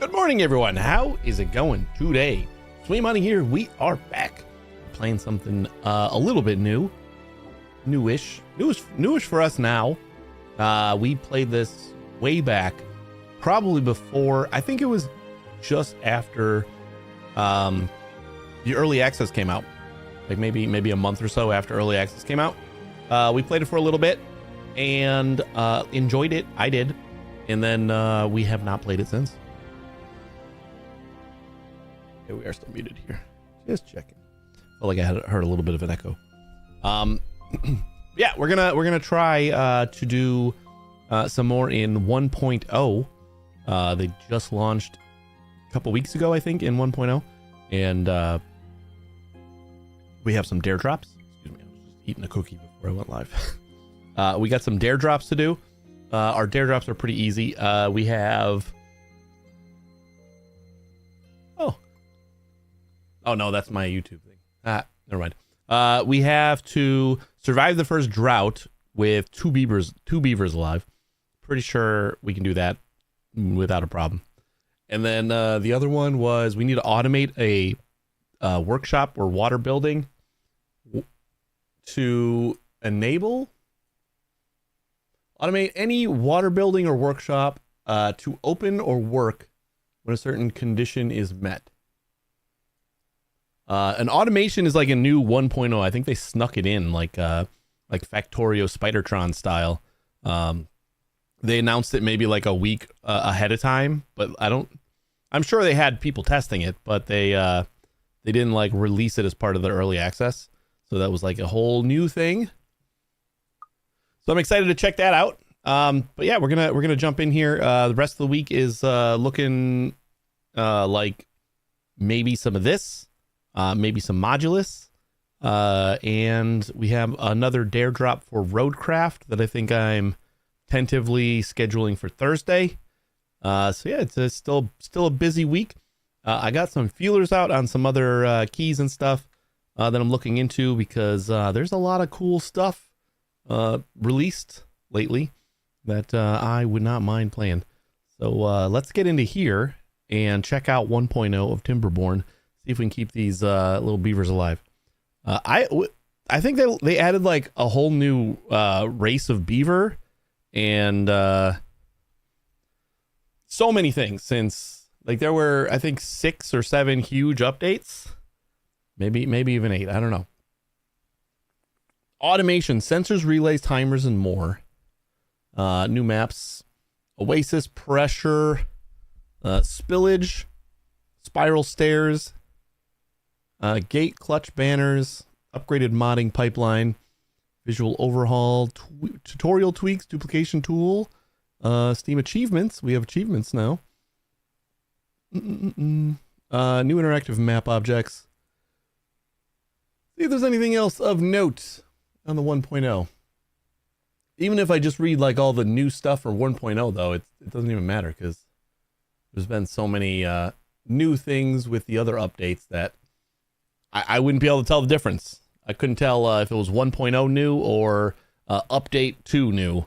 Good morning, everyone. How is it going today? Sweet Money here. We are back playing something a little bit newish for us now. We played this way back, probably before. I think it was just after the early access came out, like maybe a month or so after early access came out. We played it for a little bit and enjoyed it. I did, and then we have not played it since. Okay, we are still muted here. Just checking. Felt like I had heard a little bit of an echo. Yeah, we're gonna try to do some more in 1.0. They just launched a couple weeks ago, I think, in 1.0, and we have some dare drops. Excuse me, I was just eating a cookie before I went live. We got some dare drops to do. Our dare drops are pretty easy. We have. Oh no, that's my YouTube thing. Never mind. We have to survive the first drought with two beavers alive. Pretty sure we can do that without a problem. And then the other one was we need to automate a workshop or water building to automate any water building or workshop to open or work when a certain condition is met. An automation is like a new 1.0. I think they snuck it in like Factorio Spidertron style. They announced it maybe like a week ahead of time, but I'm sure they had people testing it, but they didn't like release it as part of the early access. So that was like a whole new thing. So I'm excited to check that out. But yeah, we're gonna jump in here. The rest of the week is looking like maybe some of this. Maybe some modulus, and we have another dare drop for roadcraft that I think I'm tentatively scheduling for Thursday. So yeah, it's still a busy week. I got some feelers out on some other keys and stuff that I'm looking into because there's a lot of cool stuff released lately that I would not mind playing. So let's get into here and check out 1.0 of Timberborn. See if we can keep these little beavers alive. I think they added like a whole new race of beaver and so many things since like there were I think 6 or 7 huge updates, maybe even 8. I don't know. Automation, sensors, relays, timers, and more. New maps, oasis, pressure, spillage, spiral stairs. Gate clutch banners, upgraded modding pipeline, visual overhaul, tutorial tweaks, duplication tool, Steam achievements. We have achievements now. New interactive map objects. See if there's anything else of note on the 1.0. Even if I just read like all the new stuff for 1.0 though, it doesn't even matter because there's been so many new things with the other updates that I wouldn't be able to tell the difference. I couldn't tell if it was 1.0 new or update 2 new.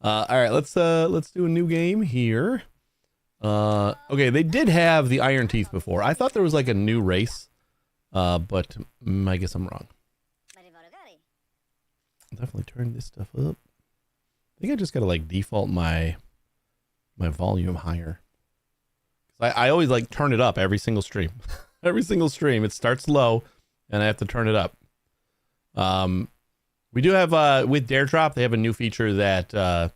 All right, let's do a new game here. Okay, they did have the Iron Teeth before. I thought there was like a new race, but I guess I'm wrong. Definitely turn this stuff up. I think I just gotta like default my volume higher. I always like turn it up every single stream. Every single stream, it starts low, and I have to turn it up. We do have with Dare Drop, they have a new feature that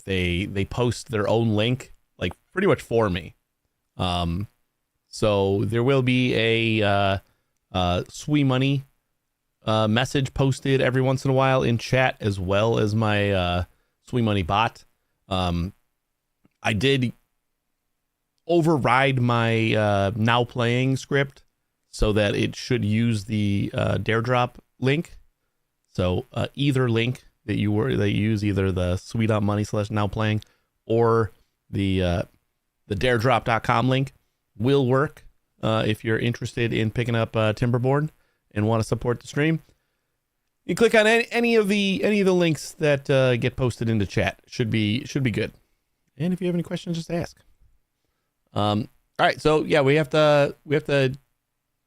they post their own link, like pretty much for me. So there will be a Sweet Money message posted every once in a while in chat, as well as my Sweet Money bot. I did override my now playing script so that it should use the dare drop link. So either link that you use, either the sweet.money/now playing or the daredrop.com link will work if you're interested in picking up Timberborn and want to support the stream. You click on any of the links that get posted into chat. Should be good. And if you have any questions, just ask. All right, so yeah, we have to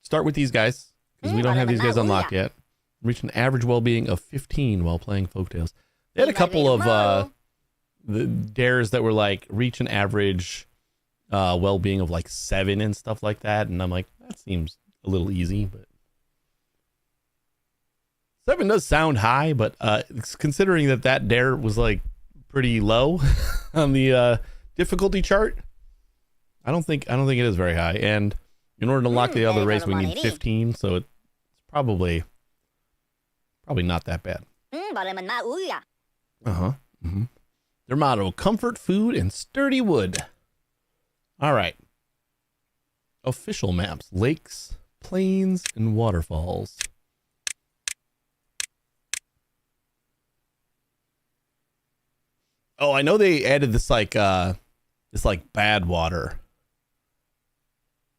start with these guys because we don't have these guys unlocked yet. Reach an average well-being of 15 while playing Folktales. They had a couple of the dares that were like reach an average well-being of like 7 and stuff like that, and I'm like, that seems a little easy, but 7 does sound high, but considering that dare was like pretty low on the difficulty chart, I don't think it is very high. And in order to unlock the other race, we need 15, so it's probably not that bad. Mm-hmm. Their motto: comfort, food, and sturdy wood. All right. Official maps: lakes, plains, and waterfalls. Oh, I know they added this like bad water.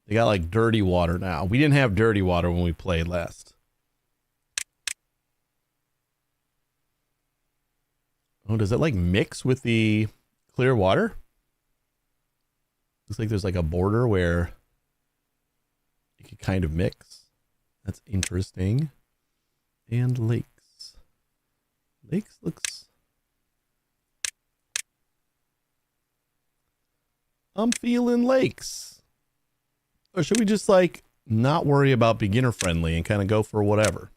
They got like dirty water now. We didn't have dirty water when we played last. Oh, does it like mix with the clear water? Looks like there's like a border where it could kind of mix. That's interesting. And lakes. Lakes looks... I'm feeling lakes. Or should we just like not worry about beginner friendly and kind of go for whatever?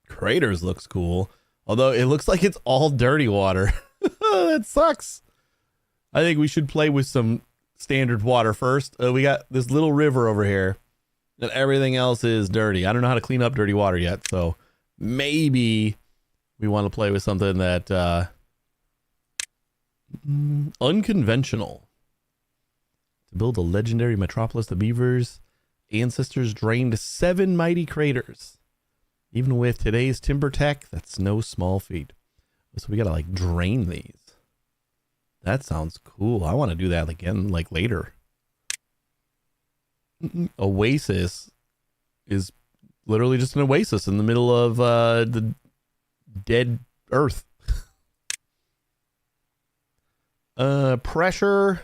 Craters looks cool. Although it looks like it's all dirty water. That sucks. I think we should play with some standard water first. We got this little river over here. And everything else is dirty. I don't know how to clean up dirty water yet. So maybe we want to play with something that unconventional. To build a legendary metropolis, the beavers' ancestors drained 7 mighty craters. Even with today's timber tech, that's no small feat. So we gotta like drain these. That sounds cool. I want to do that again, like later. Oasis is literally just an oasis in the middle of the dead earth. Pressure,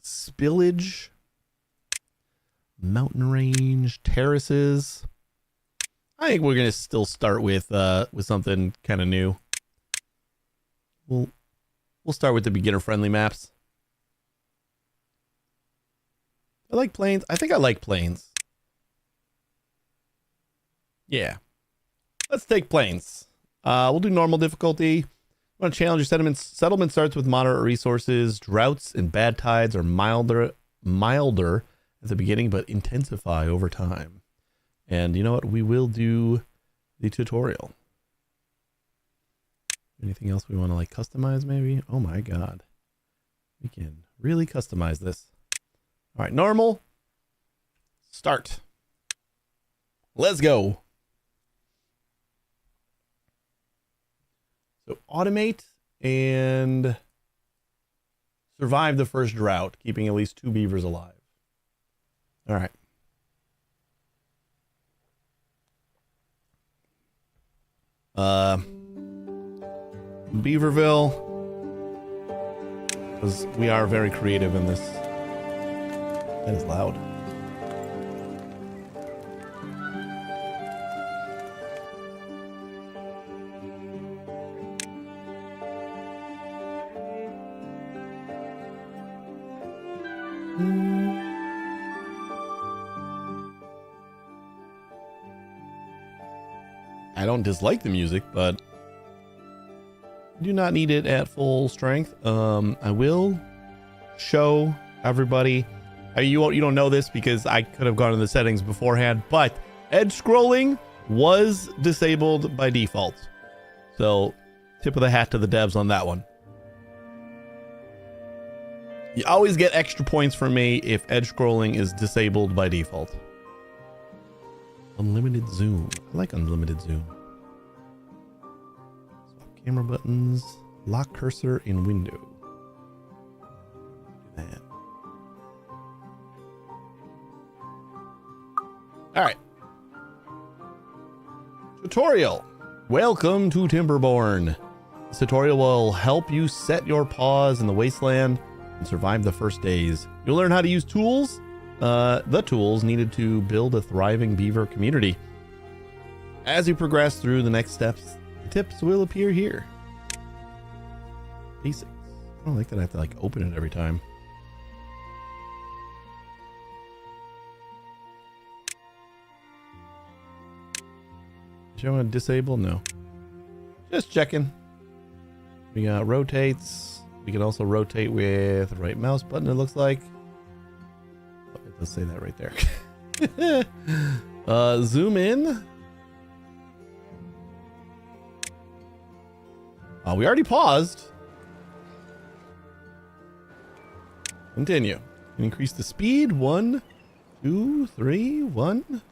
spillage, mountain range, terraces. I think we're gonna still start with something kind of new. We'll start with the beginner friendly maps. I like plains. I think I like plains. Yeah. Let's take plains. We'll do normal difficulty. Want to challenge your settlements. Settlement starts with moderate resources. Droughts and bad tides are milder at the beginning, but intensify over time. And you know what? We will do the tutorial. Anything else we want to like customize maybe? Oh my god. We can really customize this. All right, normal. Start. Let's go. So automate and survive the first drought, keeping at least 2 beavers alive. All right. Beaverville, because we are very creative in this. That is loud. I don't dislike the music, but do not need it at full strength. I will show everybody. You don't know this because I could have gone to the settings beforehand, but edge scrolling was disabled by default. So tip of the hat to the devs on that one. You always get extra points from me if edge scrolling is disabled by default. Unlimited zoom. I like unlimited zoom. Swap camera buttons. Lock cursor in window. Do that. Alright. Tutorial. Welcome to Timberborn. This tutorial will help you set your paws in the wasteland and survive the first days. You'll learn how to use tools, the tools needed to build a thriving beaver community. As you progress through the next steps, the tips will appear here. Basics. I don't like that I have to like open it every time. Do you want to disable? No. Just checking. We got rotates. We can also rotate with the right mouse button, it looks like. Oh, it does say that right there. Zoom in. We already paused. Continue. Increase the speed. 1, 2, 3, 1.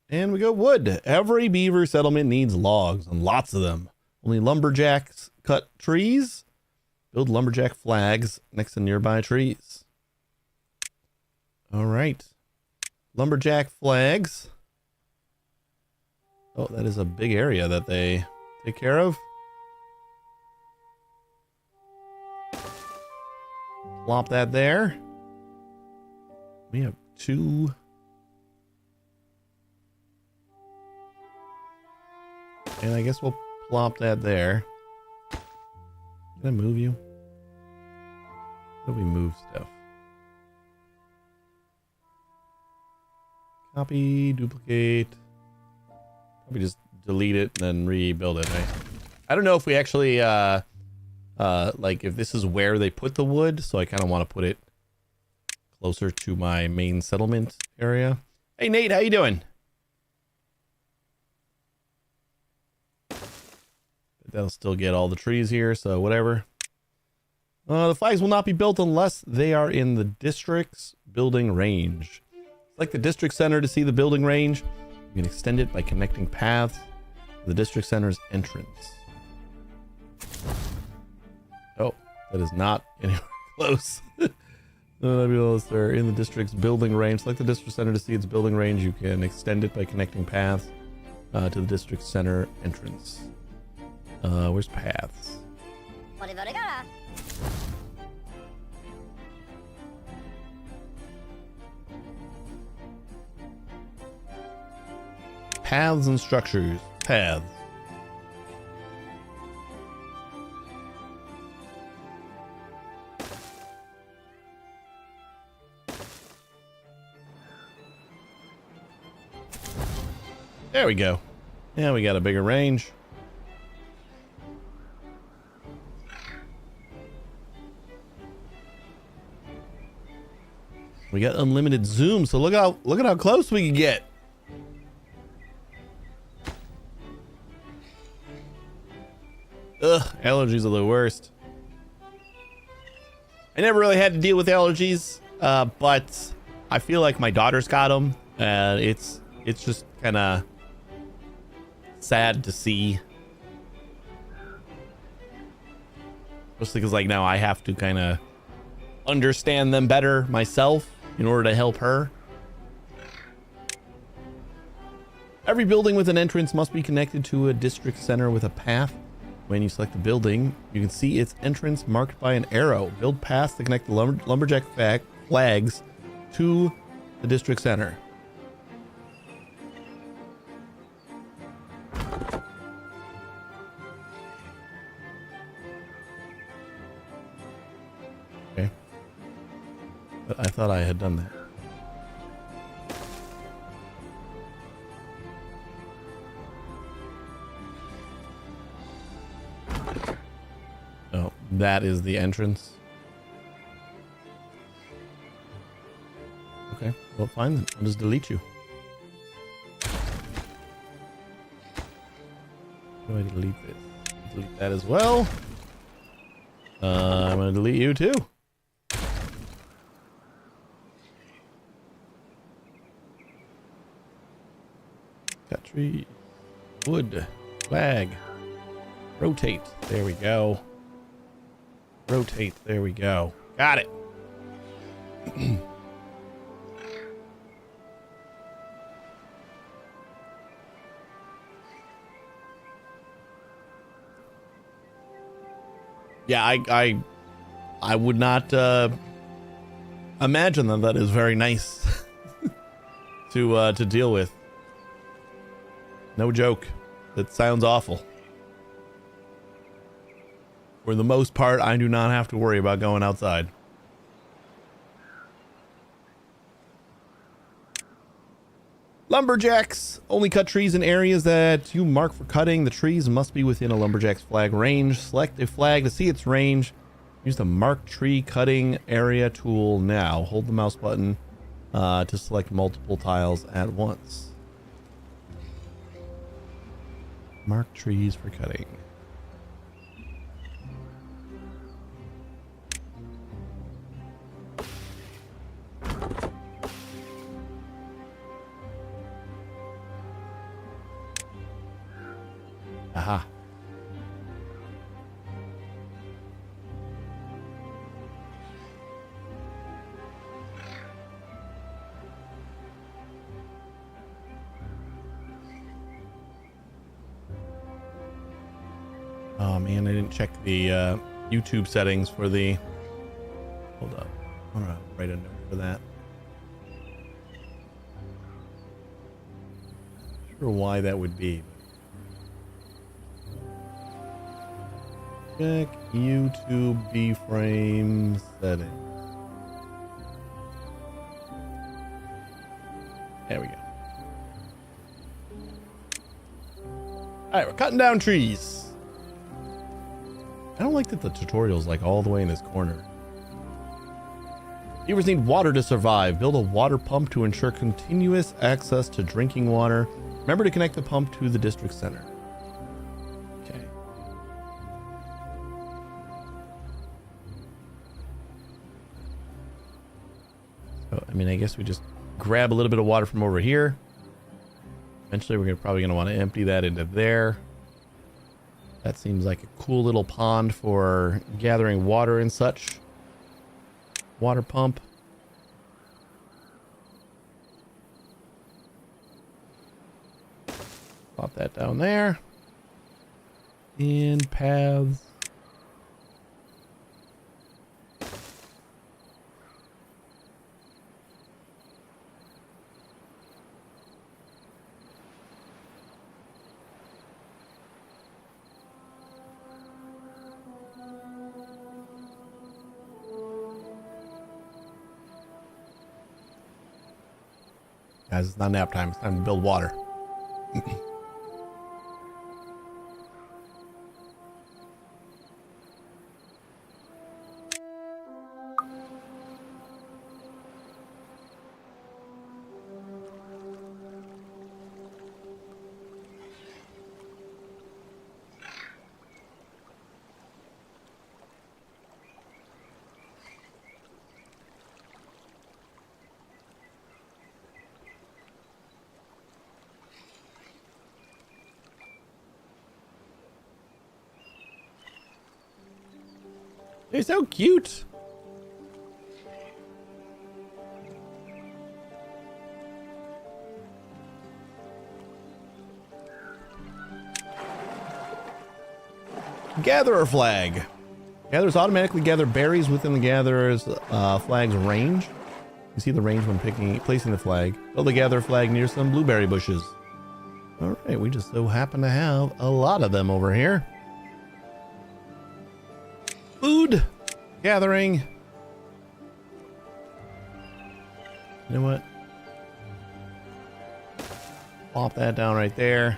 And we go wood. Every beaver settlement needs logs, and lots of them. Only lumberjacks cut trees. Build lumberjack flags next to nearby trees. All right. Lumberjack flags. Oh, that is a big area that they take care of. Plop that there. We have 2. And I guess we'll plop that there. Can I move you? How do we move stuff? Copy, duplicate. Probably just delete it and then rebuild it, right? I don't know if we actually, like if this is where they put the wood, so I kind of want to put it closer to my main settlement area. Hey Nate, how you doing? That'll still get all the trees here, so whatever. The flags will not be built unless they are in the district's building range. Select the district center to see the building range. You can extend it by connecting paths to the district center's entrance. Oh, that is not anywhere close. They're in the district's building range. Select the district center to see its building range. You can extend it by connecting paths to the district center entrance. Where's paths? Paths and structures. Paths. There we go. Yeah, we got a bigger range. We got unlimited zoom, so look at how close we can get. Ugh, allergies are the worst. I never really had to deal with allergies, but I feel like my daughter's got them, and it's just kind of sad to see. Especially because like now I have to kind of understand them better myself in order to help her. Every building with an entrance must be connected to a district center with a path. When you select the building, you can see its entrance marked by an arrow. Build paths to connect the lumberjack flags to the district center. Okay. But I thought I had done that. Oh, that is the entrance. Okay, well fine then. I'll just delete you. How do I delete this? Delete that as well. I'm gonna delete you too. Cut tree. Wood. Flag. Rotate. There we go. Rotate. There we go. Got it. Yeah, I would not imagine that is very nice to deal with. No joke. That sounds awful. For the most part, I do not have to worry about going outside. Lumberjacks only cut trees in areas that you mark for cutting. The trees must be within a lumberjack's flag range. Select a flag to see its range. Use the mark tree cutting area tool now. Hold the mouse button to select multiple tiles at once. Mark trees for cutting. Aha. Oh man, I didn't check the YouTube settings for the... Hold up. I'm gonna write a note for that. Not sure why that would be. Check YouTube B-frame settings. There we go. Alright, we're cutting down trees. I don't like that the tutorial's like all the way in this corner. Beavers need water to survive. Build a water pump to ensure continuous access to drinking water. Remember to connect the pump to the district center. Okay. So, I mean, I guess we just grab a little bit of water from over here. Eventually, we're probably going to want to empty that into there. That seems like a cool little pond for gathering water and such. Water pump. Pop that down there. And paths. Guys, it's not nap time. It's time to build water. They're so cute. Gatherer flag. Gatherers automatically gather berries within the gatherer's flag's range. You see the range when placing the flag. Build the gatherer flag near some blueberry bushes. All right, we just so happen to have a lot of them over here. Food gathering. You know what? Plop that down right there.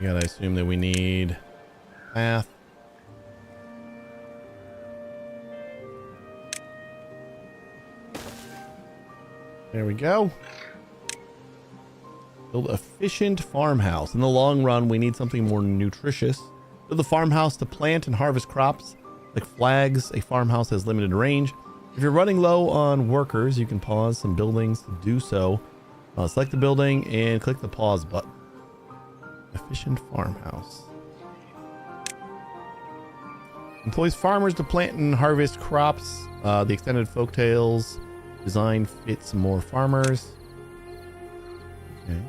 You gotta assume that we need path. There we go. Build efficient farmhouse. In the long run, we need something more nutritious. Build a farmhouse to plant and harvest crops. Like flags, a farmhouse has limited range. If you're running low on workers, you can pause some buildings to do so. Select the building and click the pause button. Efficient farmhouse. Employs farmers to plant and harvest crops. The extended folktales design fits more farmers. Okay.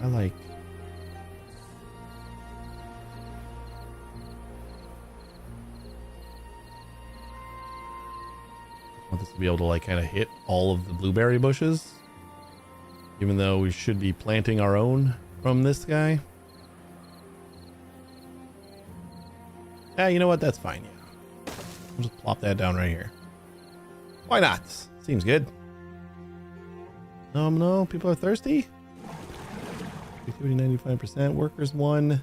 I like to be able to like kind of hit all of the blueberry bushes, even though we should be planting our own from this guy. Yeah, you know what? That's fine. Yeah, I'll just plop that down right here. Why not? Seems good. No, people are thirsty. 95%. Workers 1.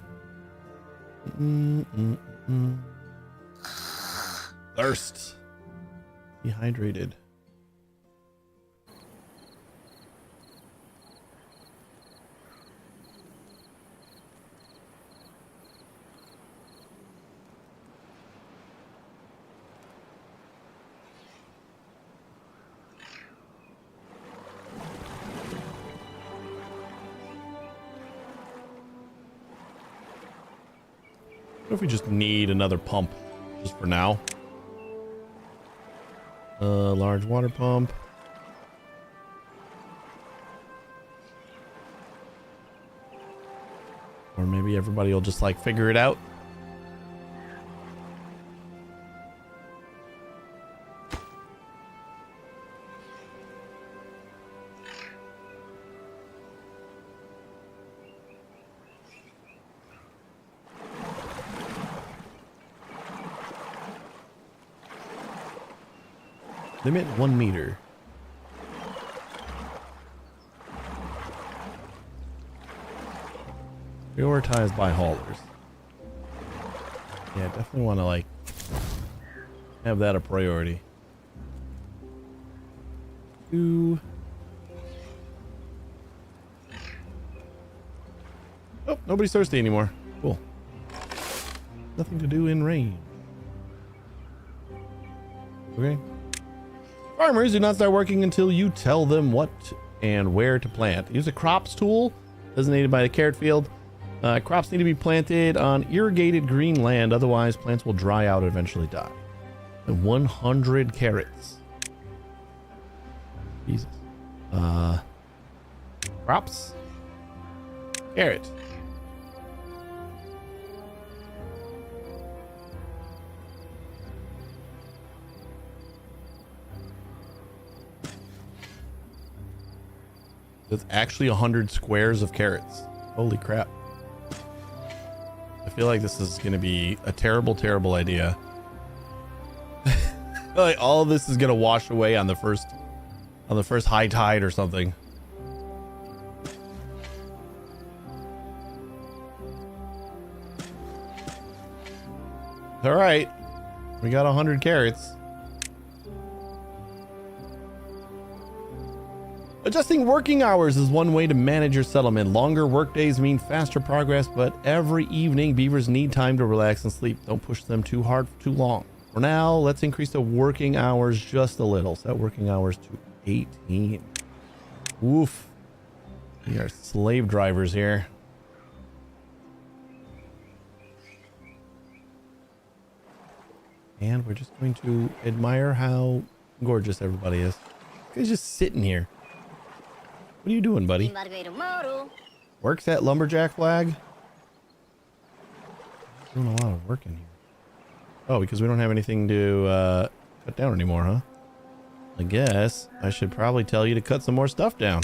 Thirst. Dehydrated. What if we just need another pump just for now? Large water pump. Or maybe everybody will just like figure it out. Limit 1 meter. Prioritized by haulers. Yeah, definitely want to like have that a priority. 2. Oh, nobody's thirsty anymore. Cool. Nothing to do in rain. Okay. Farmers do not start working until you tell them what and where to plant. Use a crops tool designated by the carrot field. Crops need to be planted on irrigated green land, otherwise plants will dry out and eventually die. And 100 carrots. Jesus. Crops. Carrot. That's actually 100 squares of carrots. Holy crap. I feel like this is going to be a terrible, terrible idea. Like all of this is going to wash away on the first high tide or something. All right. We got 100 carrots. Adjusting working hours is one way to manage your settlement. Longer workdays mean faster progress, but every evening beavers need time to relax and sleep. Don't push them too hard for too long. For now, let's increase the working hours just a little. Set working hours to 18. Oof. We are slave drivers here. And we're just going to admire how gorgeous everybody is. This guy's just sitting here. What are you doing, buddy? Works that lumberjack flag? Doing a lot of work in here. Oh, because we don't have anything to cut down anymore, huh? I guess I should probably tell you to cut some more stuff down.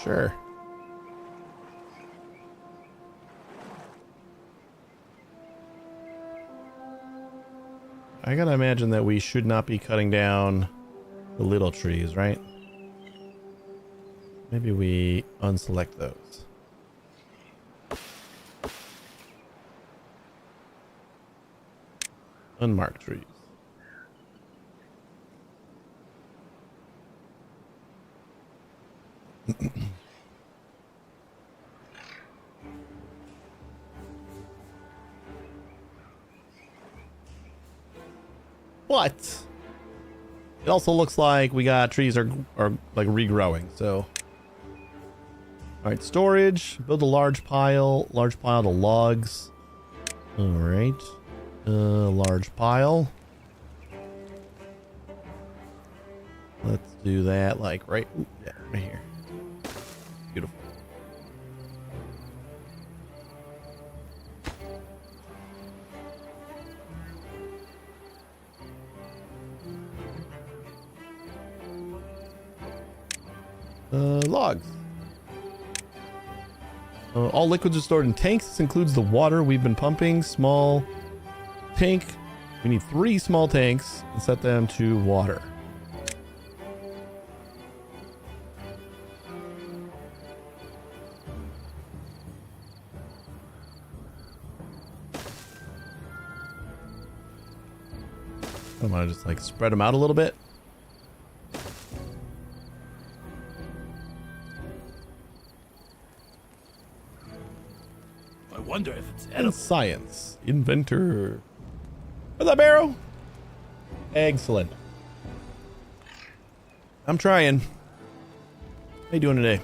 Sure. I gotta imagine that we should not be cutting down the little trees, right? Maybe we unselect those. Unmarked trees. But it also looks like we got trees are like regrowing. So, all right, storage. Build a large pile to logs. All right, large pile. Let's do that like right here. Beautiful. Logs. All liquids are stored in tanks. This includes the water we've been pumping. Small tank. We need 3 small tanks and set them to water. I want to just like spread them out a little bit. I wonder if it's And edible. science. Inventor. What's up, Arrow? Excellent. I'm trying. How you doing today?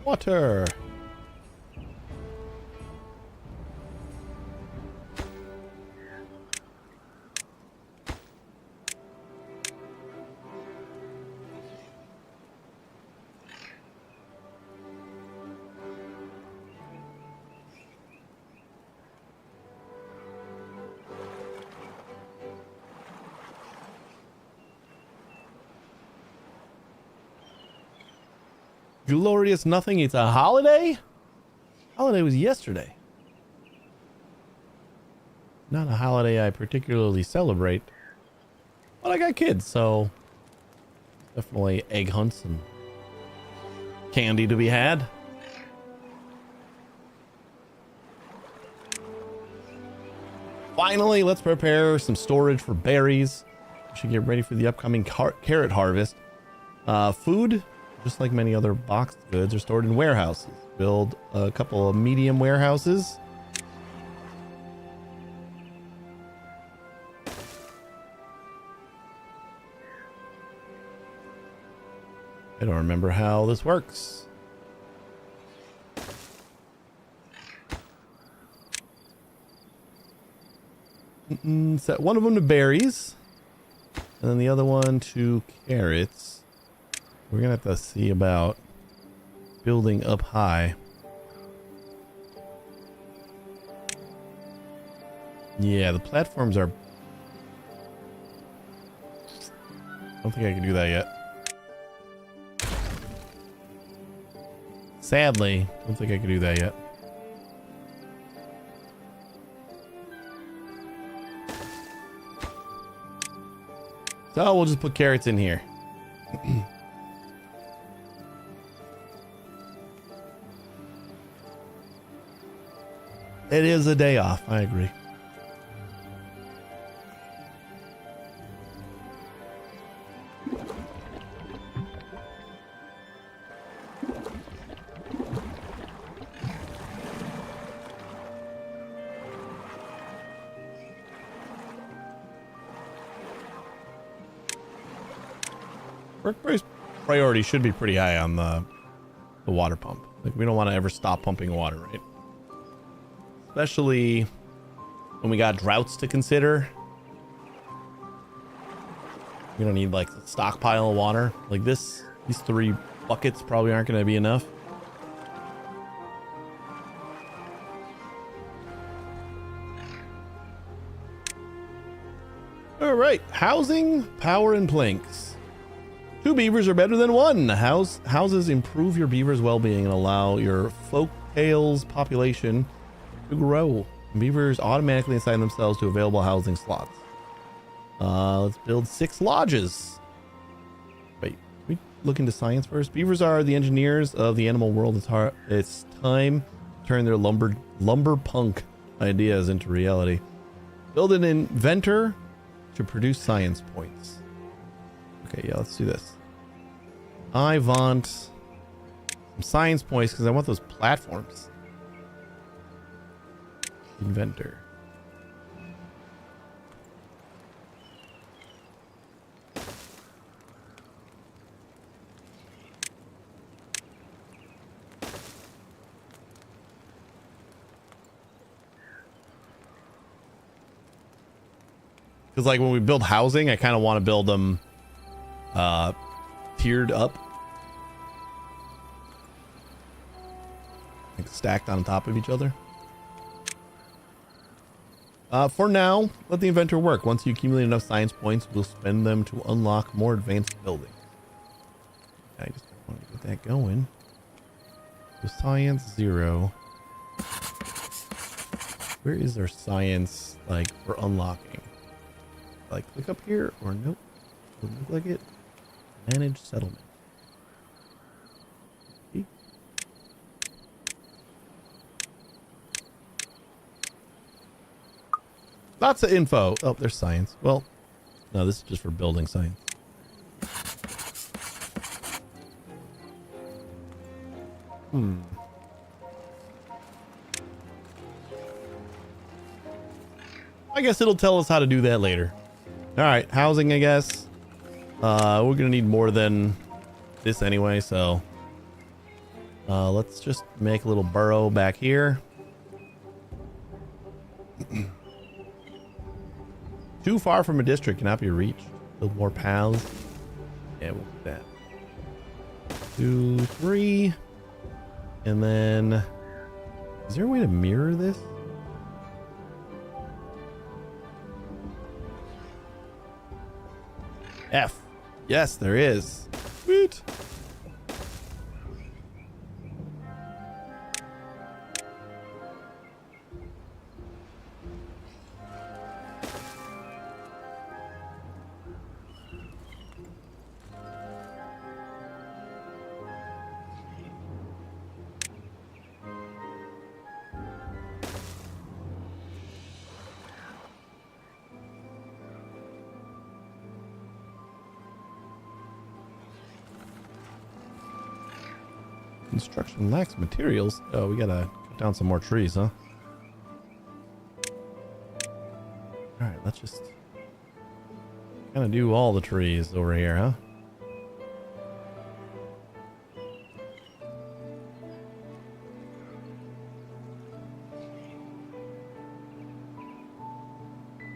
Water. Glorious nothing. It's a holiday? Holiday was yesterday. Not a holiday I particularly celebrate. But I got kids, so definitely egg hunts and candy to be had. Finally, let's prepare some storage for berries. We should get ready for the upcoming carrot harvest. Food, just like many other boxed goods, are stored in warehouses. Build a couple of medium warehouses. I don't remember how this works. Set one of them to berries, and then the other one to carrots. We're gonna have to see about building up high. Yeah, the platforms are... I don't think I can do that yet. Sadly, I don't think I can do that yet. So we'll just put carrots in here. It is a day off, I agree. Work priority should be pretty high on the water pump. Like, we don't want to ever stop pumping water, right? Especially when we got droughts to consider. We don't need like a stockpile of water. Like these 3 buckets probably aren't going to be enough. All right, housing, power, and planks. 2 beavers are better than 1. Houses improve your beaver's well-being and allow your folktales population to grow. Beavers automatically assign themselves to available housing slots. Let's build 6 lodges. Wait, can we look into science first? Beavers are the engineers of the animal world. It's time to turn their lumber punk ideas into reality. Build an inventor to produce science points. Okay, yeah, let's do this. I want some science points because I want those platforms. Inventor. Because like when we build housing, I kind of want to build them tiered up. like stacked on top of each other. For now, let the inventor work. Once you accumulate enough science points, we'll spend them to unlock more advanced buildings. I just want to get that going. So science 0. Where is their science, like, for unlocking? Like, click up here, or nope. Doesn't look like it. Manage settlement. See? Lots of info. Oh, there's science. Well, no, this is just for building science. I guess it'll tell us how to do that later. All right, housing, I guess. We're gonna need more than this anyway, so let's just make a little burrow back here. Too far from a district cannot be reached. Build more paths. Yeah, we'll do that. 2, 3. And then, is there a way to mirror this? F. Yes, there is. Sweet. Construction lacks materials. Oh, we gotta cut down some more trees, huh? Alright, let's just kind of do all the trees over here, huh?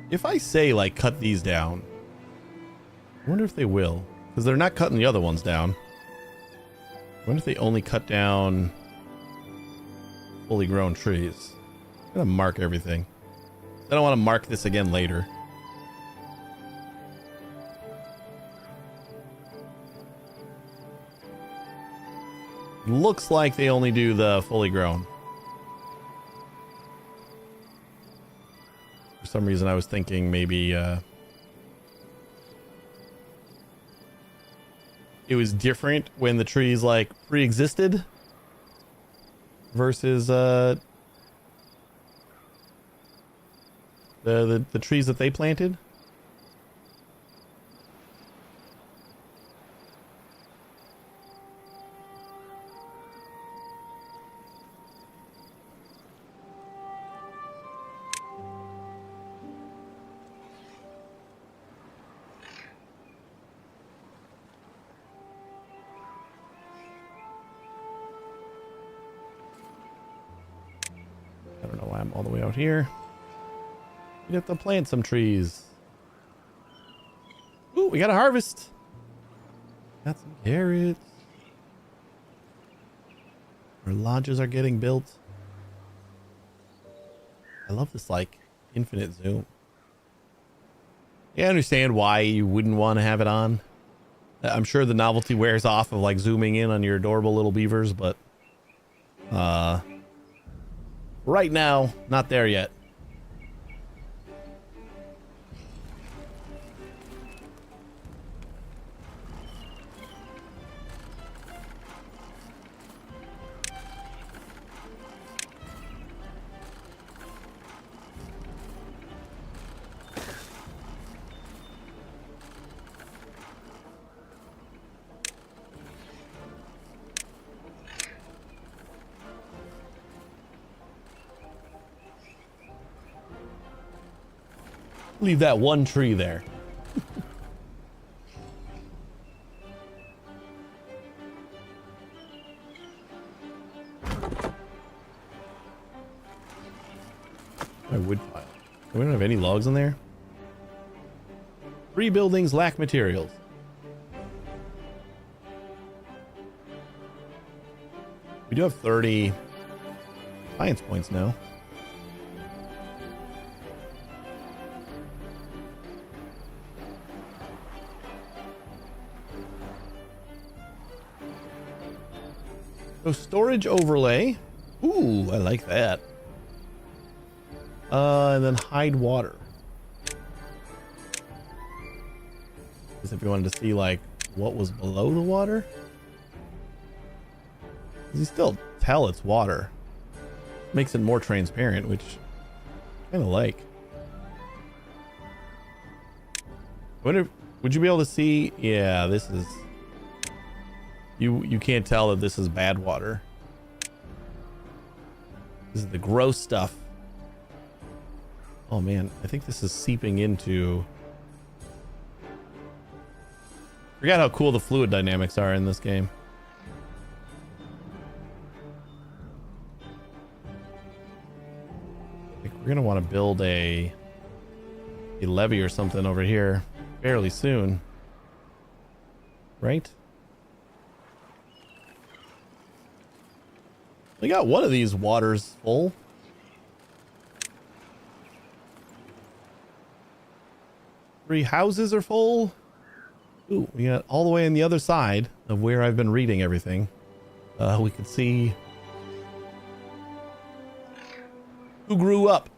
If I say, like, cut these down, I wonder if they will. Because they're not cutting the other ones down. I wonder if they only cut down fully grown trees. I'm gonna mark everything. I don't want to mark this again later. Looks like they only do the fully grown. For some reason I was thinking maybe it was different when the trees like pre-existed versus the trees that they planted. I don't know why I'm all the way out here. You have to plant some trees. Ooh, we got a harvest. Got some carrots. Our lodges are getting built. I love this like infinite zoom. Yeah, I understand why you wouldn't want to have it on. I'm sure the novelty wears off of like zooming in on your adorable little beavers, but right now, not there yet. Leave that one tree there. My wood pile. We don't have any logs in there. 3 buildings lack materials. We do have 30 science points now. So storage overlay. Ooh, I like that. And then hide water. Because if you wanted to see like what was below the water, you still tell it's water. Makes it more transparent, which I kind of like. Would you be able to see? Yeah, this is. You can't tell that this is bad water. This is the gross stuff. Oh man, I think this is seeping into. Forgot how cool the fluid dynamics are in this game. I think we're gonna want to build a levee or something over here fairly soon, right? We got one of these waters full. Three houses are full. Ooh, we got all the way on the other side of where I've been reading everything. We could see who grew up.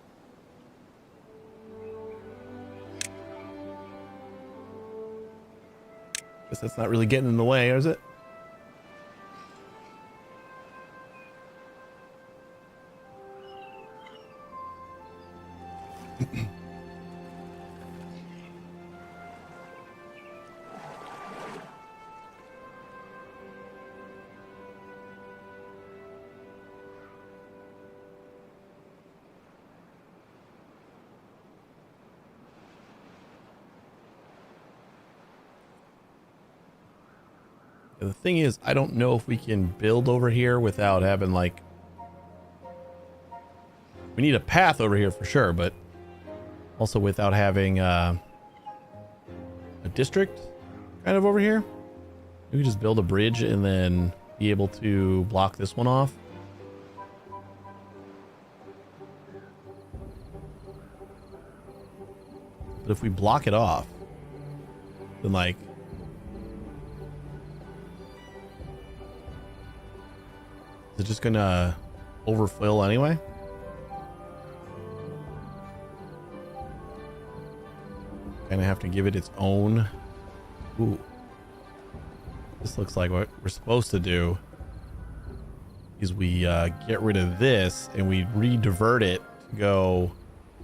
Guess that's not really getting in the way, is it? The thing is, I don't know if we can build over here without having like... We need a path over here for sure, but also without having a district kind of over here. We could just build a bridge and then be able to block this one off. But if we block it off, then like... Is it just gonna overfill anyway? Kind of have to give it its own. Ooh. This looks like what we're supposed to do is we get rid of this and we re-divert it to go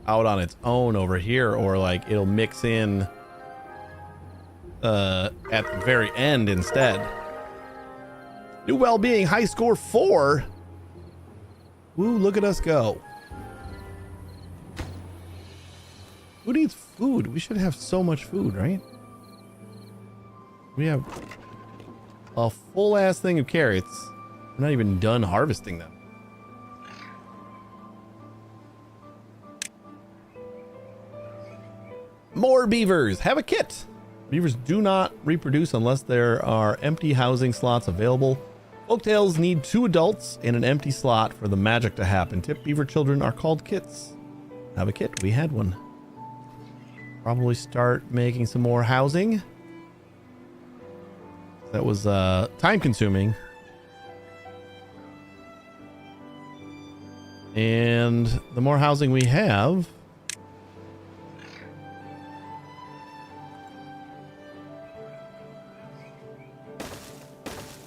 out on its own over here, or like it'll mix in at the very end instead. New well-being, high score 4. Ooh, look at us go. Who needs food? We should have so much food, right? We have a full ass thing of carrots. We're not even done harvesting them. More beavers. Have a kit. Beavers do not reproduce unless there are empty housing slots available. Folktales need 2 adults and an empty slot for the magic to happen. Tip beaver children are called kits. Have a kit. We had one. Probably start making some more housing. That was time consuming. And the more housing we have,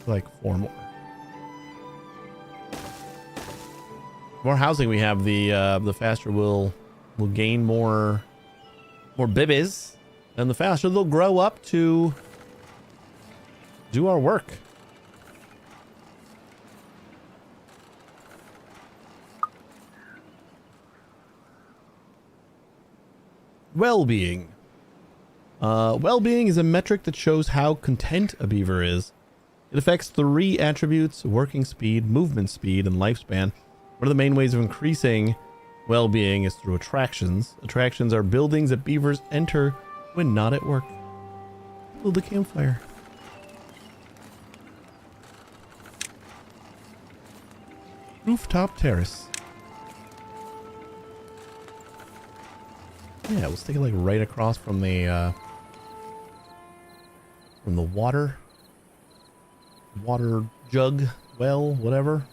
like 4 more. The more housing we have, the faster we'll gain more bibbies, and the faster they'll grow up to do our work. Well-being. Well-being is a metric that shows how content a beaver is. It affects 3 attributes: working speed, movement speed, and lifespan. One of the main ways of increasing well-being is through attractions. Attractions are buildings that beavers enter when not at work. Build a campfire. Rooftop terrace. Yeah, we'll stick it like right across from the water jug, well, whatever.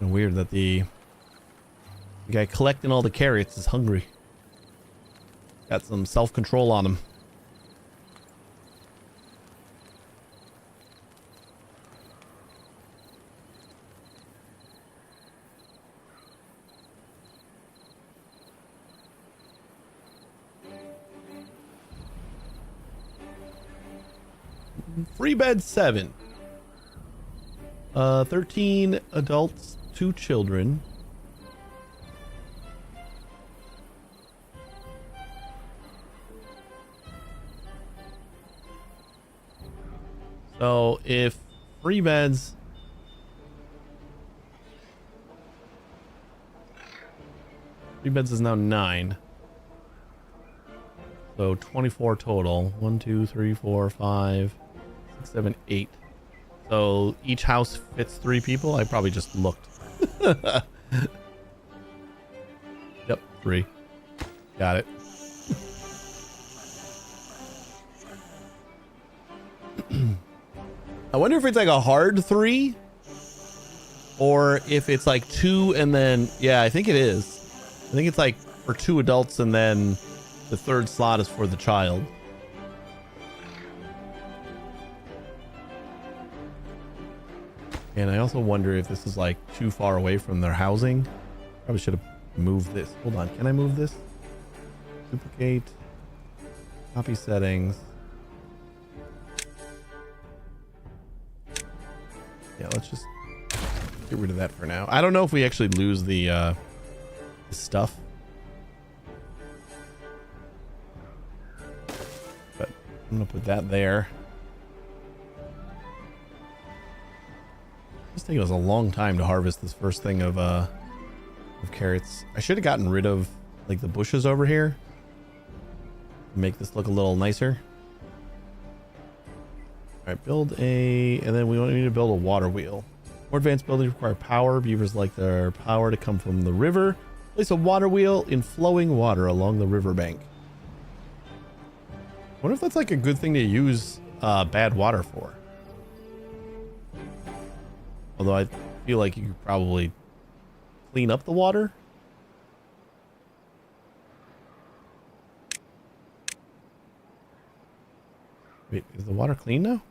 Weird that the guy collecting all the carrots is hungry. Got some self-control on him. Free bed 7. 13 adults, 2 children. So if free beds is now 9. So 24 total. 1, 2, 3, 4, 5, 6, 7, 8. So each house fits 3 people. I probably just looked. Yep, 3. Got it. I wonder if it's like a hard 3 or if it's like 2 and then, yeah, I think it is. I think it's like for 2 adults and then the 3rd slot is for the child. And I also wonder if this is like too far away from their housing. Probably should have moved this. Hold on, can I move this? Duplicate. Copy settings. Yeah, let's just get rid of that for now. I don't know if we actually lose the stuff. But I'm gonna put that there. It's taking us a long time to harvest this first thing of carrots. I should have gotten rid of like the bushes over here to make this look a little nicer. All right, build a, and then we need to build a water wheel. More advanced buildings require power. Beavers like their power to come from the river. Place a water wheel in flowing water along the riverbank. I wonder if that's like a good thing to use bad water for. Although I feel like you could probably clean up the water. Wait, is the water clean now?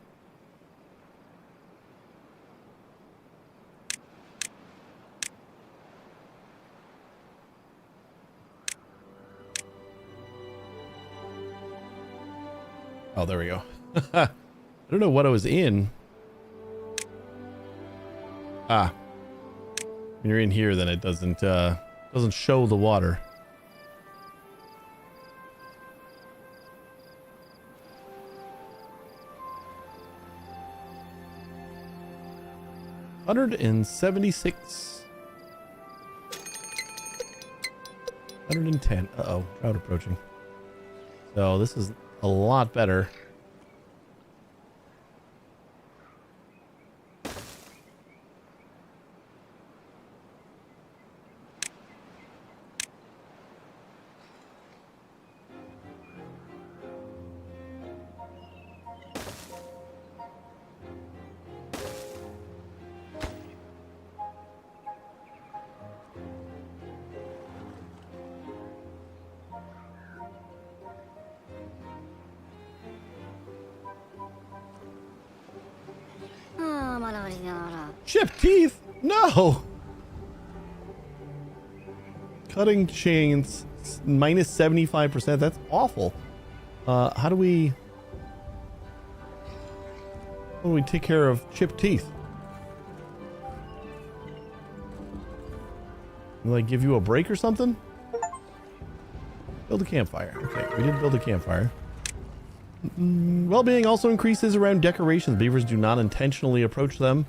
Oh, there we go. I don't know what I was in. Ah, when you're in here, then it doesn't show the water. $176. 110. Uh-oh, crowd approaching. So this is a lot better. Chipped teeth? No! Cutting chains minus 75%. That's awful. How do we take care of chipped teeth? Will I give you a break or something? Build a campfire. Okay, we did build a campfire. Well-being also increases around decorations. Beavers do not intentionally approach them.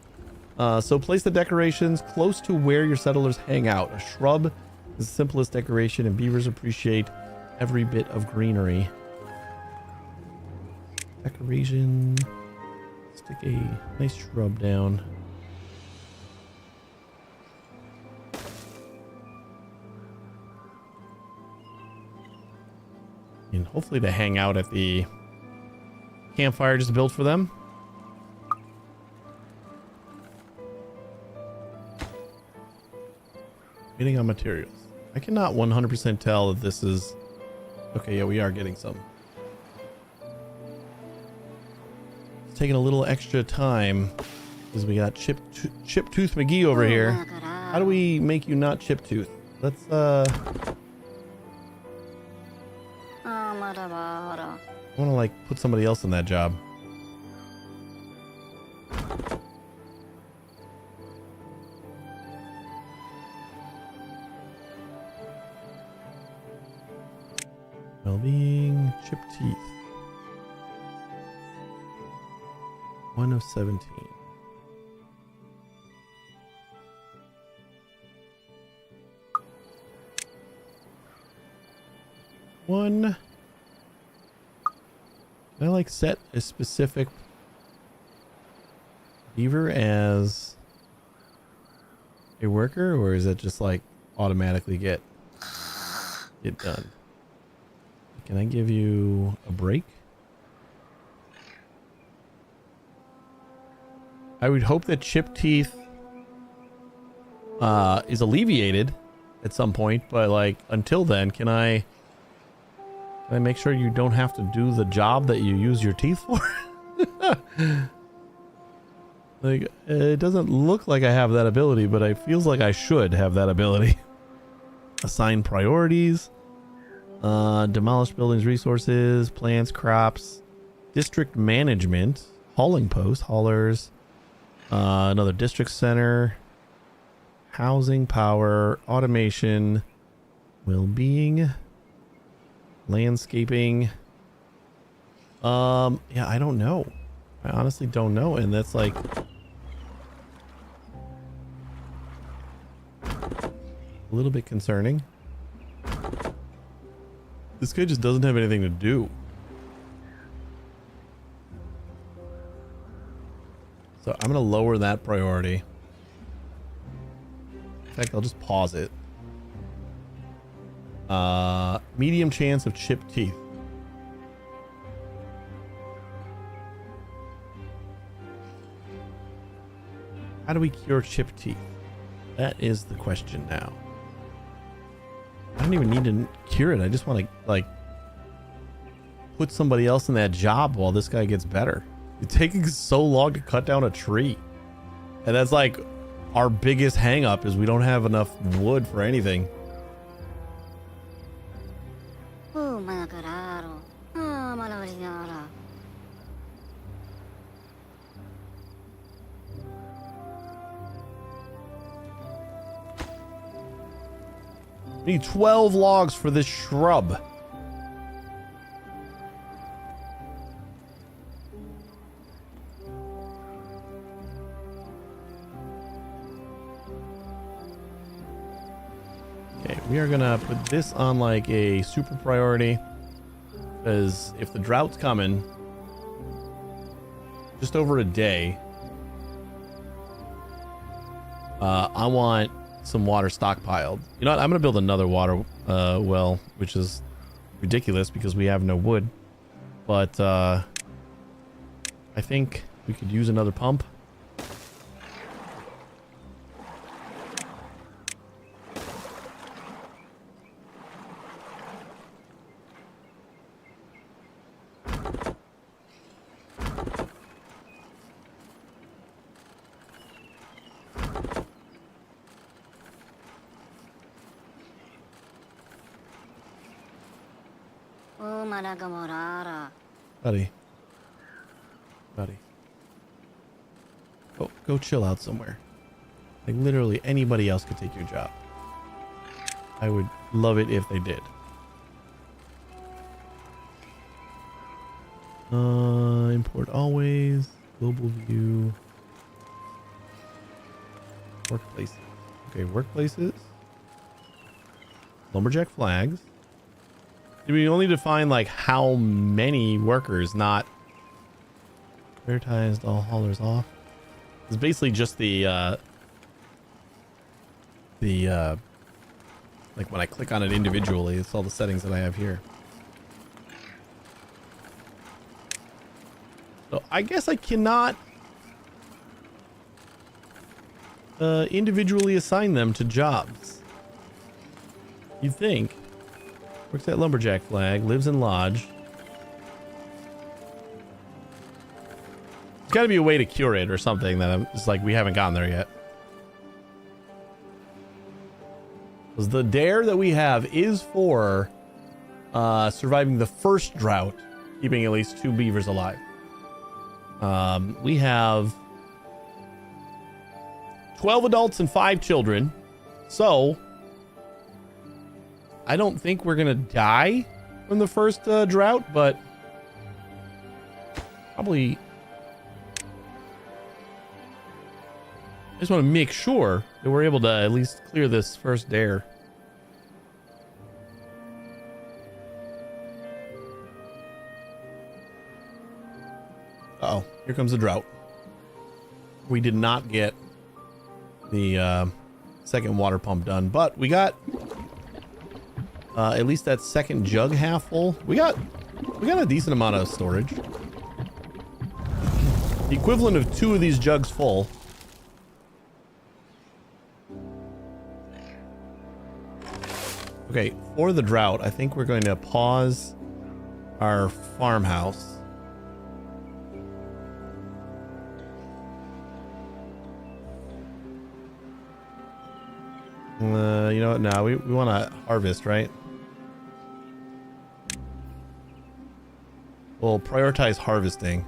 So place the decorations close to where your settlers hang out. A shrub is the simplest decoration, and beavers appreciate every bit of greenery. Decoration. Stick a nice shrub down. And hopefully to hang out at the campfire just built for them. Waiting on materials. I cannot 100% tell if this is... Okay, yeah, we are getting some. It's taking a little extra time because we got Chip Tooth McGee over here. How do we make you not Chip Tooth? Let's I want to like put somebody else in that job. Well-being, chip teeth. 1 of 17. One. Can I like set a specific beaver as a worker, or is it just like automatically get done? Can I give you a break? I would hope that chip teeth is alleviated at some point, but like until then, can I make sure you don't have to do the job that you use your teeth for? Like, it doesn't look like I have that ability, but it feels like I should have that ability. Assign priorities. Demolish buildings, resources, plants, crops, district management, hauling post, haulers, another district center, housing, power, automation, well-being, landscaping. Yeah, I don't know. I honestly don't know, and that's like a little bit concerning. This guy just doesn't have anything to do. So I'm gonna lower that priority. In fact, I'll just pause it. Medium chance of chipped teeth. How do we cure chipped teeth? That is the question now. I don't even need to cure it. I just want to like put somebody else in that job while this guy gets better. It's taking so long to cut down a tree. And that's like our biggest hang up is we don't have enough wood for anything. We need 12 logs for this shrub. Okay, we are gonna put this on like a super priority, because if the drought's coming just over a day, I want some water stockpiled. You know what? I'm gonna build another water well, which is ridiculous because we have no wood. But I think we could use another pump. Buddy. Go chill out somewhere. Like literally anybody else could take your job. I would love it if they did. Import always. Global view. Workplaces. Okay, workplaces. Lumberjack flags. Do we only define like how many workers, not prioritized all haulers off? It's basically just the like when I click on it individually, it's all the settings that I have here. So I guess I cannot individually assign them to jobs. You'd think. Works at lumberjack flag, lives in lodge. There's got to be a way to cure it or something that it's like we haven't gotten there yet. Because the dare that we have is for surviving the first drought, keeping at least 2 beavers alive. We have 12 adults and 5 children. So I don't think we're going to die from the first drought, but probably I just want to make sure that we're able to at least clear this first dare. Uh-oh, here comes the drought. We did not get the second water pump done, but we got at least that second jug half full. We got a decent amount of storage. The equivalent of 2 of these jugs full. Okay, for the drought, I think we're going to pause our farmhouse. You know what? No, we want to harvest, right? We'll prioritize harvesting.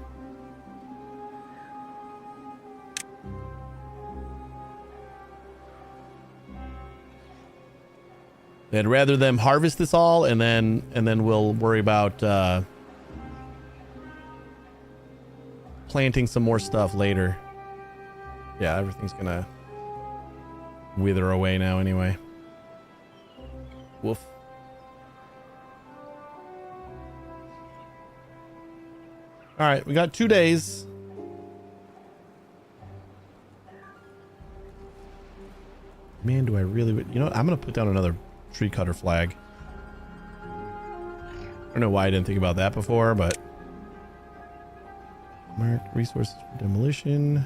And rather them harvest this all and then we'll worry about planting some more stuff later. Yeah, everything's gonna wither away now anyway. Woof. All right, we got 2 days. Man, do I really... You know what? I'm going to put down another tree cutter flag. I don't know why I didn't think about that before, but... Marked resources for demolition.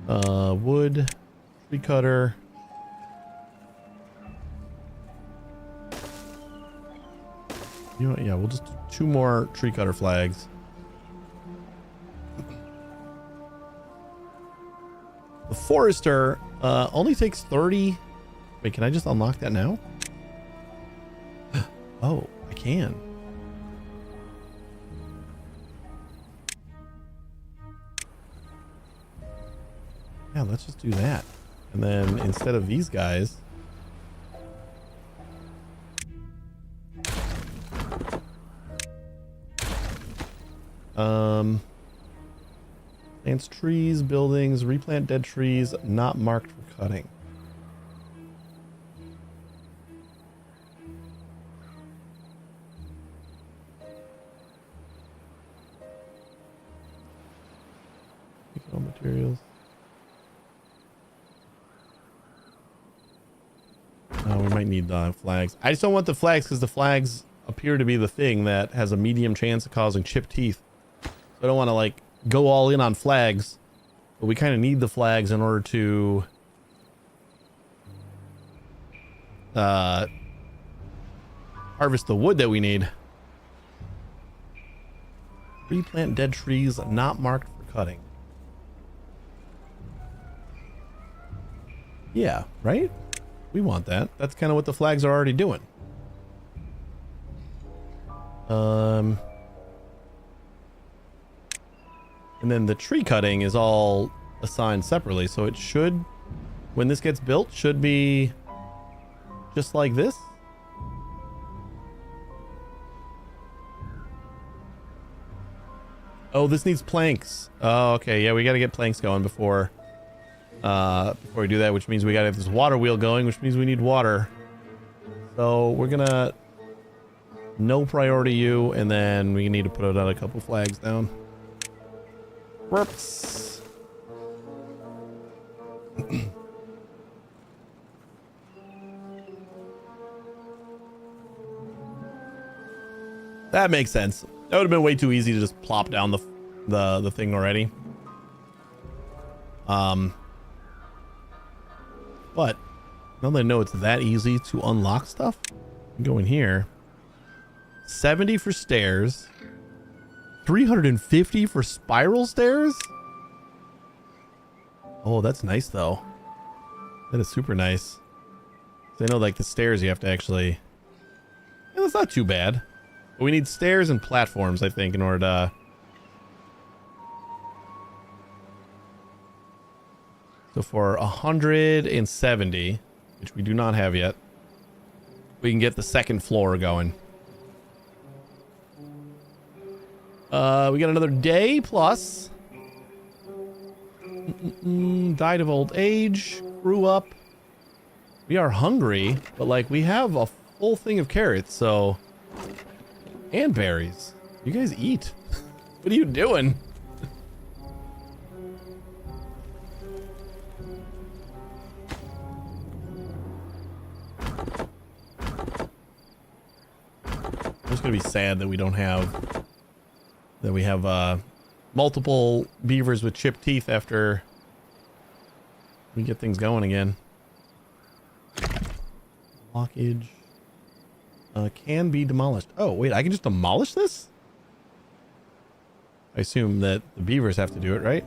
Wood. Tree cutter. You know what? Yeah, we'll just do 2 more tree cutter flags. The forester only takes 30. Wait, can I just unlock that now? Oh, I can. Yeah, let's just do that. And then instead of these guys, plants trees, buildings, replant dead trees not marked for cutting. All materials. Oh, we might need the flags. I just don't want the flags because the flags appear to be the thing that has a medium chance of causing chipped teeth. So I don't want to like go all in on flags, but we kind of need the flags in order to harvest the wood that we need. Replant dead trees not marked for cutting. Yeah, right? We want that. That's kind of what the flags are already doing. And then the tree cutting is all assigned separately, so it should, when this gets built, should be just like this. Oh, this needs planks. Oh, okay. Yeah, we got to get planks going before we do that, which means we got to have this water wheel going, which means we need water. So we're gonna no priority you, and then we need to put out a couple flags down. Whoops. That makes sense. That would have been way too easy to just plop down the the thing already. But now that I know it's that easy to unlock stuff, I can go in here. 70 for stairs. 350 for spiral stairs? Oh, that's nice though. That is super nice. So I know like the stairs you have to actually... Yeah, that's not too bad. But we need stairs and platforms, I think, in order to... So for 170, which we do not have yet, we can get the second floor going. We got another day plus. Died of old age, grew up. We are hungry, but like we have a full thing of carrots, so... And berries. You guys eat. What are you doing? I'm just gonna be sad that we don't have... That we have multiple beavers with chipped teeth after we get things going again. Blockage. Can be demolished. Oh, wait, I can just demolish this? I assume that the beavers have to do it, right?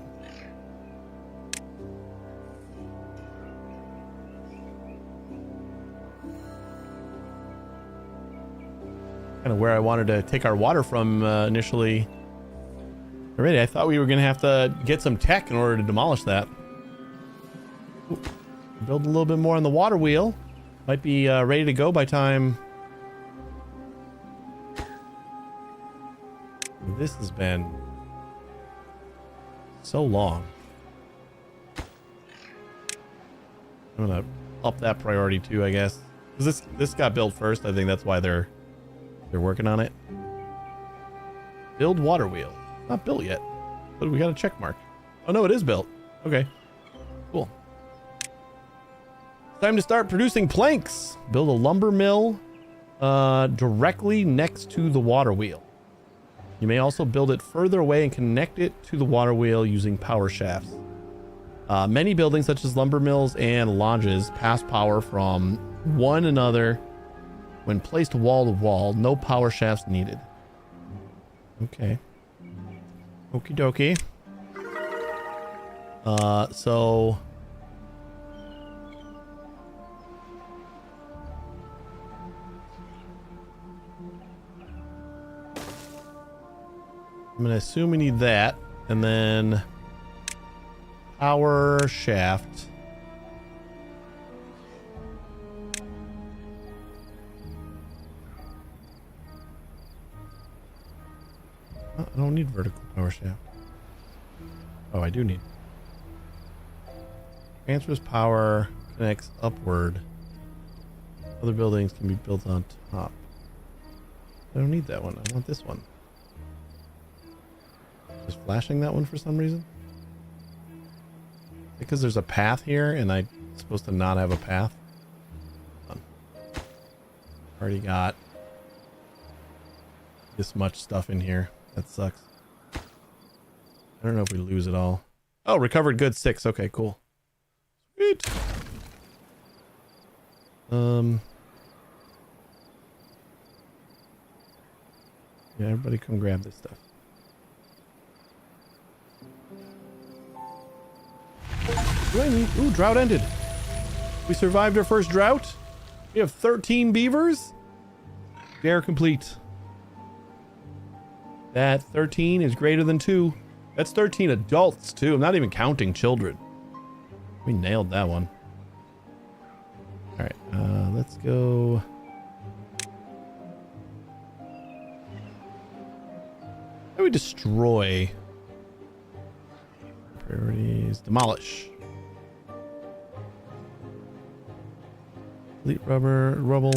Kind of where I wanted to take our water from initially. Already, I thought we were going to have to get some tech in order to demolish that. Ooh, build a little bit more on the water wheel. Might be ready to go by time... This has been so long. I'm gonna up that priority too, I guess. Because this got built first. I think that's why they're working on it. Build water wheel. Not built yet, but we got a check mark. Oh no, it is built. Okay, cool. Time to start producing planks. Build a lumber mill directly next to the water wheel. You may also build it further away and connect it to the water wheel using power shafts. Many buildings such as lumber mills and lodges pass power from one another when placed wall to wall. No power shafts needed. Okay. Okie dokie. So... I'm gonna assume we need that, and then power shaft. Oh, I don't need vertical power shaft. Oh, I do need. Transfers power, connects upward. Other buildings can be built on top. I don't need that one. I want this one. Just flashing that one for some reason? Because there's a path here and I'm supposed to not have a path. Already got this much stuff in here. That sucks. I don't know if we lose it all. Oh, recovered goods 6. Okay, cool. Sweet. Yeah, everybody come grab this stuff. Ooh, drought ended. We survived our first drought. We have 13 beavers. Dare complete. That 13 is greater than 2. That's 13 adults too. I'm not even counting children. We nailed that one. All right, let's go. How do we destroy? Priorities. Demolish. Delete rubble.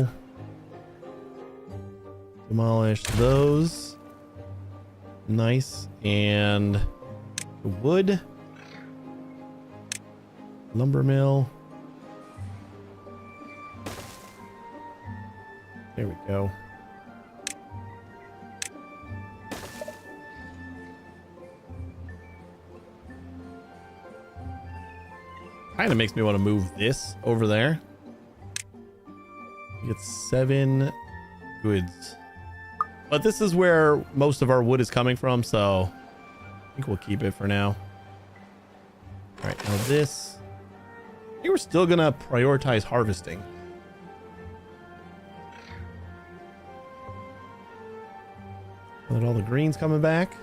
Demolish those. Nice. And the wood. Lumber mill. There we go. Kind of makes me want to move this over there. We get 7 goods. But this is where most of our wood is coming from, so I think we'll keep it for now. All right, now this. I think we're still going to prioritize harvesting. Let all the greens coming back.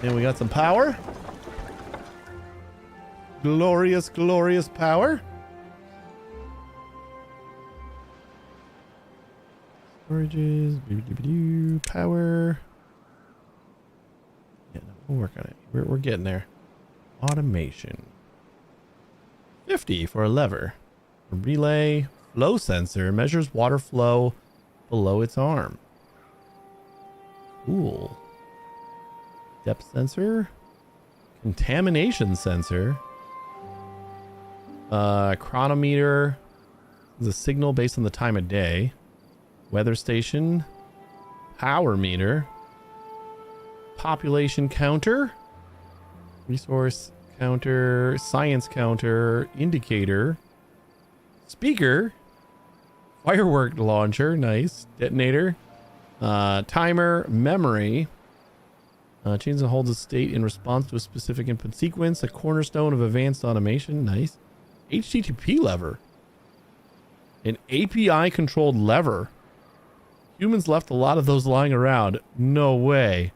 And we got some power. Glorious, glorious power. Storages, power. Yeah, no, we'll work on it. We're getting there. Automation. 50 for a lever. A relay flow sensor measures water flow below its arm. Cool. Depth sensor. Contamination sensor. Chronometer is a signal based on the time of day. Weather station. Power meter. Population counter. Resource counter. Science counter. Indicator. Speaker. Firework launcher. Nice. Detonator. Timer. Memory. Changes and holds a state in response to a specific input sequence. A cornerstone of advanced automation. Nice. HTTP lever. An API controlled lever. Humans left a lot of those lying around. No way.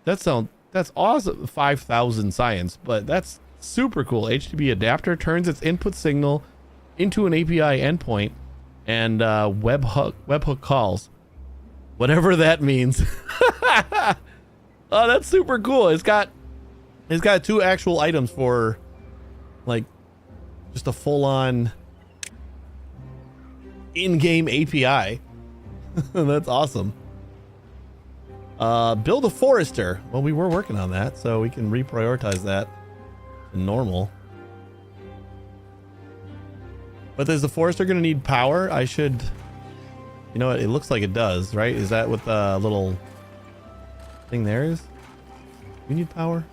That's awesome. 5,000 science, but that's super cool. HTTP adapter turns its input signal into an API endpoint and webhook calls. Whatever that means. Oh, that's super cool. It's got 2 actual items for like just a full-on in-game API. That's awesome. Build a forester. Well, we were working on that, so we can reprioritize that to normal. But is the forester going to need power? I should... You know what? It looks like it does, right? Is that what the little thing there is? We need power.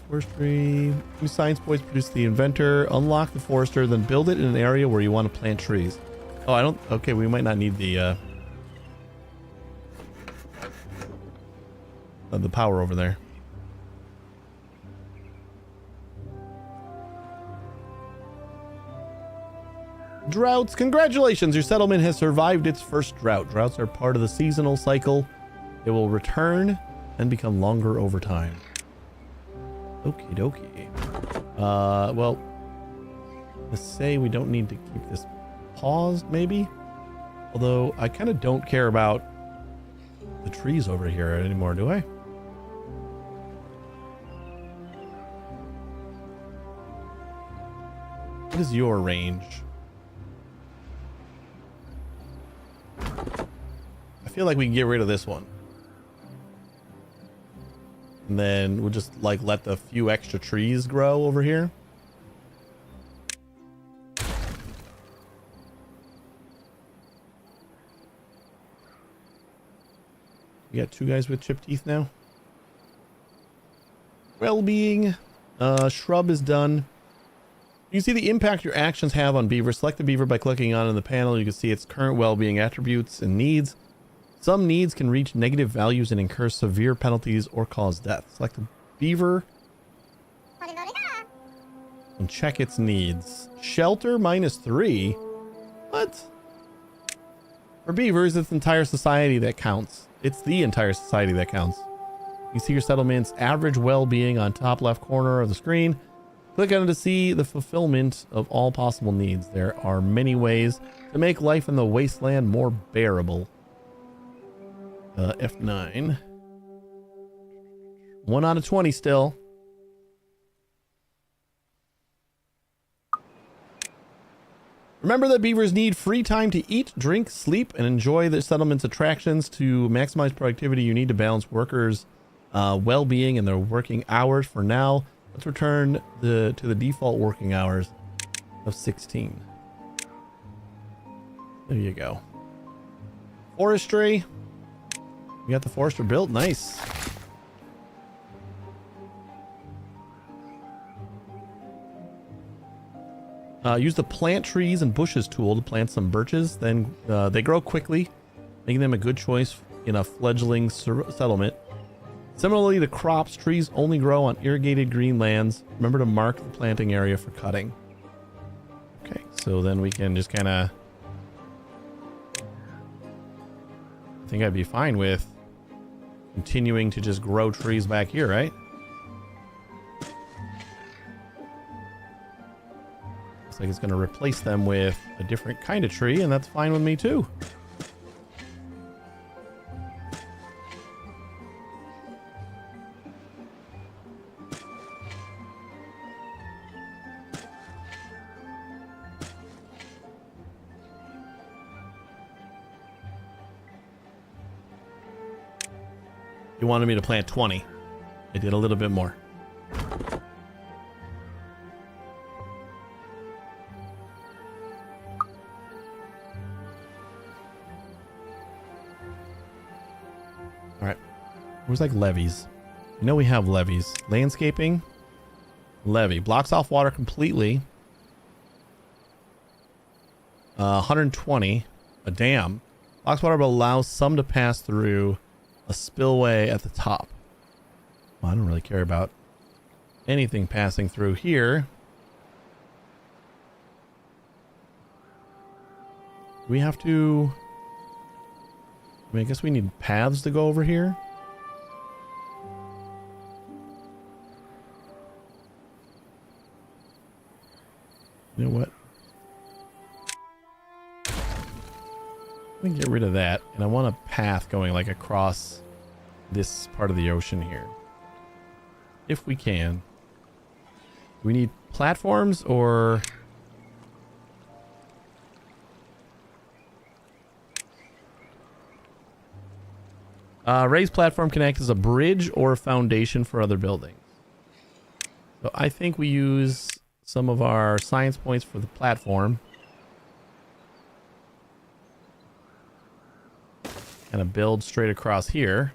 Forestry. Use science points to produce the inventor. Unlock the forester, then build it in an area where you want to plant trees. Oh, I don't... Okay, we might not need the power over there. Droughts. Congratulations, your settlement has survived its first drought. Droughts are part of the seasonal cycle. They will return and become longer over time. Okie dokie. Well, let's say we don't need to keep this paused, maybe. Although I kind of don't care about the trees over here anymore, do I? What is your range? I feel like we can get rid of this one. And then we'll just like let the few extra trees grow over here. We got 2 guys with chipped teeth now. Well-being. Shrub is done. You can see the impact your actions have on beaver. Select the beaver by clicking on it in the panel. You can see its current well-being attributes and needs. Some needs can reach negative values and incur severe penalties or cause death. Select the beaver and check its needs. Shelter -3. What? For beavers, it's the entire society that counts. It's the entire society that counts. You see your settlement's average well-being on top left corner of the screen. Click on it to see the fulfillment of all possible needs. There are many ways to make life in the wasteland more bearable. F9. 1 out of 20 still. Remember that beavers need free time to eat, drink, sleep, and enjoy the settlement's attractions. To maximize productivity, you need to balance workers' well-being and their working hours. For now, let's return to the default working hours of 16. There you go. Forestry. We got the forester built. Nice. Use the plant trees and bushes tool to plant some birches. Then they grow quickly, making them a good choice in a fledgling settlement. Similarly to crops, trees only grow on irrigated green lands. Remember to mark the planting area for cutting. Okay, so then we can just kind of... I think I'd be fine with continuing to just grow trees back here, right? Looks like it's going to replace them with a different kind of tree, and that's fine with me too. You wanted me to plant 20. I did a little bit more. Alright. Where's like levees? I know we have levees. Landscaping. Levee. Blocks off water completely. 120. A dam. Blocks water but allows some to pass through a spillway at the top. Well, I don't really care about anything passing through here. Do we have to... I mean, I guess we need paths to go over here. You know what? Let me get rid of that, and I want a path going like across this part of the ocean here. If we can. Do we need platforms or... raised platform can act as a bridge or a foundation for other buildings. So I think we use some of our science points for the platform. Kind of build straight across here.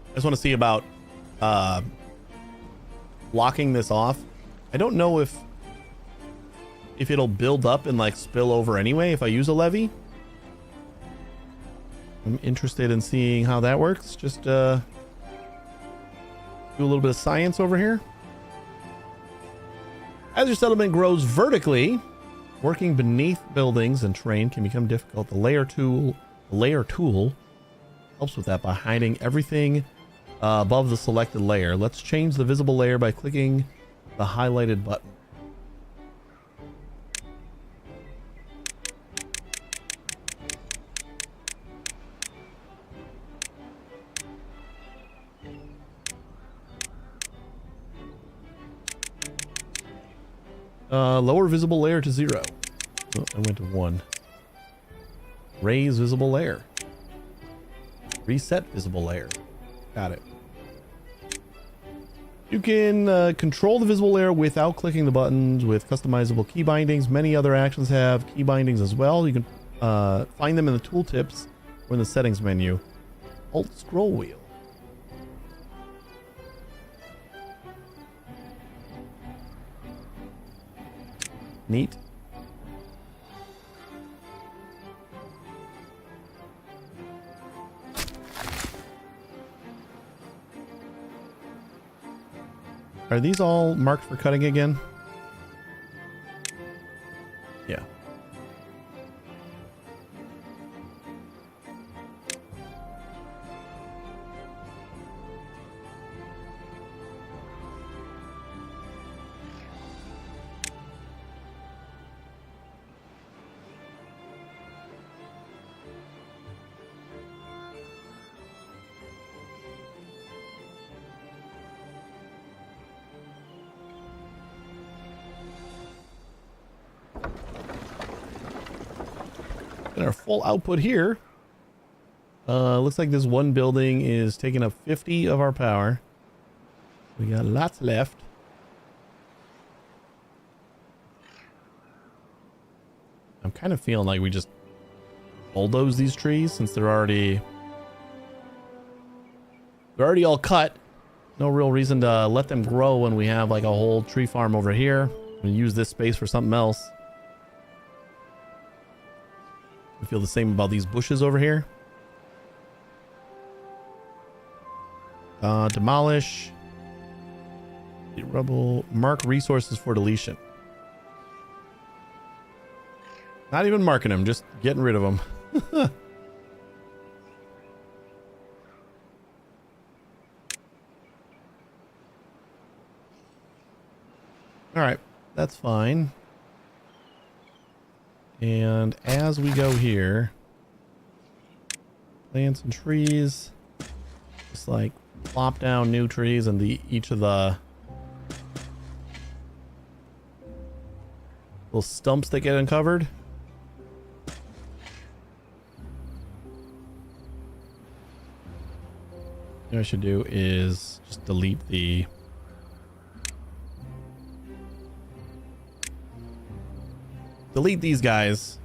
I just want to see about blocking this off. I don't know if it'll build up and like spill over anyway if I use a levee. I'm interested in seeing how that works. Just do a little bit of science over here. As your settlement grows vertically, working beneath buildings and terrain can become difficult. The layer tool helps with that by hiding everything above the selected layer. Let's change the visible layer by clicking the highlighted button. Lower visible layer to 0. Oh, I went to 1. Raise visible layer. Reset visible layer. Got it. You can control the visible layer without clicking the buttons with customizable key bindings. Many other actions have key bindings as well. You can find them in the tooltips or in the settings menu. Alt scroll wheel. Neat. Are these all marked for cutting again? Yeah. Our full output here. Looks like this one building is taking up 50 of our power. We got lots left. I'm kind of feeling like we just bulldoze these trees since they're already all cut. No real reason to let them grow when we have like a whole tree farm over here. We use this space for something else. I feel the same about these bushes over here. Demolish. Rubble. Mark resources for deletion. Not even marking them, just getting rid of them. All right, that's fine. And as we go here, plants and trees, just like plop down new trees and each of the little stumps that get uncovered. What I should do is just delete these guys.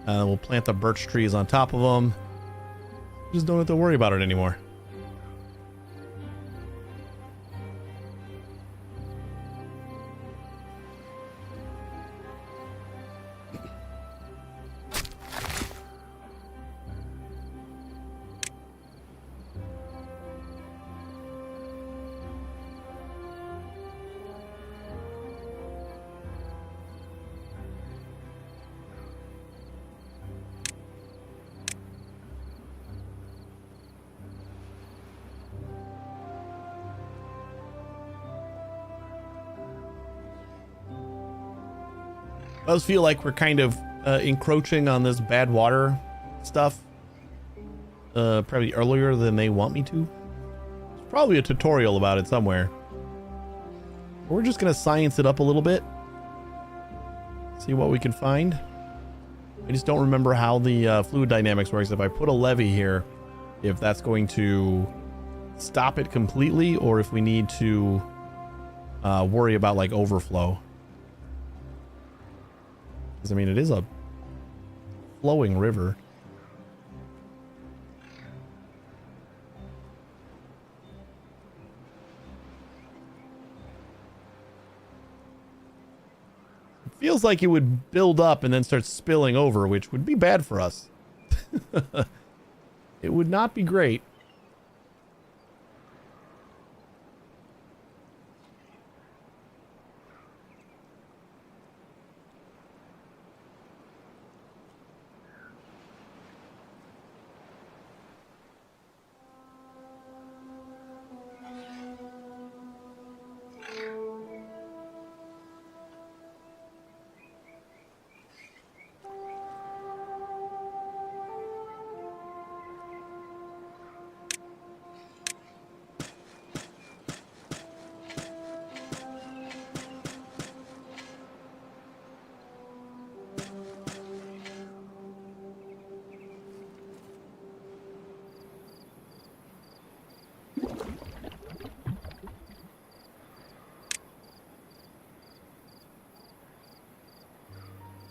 We'll plant the birch trees on top of them. Just don't have to worry about it anymore. Does feel like we're kind of encroaching on this bad water stuff probably earlier than they want me to. There's probably a tutorial about it somewhere. We're just gonna science it up a little bit, see what we can find. I just don't remember how the fluid dynamics works. If I put a levee here, if that's going to stop it completely, or if we need to worry about like overflow. Because I mean, it is a flowing river. It feels like it would build up and then start spilling over, which would be bad for us. It would not be great.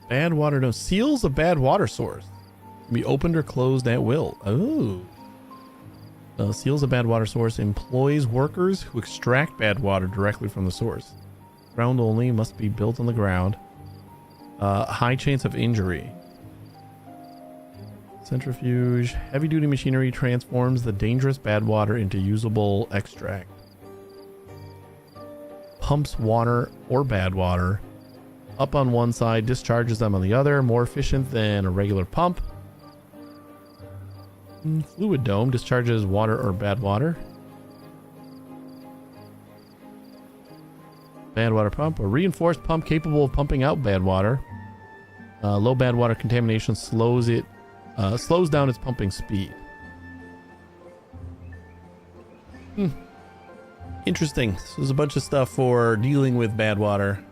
Bad water, no. Seals a bad water source. Can be opened or closed at will. Oh. Seals a bad water source. Employs workers who extract bad water directly from the source. Ground only. Must be built on the ground. High chance of injury. Centrifuge. Heavy duty machinery transforms the dangerous bad water into usable extract. Pumps water or bad water up on one side, discharges them on the other. More efficient than a regular pump. Fluid dome discharges water or bad water. Bad water pump. A reinforced pump capable of pumping out bad water. Low bad water contamination slows down its pumping speed. Interesting. So there's a bunch of stuff for dealing with bad water.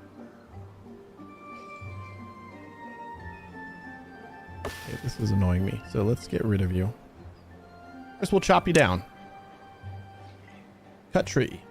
Okay, this is annoying me, so let's get rid of you. First, we'll chop you down. Cut tree.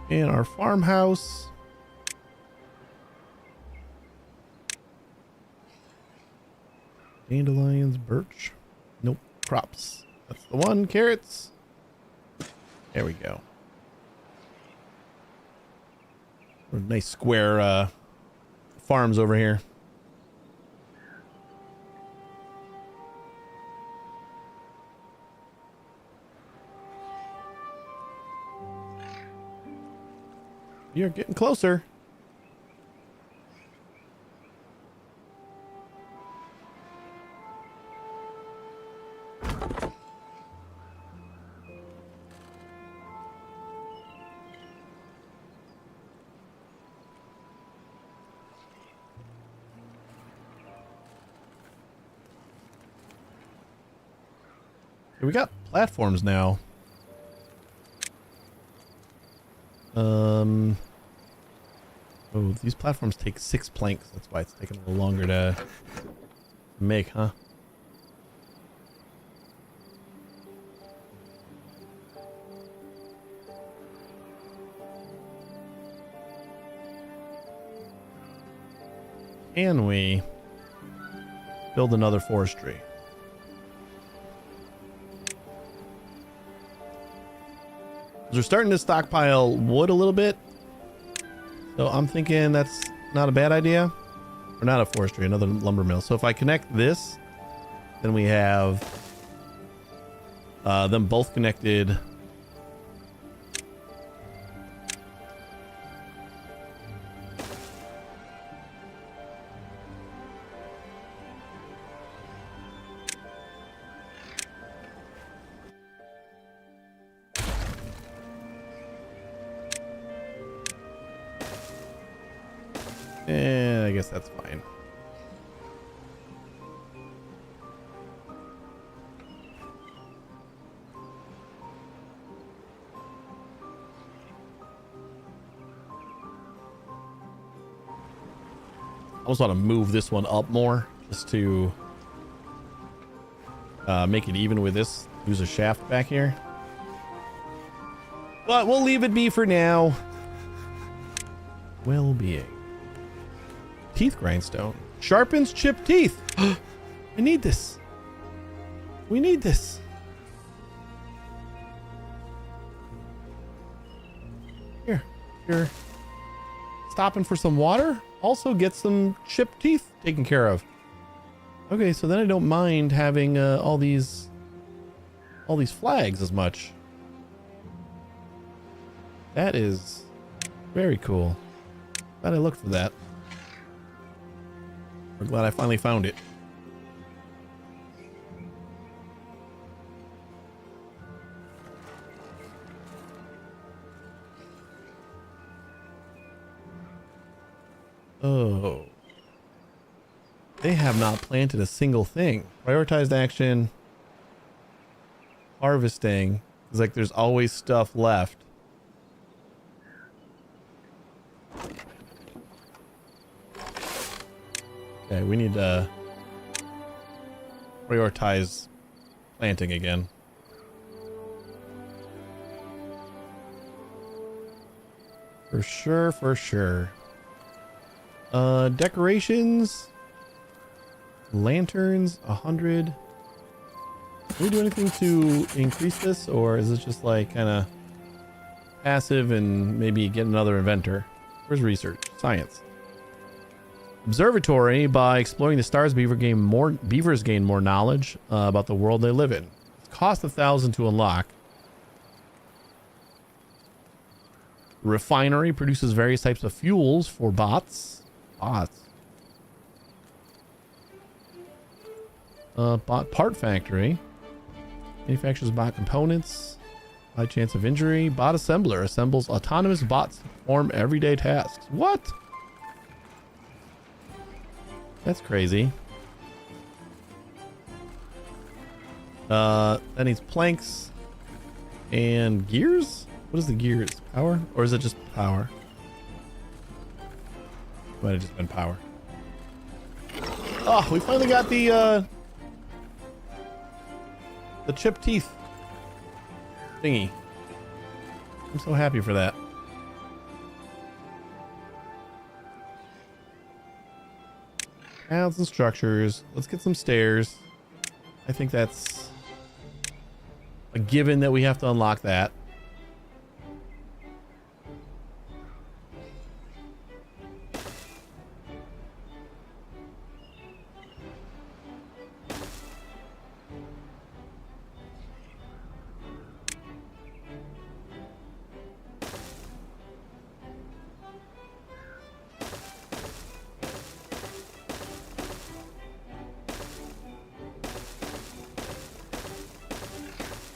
And our farmhouse. Dandelions, birch. Nope. Crops. That's the one. Carrots. There we go. Nice square farms over here. You're getting closer. We got platforms now. Oh, these platforms take 6 planks. That's why it's taking a little longer to make, huh? Can we build another forestry? We're starting to stockpile wood a little bit. So I'm thinking that's not a bad idea. Or not a forestry, another lumber mill. So if I connect this, then we have them both connected. And I guess that's fine. I almost want to move this one up more just to make it even with this. Use a shaft back here. But we'll leave it be for now. Well-being. Teeth grindstone. Sharpens chipped teeth. I need this. We need this. Here. You're stopping for some water. Also get some chipped teeth taken care of. Okay, so then I don't mind having all these flags as much. That is very cool. Glad I looked for that. We're glad I finally found it. Oh. They have not planted a single thing. Prioritized action. Harvesting. It's like there's always stuff left. Okay, we need to prioritize planting again. For sure, for sure. Decorations. Lanterns, 100. Can we do anything to increase this, or is this just like kind of passive and maybe get another inventor? Where's research? Science. Observatory. By exploring the stars, beavers gain more knowledge about the world they live in. It costs 1,000 to unlock. Refinery produces various types of fuels for bots. Bot part factory manufactures bot components. High chance of injury. Bot assembler assembles autonomous bots to perform everyday tasks. What? That's crazy. That needs planks. And gears? What is the gears? Power? Or is it just power? Might have just been power. Oh, we finally got the chip teeth thingy. I'm so happy for that. Paths and structures. Let's get some stairs. I think that's a given that we have to unlock that.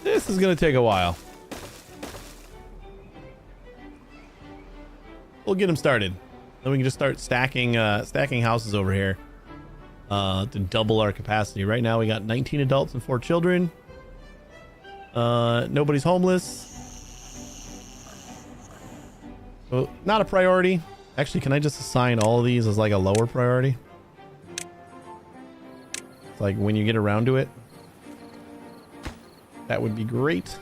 This is going to take a while. We'll get them started. Then we can just start stacking houses over here to double our capacity. Right now we got 19 adults and 4 children. Nobody's homeless. So not a priority. Actually, can I just assign all of these as like a lower priority? It's like when you get around to it. That would be great.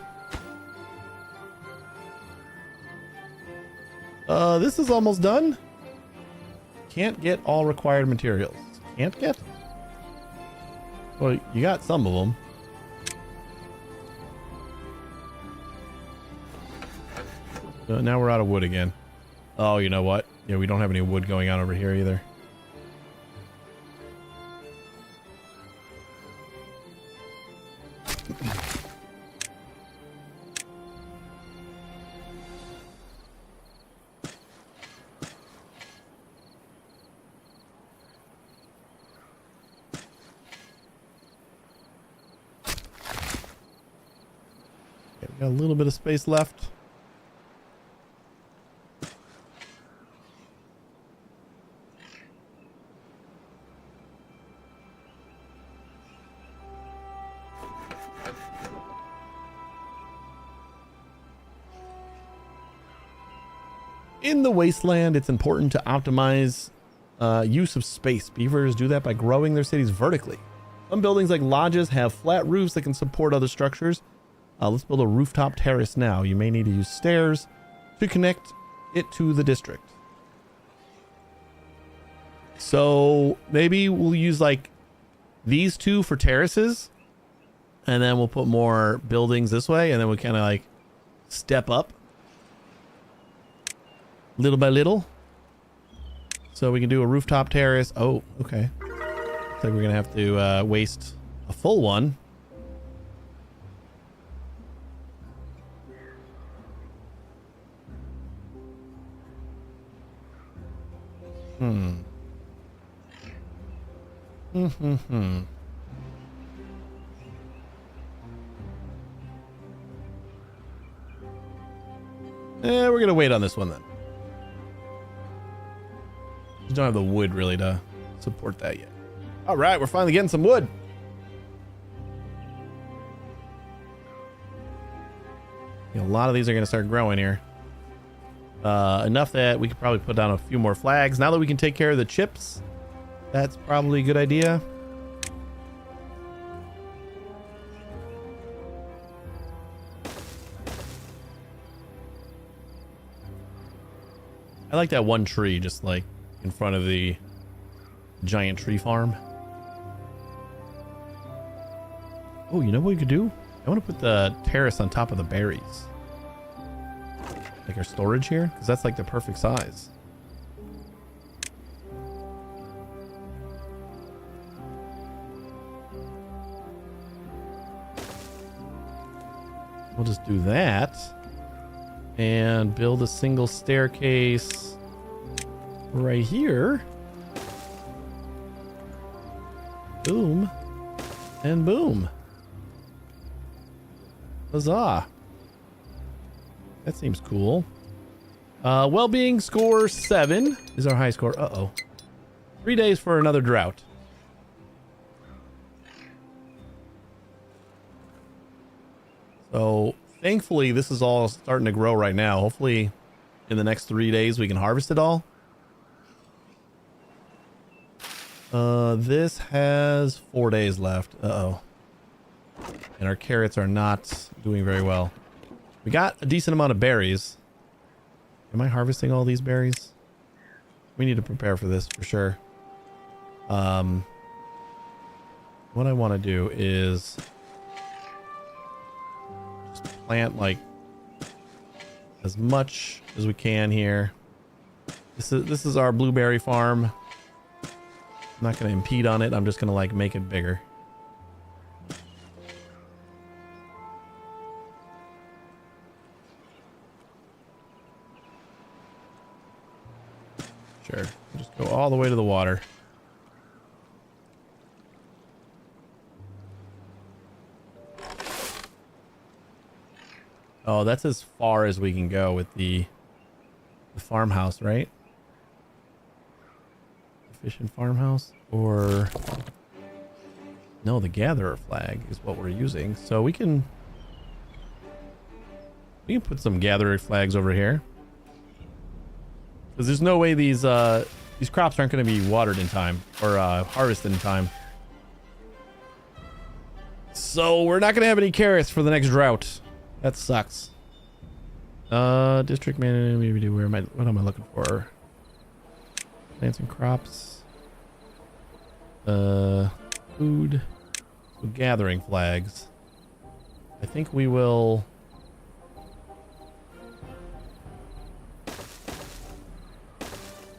This is almost done. Can't get all required materials. Can't get? Well, you got some of them. Now we're out of wood again. Oh, you know what? Yeah, we don't have any wood going on over here either. Got a little bit of space left. In the wasteland, it's important to optimize use of space. Beavers do that by growing their cities vertically. Some buildings like lodges have flat roofs that can support other structures. Let's build a rooftop terrace now. You may need to use stairs to connect it to the district. So maybe we'll use like these two for terraces, and then we'll put more buildings this way, and then we'll kind of like step up little by little. So we can do a rooftop terrace. Oh, okay. Looks like we're gonna have to waste a full one. We're gonna wait on this one then. Just don't have the wood really to support that yet. All right, we're finally getting some wood. A lot of these are gonna start growing here. Enough that we could probably put down a few more flags. Now that we can take care of the chips, that's probably a good idea. I like that one tree just like in front of the giant tree farm. Oh, you know what we could do? I want to put the terrace on top of the berries. Like our storage here, because that's like the perfect size. We'll just do that and build a single staircase right here. Boom and boom. Huzzah. That seems cool. Well-being score 7 is our high score. Uh-oh. 3 days for another drought. So thankfully, this is all starting to grow right now. Hopefully, in the next 3 days, we can harvest it all. This has 4 days left. Uh-oh. And our carrots are not doing very well. We got a decent amount of berries. Am I harvesting all these berries? We need to prepare for this for sure. What I want to do is just plant like as much as we can here. This is our blueberry farm. I'm not going to impede on it. I'm just going to like make it bigger. Sure. Just go all the way to the water. Oh, that's as far as we can go with the farmhouse, right? Efficient farmhouse, or no, the gatherer flag is what we're using. So we can put some gatherer flags over here. Because there's no way these crops aren't going to be watered in time or harvested in time. So we're not going to have any carrots for the next drought. That sucks. District manager, what am I looking for? Plants and crops. Food. So gathering flags. I think we will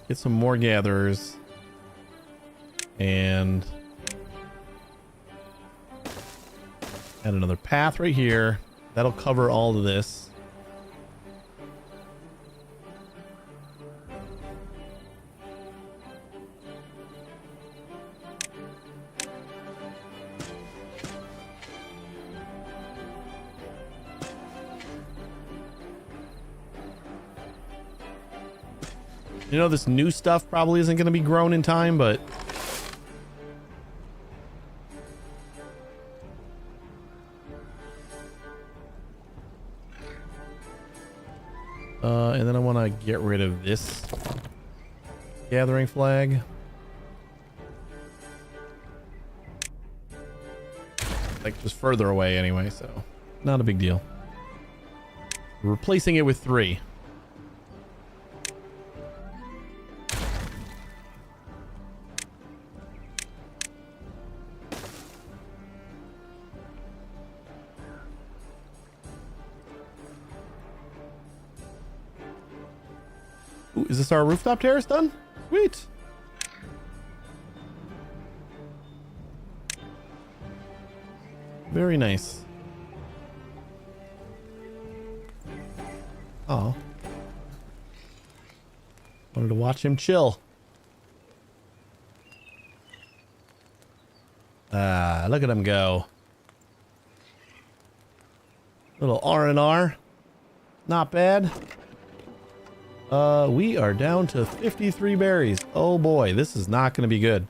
get some more gatherers and add another path right here. That'll cover all of this. You know, this new stuff probably isn't going to be grown in time, but and then I want to get rid of this gathering flag. Like just further away anyway, so not a big deal. We're replacing it with 3. Ooh, is this our rooftop terrace done? Sweet. Very nice. Oh. Wanted to watch him chill. Ah, look at him go. Little R&R. Not bad. We are down to 53 berries. Oh boy, this is not going to be good.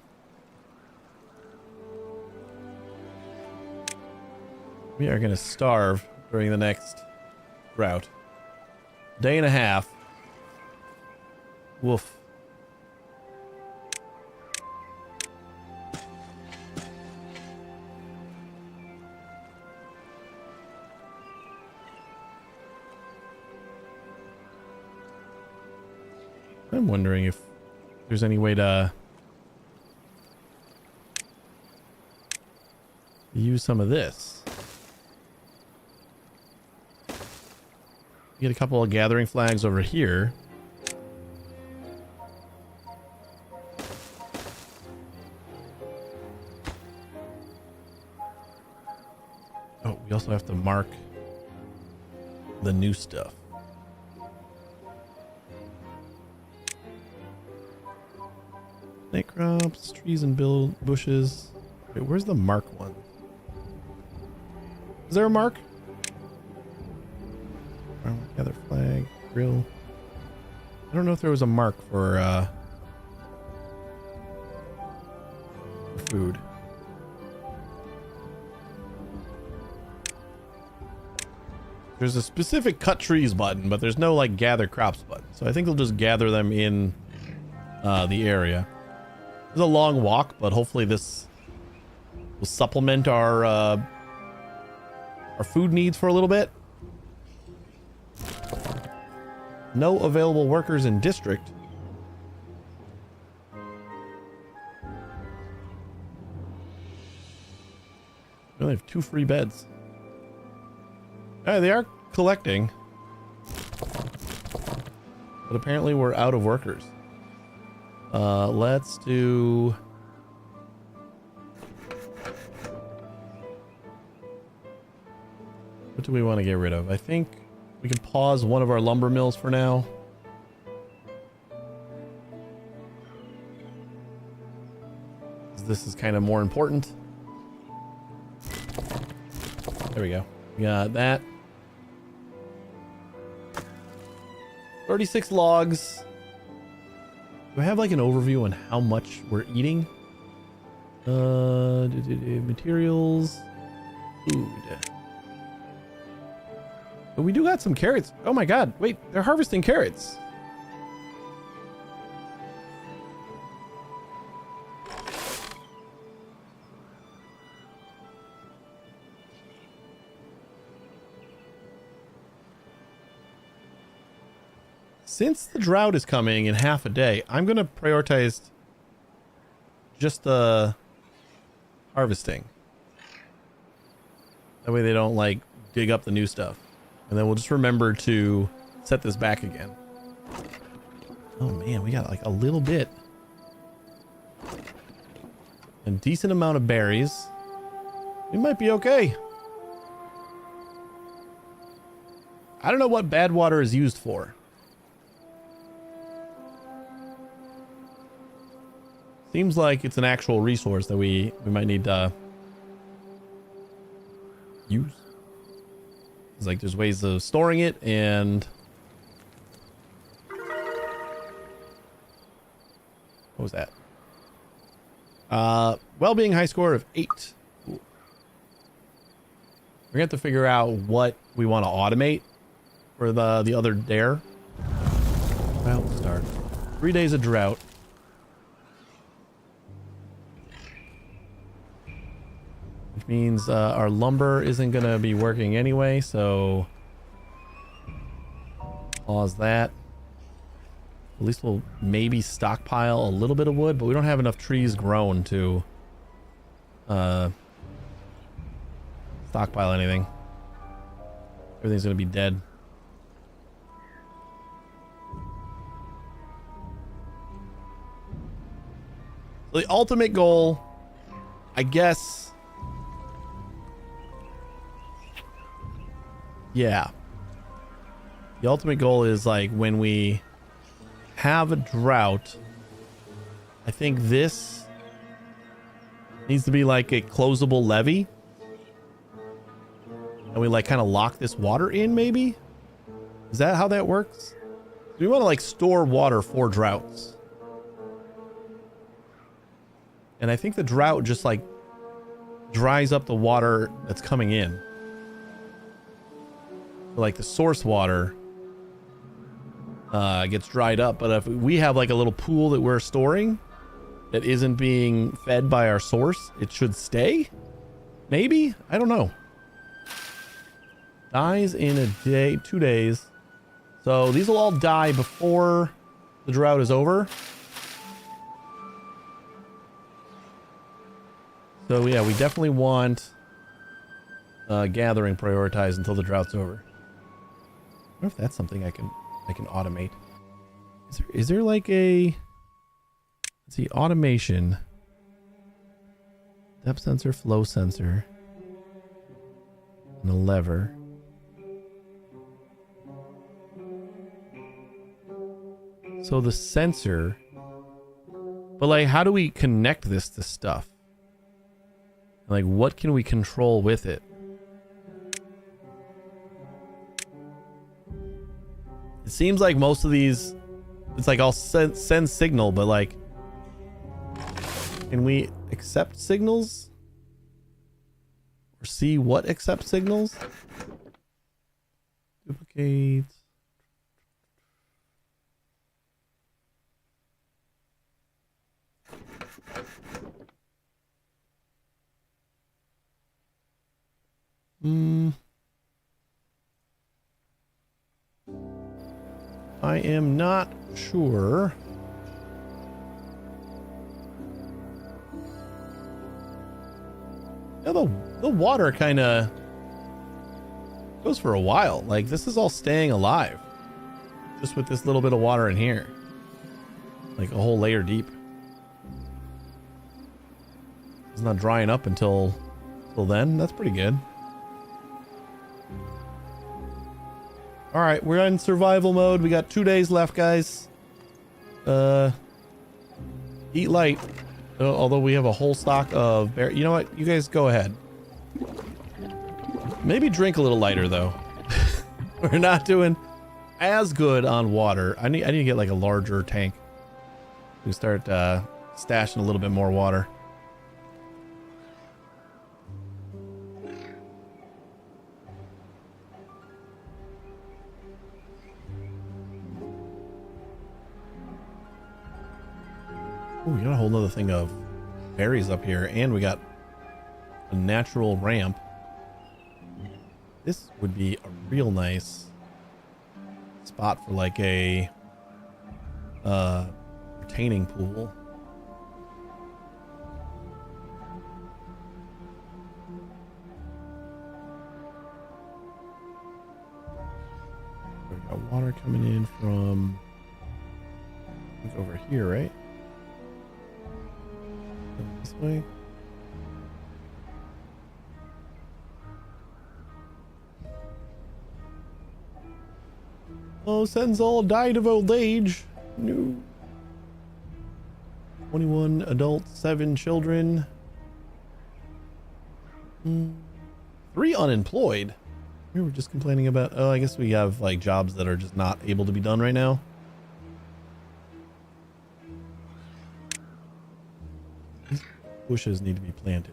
We are going to starve during the next drought. Day and a half. Woof. I'm wondering if there's any way to use some of this. Get a couple of gathering flags over here. Oh, we also have to mark the new stuff. Snake crops, trees and bushes. Wait, where's the mark one? Is there a mark? Gather flag, grill. I don't know if there was a mark for food. There's a specific cut trees button, but there's no like gather crops button. So I think they'll just gather them in the area. It's a long walk, but hopefully this will supplement our food needs for a little bit. No available workers in district. We only have 2 free beds. They are collecting. But apparently we're out of workers. Let's do... What do we want to get rid of? I think we can pause one of our lumber mills for now. This is kind of more important. There we go. We got that. 36 logs. Do I have like an overview on how much we're eating? Materials. Food. But we do got some carrots. Oh my god. Wait, they're harvesting carrots. Since the drought is coming in half a day, I'm going to prioritize just the harvesting. That way they don't like dig up the new stuff. And then we'll just remember to set this back again. Oh man, we got like a little bit. A decent amount of berries. We might be okay. I don't know what bad water is used for. Seems like it's an actual resource that we might need to use. It's like there's ways of storing it and... What was that? Well-being high score of 8. Ooh. We're gonna have to figure out what we want to automate for the other dare. Well, start. 3 days of drought. Which means our lumber isn't going to be working anyway, so pause that. At least we'll maybe stockpile a little bit of wood, but we don't have enough trees grown to stockpile anything. Everything's going to be dead. So the ultimate goal, I guess... Yeah. The ultimate goal is like when we have a drought, I think this needs to be like a closable levee. And we like kind of lock this water in maybe? Is that how that works? We want to like store water for droughts. And I think the drought just like dries up the water that's coming in. Like the source water gets dried up, but if we have like a little pool that we're storing that isn't being fed by our source, it should stay. Maybe, I don't know. Dies in a day, 2 days. So these will all die before the drought is over. So yeah, we definitely want gathering prioritized until the drought's over. I wonder if that's something I can automate. Is there like a, let's see, automation, depth sensor, flow sensor, and a lever. So the sensor, but like how do we connect this to stuff? Like what can we control with it? It seems like most of these, it's like I'll send signal, but like, can we accept signals? Or see what accepts signals? Duplicate. I am not sure. Yeah, the water kind of goes for a while. Like, this is all staying alive. Just with this little bit of water in here. Like a whole layer deep. It's not drying up until then. That's pretty good. All right, we're in survival mode. We got 2 days left, guys. Eat light. Although we have a whole stock of berries. You know what? You guys go ahead. Maybe drink a little lighter, though. We're not doing as good on water. I need to get like a larger tank. We start stashing a little bit more water. Oh, we got a whole nother thing of berries up here, and we got a natural ramp. This would be a real nice spot for like a retaining pool. We've got water coming in from, I think, over here, right? This way. Oh, Senzal died of old age. No. 21 adults, 7 children. 3 unemployed. We were just complaining about, oh, I guess we have like jobs that are just not able to be done right now. These bushes need to be planted.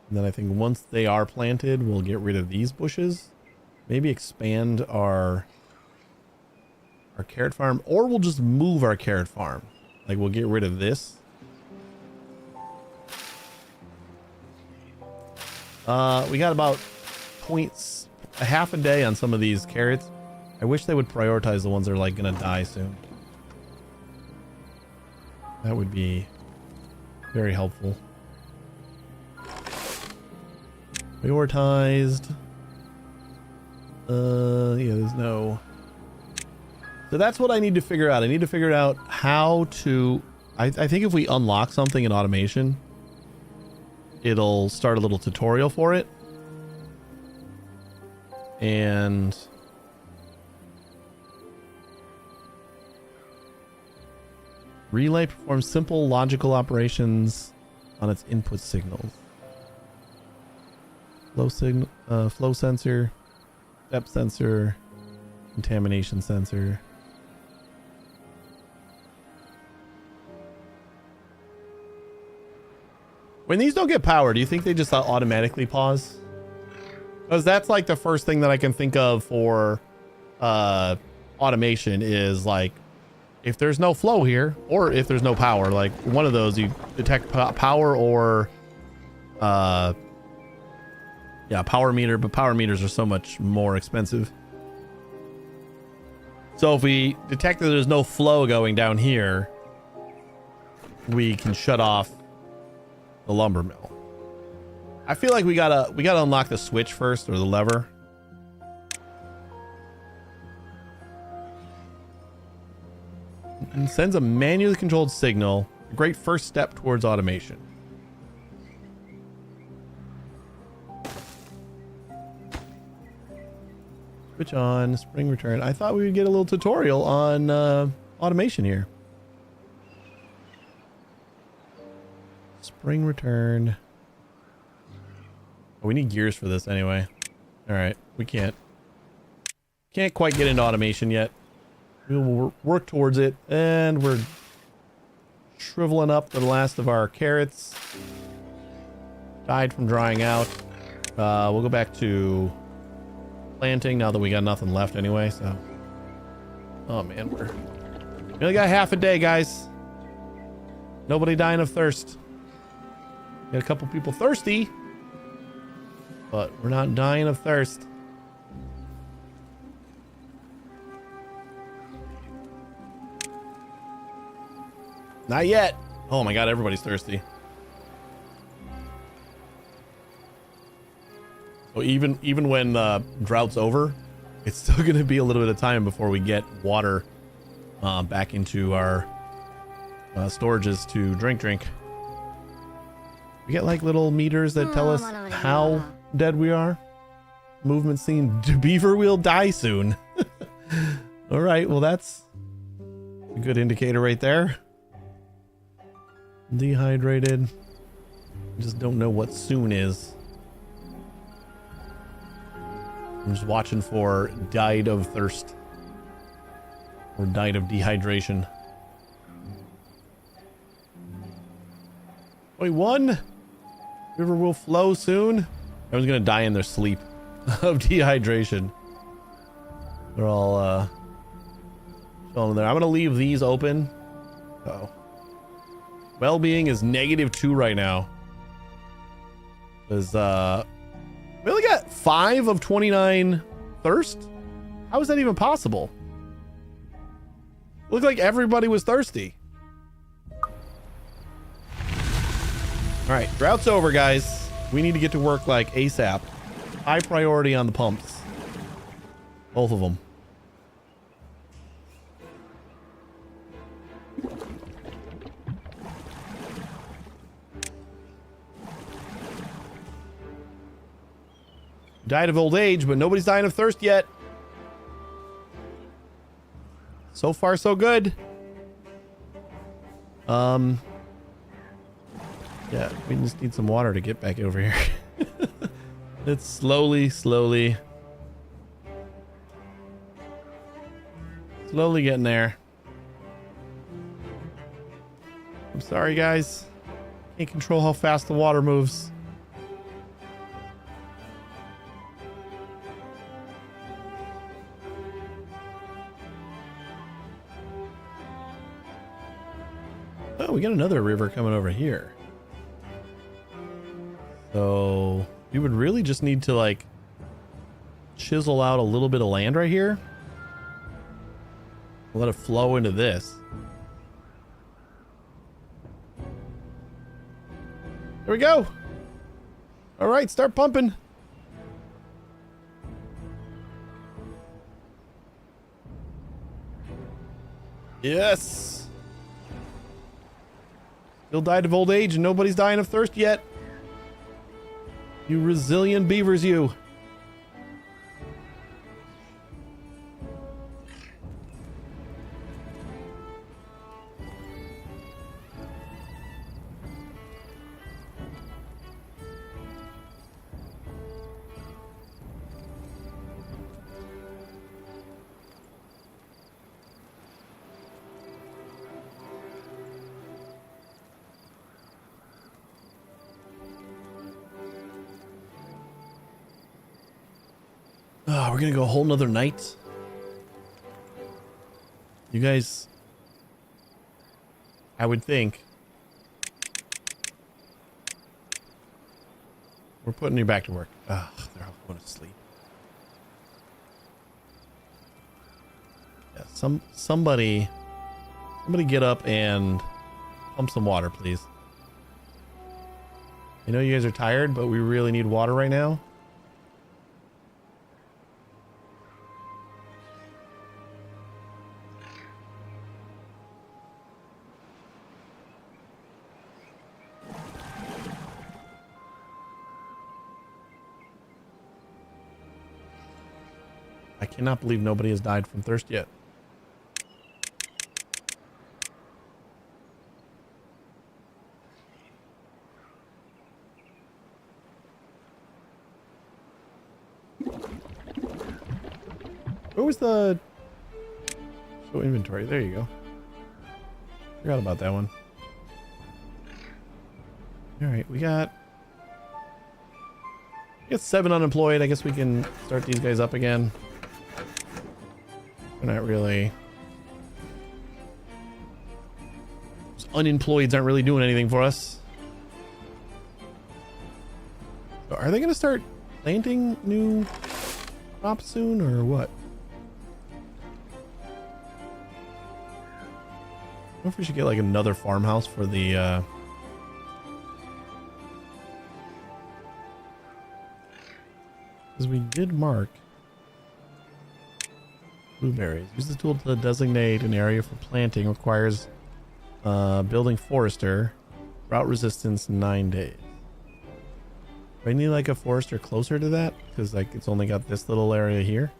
And then I think once they are planted, we'll get rid of these bushes. Maybe expand our carrot farm, or we'll just move our carrot farm. Like, we'll get rid of this. We got about a half a day on some of these carrots. I wish they would prioritize the ones that are like gonna die soon. That would be very helpful. Prioritized. Yeah, there's no. So that's what I need to figure out. I need to figure out how to. I think if we unlock something in automation, it'll start a little tutorial for it. And relay performs simple logical operations on its input signals. Flow sensor, depth sensor, contamination sensor. When these don't get power, do you think they just automatically pause? Because that's like the first thing that I can think of for automation is like, if there's no flow here, or if there's no power, like one of those, you detect power or yeah, power meter, but power meters are so much more expensive. So if we detect that there's no flow going down here, we can shut off the lumber mill. I feel like we gotta unlock the switch first, or the lever. And sends a manually controlled signal. A great first step towards automation. Switch on, spring return. I thought we would get a little tutorial on automation here. Spring return. Oh, we need gears for this anyway. All right, we can't quite get into automation yet. We'll work towards it, and we're shriveling up the last of our carrots. Died from drying out. We'll go back to planting now that we got nothing left anyway, so. Oh man, we only got half a day, guys. Nobody dying of thirst. Got a couple people thirsty, but we're not dying of thirst. Not yet. Oh my god, everybody's thirsty. So even when drought's over, it's still going to be a little bit of time before we get water back into our storages to drink. We get like little meters that tell us how dead we are. Movement seen. Beaver will die soon. All right, well that's a good indicator right there. Dehydrated. Just don't know what soon is. I'm just watching for died of thirst or died of dehydration. 21. River will flow soon. Everyone's gonna die in their sleep of dehydration. They're all chilling there. I'm gonna leave these open. Uh-oh. Well-being is -2 right now. Because we only got 5 of 29 thirst. How is that even possible? Looked like everybody was thirsty. All right, drought's over, guys. We need to get to work like ASAP. High priority on the pumps. Both of them. Died of old age, but nobody's dying of thirst yet. So far, so good. Yeah, we just need some water to get back over here. It's slowly getting there. I'm sorry, guys. Can't control how fast the water moves. Oh, we got another river coming over here. So we would really just need to like chisel out a little bit of land right here. Let it flow into this. There we go. All right, start pumping. Yes. Still died of old age and nobody's dying of thirst yet. You resilient beavers, you. Oh, we're gonna go a whole nother night. You guys, I would think we're putting you back to work. Ugh, they're all going to sleep. Yeah, somebody get up and pump some water, please. I know you guys are tired, but we really need water right now. I cannot believe nobody has died from thirst yet. Where was the show inventory? There you go. Forgot about that one. All right, we got Get 7 unemployed. I guess we can start these guys up again. We're not really. Those unemployeds aren't really doing anything for us. So are they going to start planting new crops soon or what? I wonder if we should get like another farmhouse for the because we did mark blueberries. Use the tool to designate an area for planting. Requires building forester. Drought resistance 9 days. Do I need like a forester closer to that? Because like it's only got this little area here.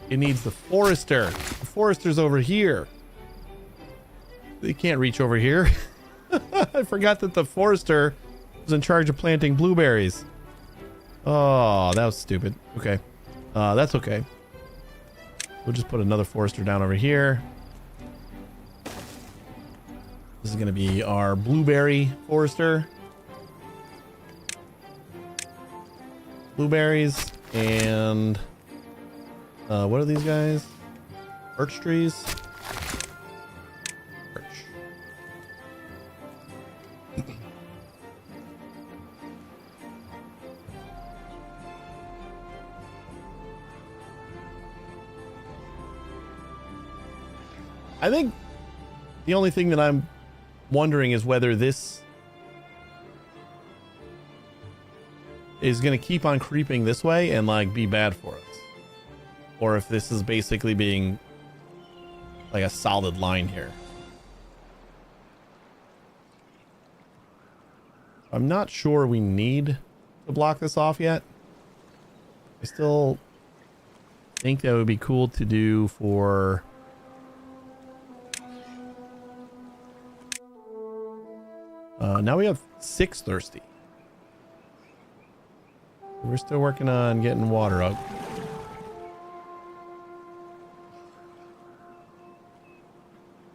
It needs the forester. The forester's over here. They can't reach over here. I forgot that the forester was in charge of planting blueberries. Oh, that was stupid. Okay. That's okay. We'll just put another forester down over here. This is going to be our blueberry forester. Blueberries and what are these guys? Birch trees. Birch. I think the only thing that I'm wondering is whether this is going to keep on creeping this way and like be bad for us. Or if this is basically being like a solid line here. I'm not sure we need to block this off yet. I still think that would be cool to do for now we have 6 thirsty. We're still working on getting water up.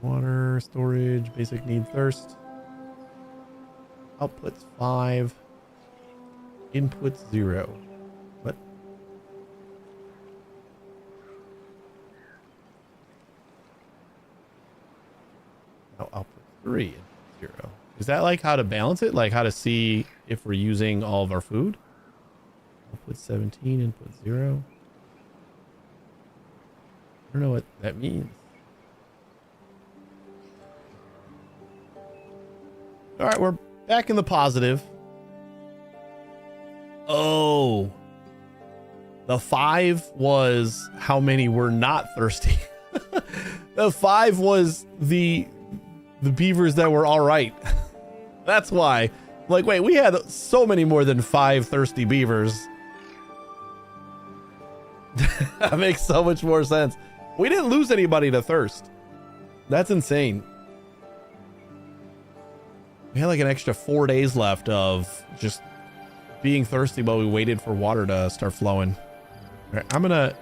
Water, storage, basic need thirst. Outputs 5. Inputs 0. What? Now output 3. 0. Is that like how to balance it? Like how to see if we're using all of our food? Output 17, input 0. I don't know what that means. All right, we're back in the positive. Oh, the 5 was how many were not thirsty. The 5 was the beavers that were all right. That's why. Like, wait, we had so many more than 5 thirsty beavers. That makes so much more sense. We didn't lose anybody to thirst. That's insane. We had like an extra 4 days left of just being thirsty while we waited for water to start flowing. All right, I'm gonna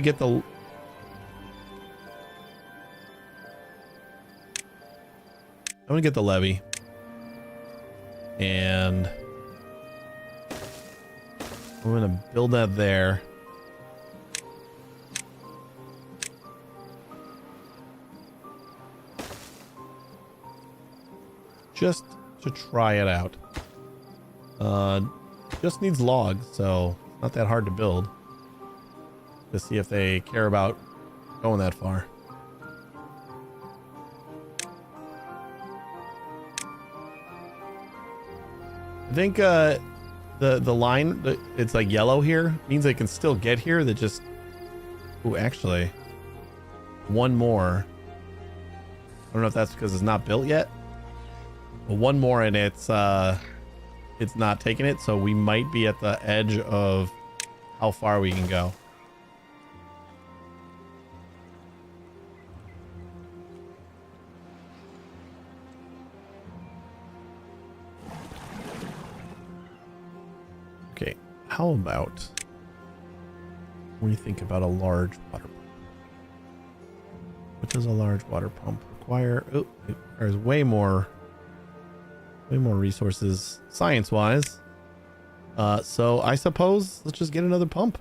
get the levee, and I'm gonna build that there. Just to try it out. Just needs logs, so not that hard to build. To see if they care about going that far. I think the line, it's like yellow here, means they can still get here. That just, oh, actually, one more. I don't know if that's because it's not built yet. But one more and it's not taking it, so we might be at the edge of how far we can go. Okay, how about when you think about a large water pump? What does a large water pump require? Oh, it requires way more resources science-wise. So I suppose let's just get another pump.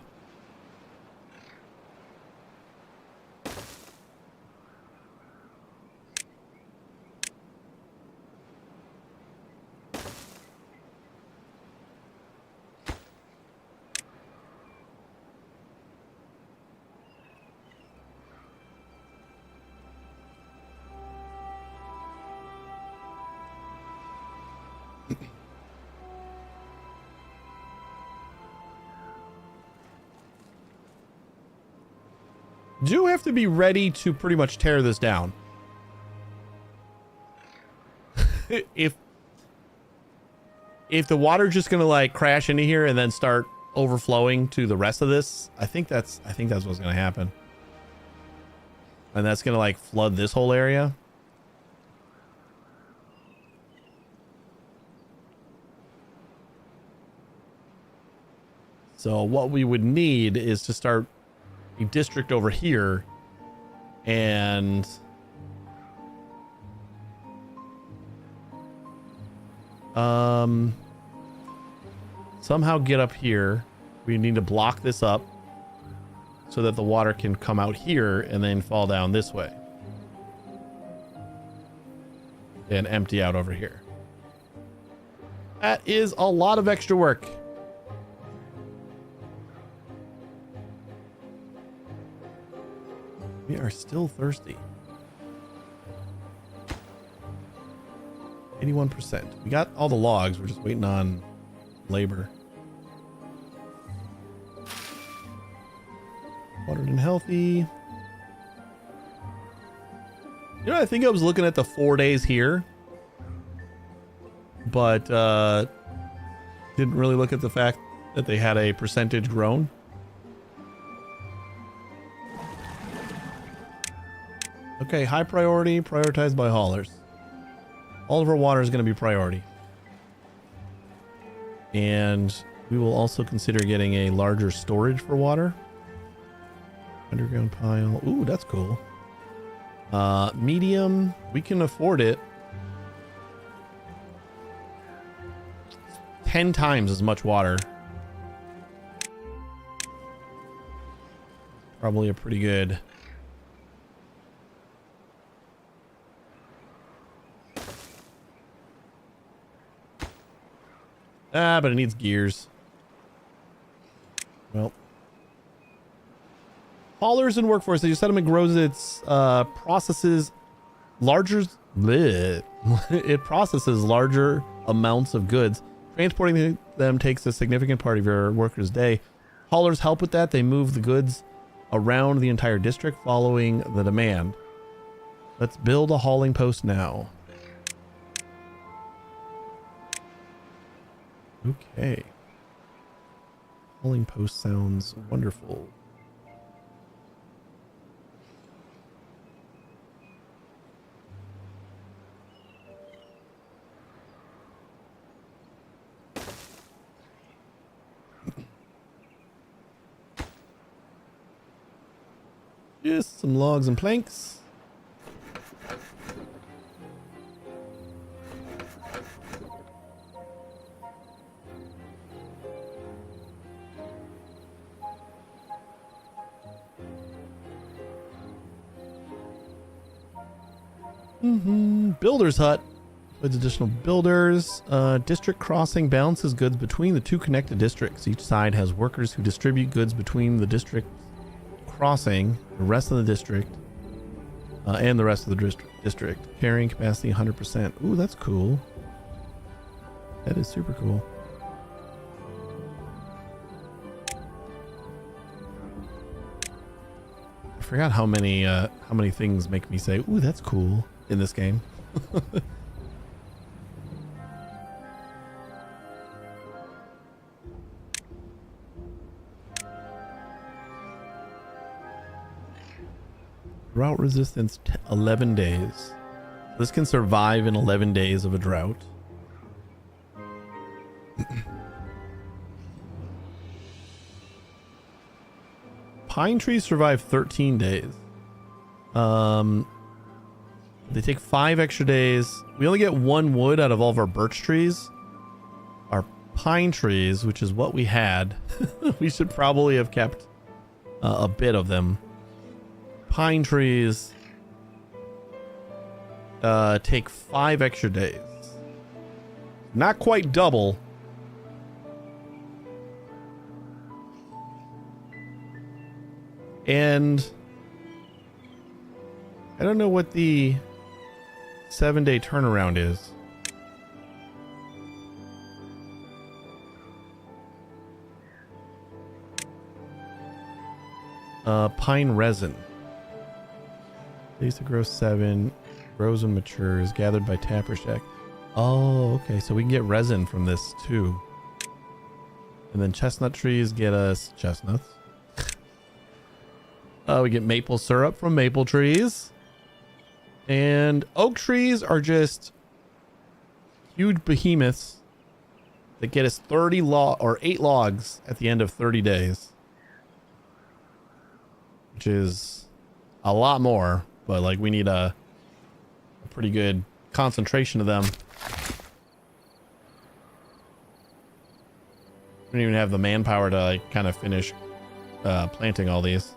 Do have to be ready to pretty much tear this down. if the water's just gonna like crash into here and then start overflowing to the rest of this, I think that's what's gonna happen. And that's gonna like flood this whole area. So what we would need is to start a district over here and somehow get up here. We need to block this up so that the water can come out here and then fall down this way and empty out over here. That is a lot of extra work. We are still thirsty. 81%. We got all the logs. We're just waiting on labor. Watered and healthy. You know, I think I was looking at the 4 days here, but didn't really look at the fact that they had a percentage grown. Okay, high priority, prioritized by haulers. All of our water is going to be priority. And we will also consider getting a larger storage for water. Underground pile. Ooh, that's cool. Medium, we can afford it. 10 times as much water. Probably a pretty good... but it needs gears. Well. Haulers and workforce. The settlement grows its processes larger... Bleh. It processes larger amounts of goods. Transporting them takes a significant part of your workers' day. Haulers help with that. They move the goods around the entire district following the demand. Let's build a hauling post now. Okay. Hauling post sounds wonderful. Just some logs and planks. Builder's hut with additional builders. District crossing balances goods between the two connected districts. Each side has workers who distribute goods between the district crossing, the rest of the district, and the rest of the district. Carrying capacity 100%. Ooh, that's cool. That is super cool. I forgot how many things make me say, ooh, that's cool in this game. Drought resistance 11 days. This can survive in 11 days of a drought. Pine trees survive 13 days. They take 5 extra days. We only get 1 wood out of all of our birch trees. Our pine trees, which is what we had, we should probably have kept a bit of them. Pine trees take 5 extra days. Not quite double. And I don't know what the 7-day turnaround is. Pine resin. They used to grow 7, grows and matures, gathered by Tapper Shack. Oh, okay. So we can get resin from this too. And then chestnut trees get us chestnuts. We get maple syrup from maple trees. And oak trees are just huge behemoths that get us 30 or 8 logs at the end of 30 days. Which is a lot more, but like we need a pretty good concentration of them. We don't even have the manpower to like kind of finish planting all these.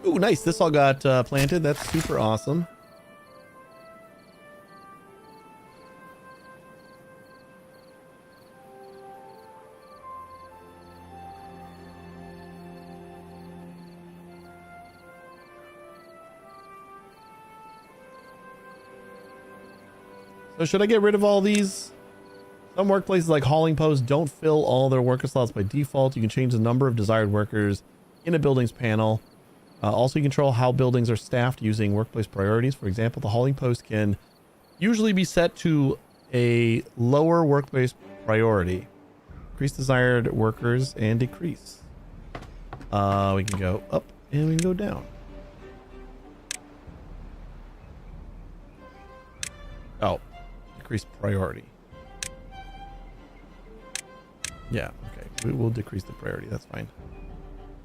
Ooh, nice. This all got planted. That's super awesome. So should I get rid of all these? Some workplaces like hauling posts don't fill all their worker slots by default. You can change the number of desired workers in a building's panel. Also, you control how buildings are staffed using workplace priorities. For example, the hauling post can usually be set to a lower workplace priority. Increase desired workers and decrease. We can go up and we can go down. Oh, decrease priority. Yeah, okay. We'll decrease the priority. That's fine.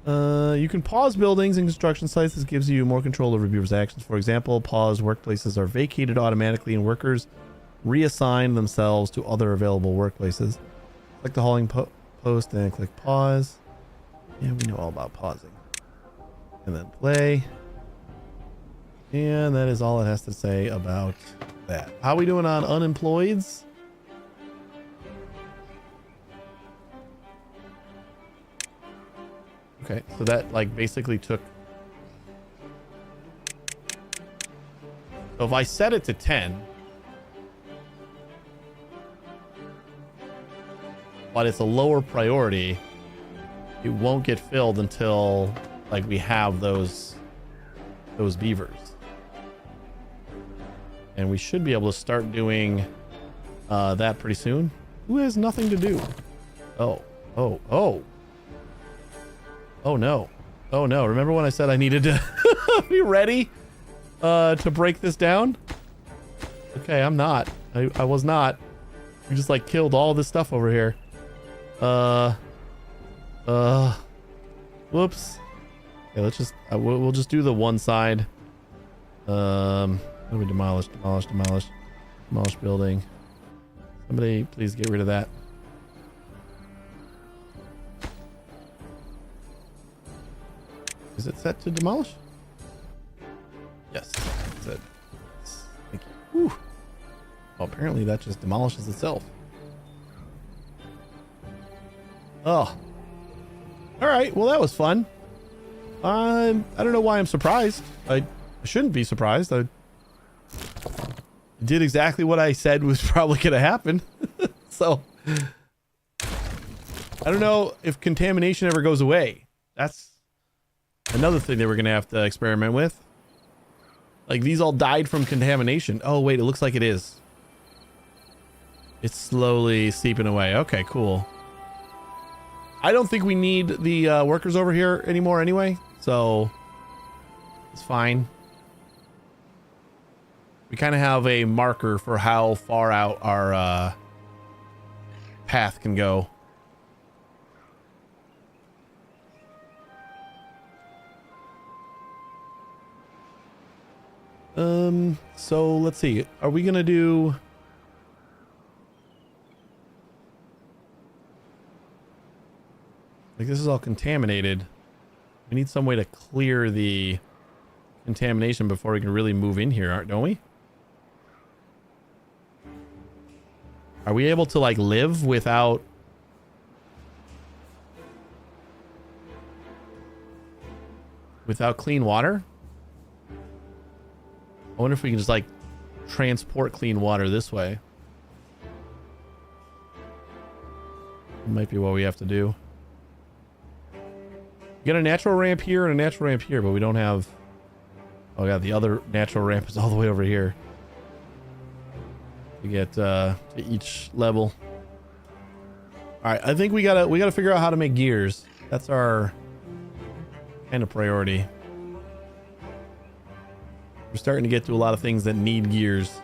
You can pause buildings and construction sites. This gives you more control over viewers' actions. For example, paused workplaces are vacated automatically and workers reassign themselves to other available workplaces. Click the hauling post and click pause. Yeah, we know all about pausing. And then play. And that is all it has to say about that. How are we doing on unemployeds? Okay, so that like basically took. So if I set it to 10, but it's a lower priority, it won't get filled until like we have those beavers. And we should be able to start doing that pretty soon. Who has nothing to do? Oh. Oh no. Oh no. Remember when I said I needed to be ready to break this down? Okay, I'm not. I was not. We just like killed all this stuff over here. Whoops. Okay, let's just we'll just do the one side. Let me demolish building. Somebody please get rid of that. Is it set to demolish? Yes, that's it. Thank you. Whew. Well, apparently that just demolishes itself. Oh. All right. Well, that was fun. I don't know why I'm surprised. I shouldn't be surprised. I did exactly what I said was probably going to happen. So I don't know if contamination ever goes away. That's another thing that we're going to have to experiment with. Like these all died from contamination. Oh, wait, it looks like it is. It's slowly seeping away. Okay, cool. I don't think we need the workers over here anymore anyway. So it's fine. We kind of have a marker for how far out our path can go. So let's see. Are we gonna do... Like, this is all contaminated. We need some way to clear the contamination before we can really move in here, don't we? Are we able to, like, live without... without clean water? I wonder if we can just, like, transport clean water this way. Might be what we have to do. We got a natural ramp here and a natural ramp here, but we don't have... Oh, yeah, the other natural ramp is all the way over here. To get to each level. All right, I think we gotta figure out how to make gears. That's our kind of priority. We're starting to get to a lot of things that need gears.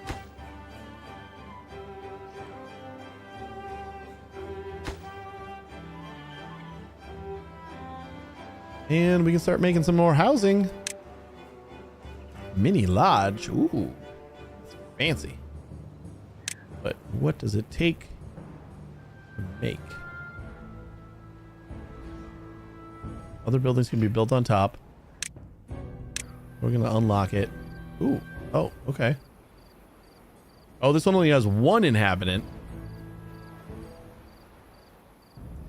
And we can start making some more housing. Mini lodge. Ooh, that's fancy. But what does it take to make? Other buildings can be built on top. We're going to unlock it. Ooh. Oh, okay. Oh, this one only has one inhabitant.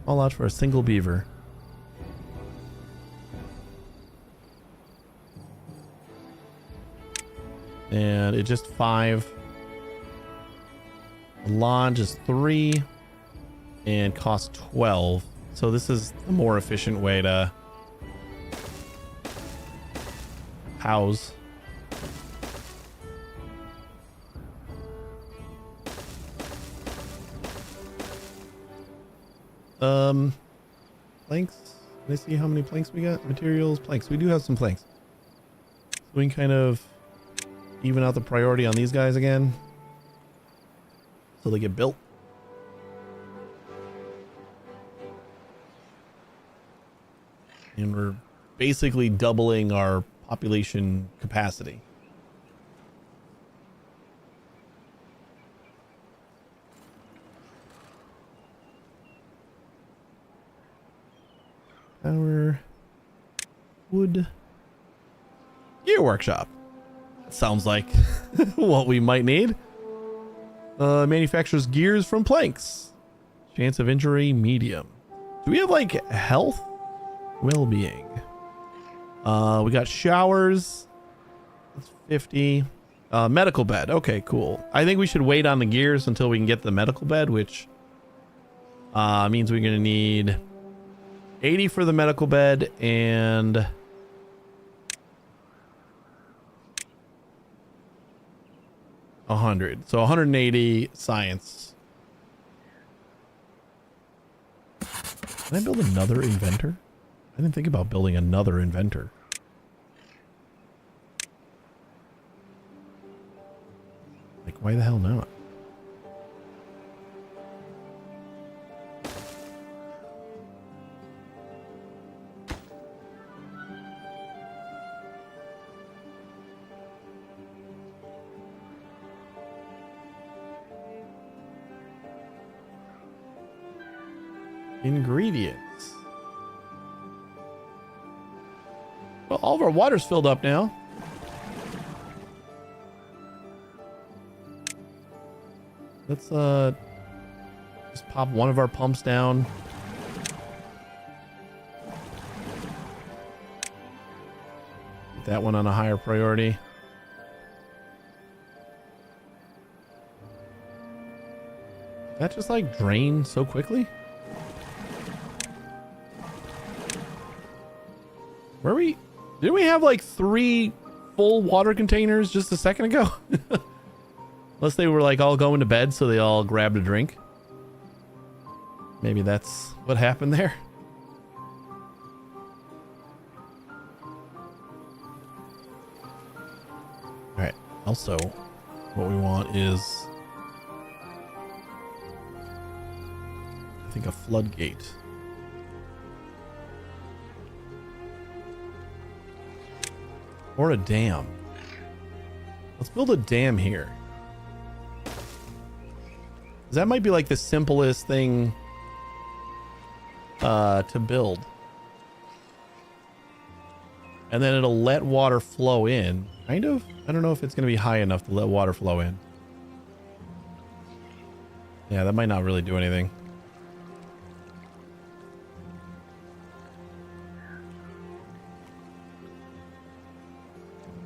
All out for a single beaver. And it's just 5. The lodge is 3 and costs 12. So this is a more efficient way to house. Planks. Can I see how many planks we got? Materials, planks. We do have some planks. So we can kind of even out the priority on these guys again, so they get built. And we're basically doubling our population capacity. Power, wood, gear workshop. That sounds like what we might need. Manufactures gears from planks. Chance of injury medium. Do we have like health? Well-being. We got showers. That's 50. Medical bed. Okay, cool. I think we should wait on the gears until we can get the medical bed, which means we're gonna need 80 for the medical bed and 100. So 180 science. Can I build another inventor? I didn't think about building another inventor. Like, why the hell not? Ingredients. Well, all of our water's filled up now. Let's just pop one of our pumps down. Get that one on a higher priority. That just like drain so quickly? Where we? Didn't we have like 3 full water containers just a second ago? Unless they were like all going to bed, so they all grabbed a drink. Maybe that's what happened there. All right. Also, what we want is I think a floodgate. Or a dam. Let's build a dam here. That might be like the simplest thing to build. And then it'll let water flow in. Kind of. I don't know if it's going to be high enough to let water flow in. Yeah, that might not really do anything.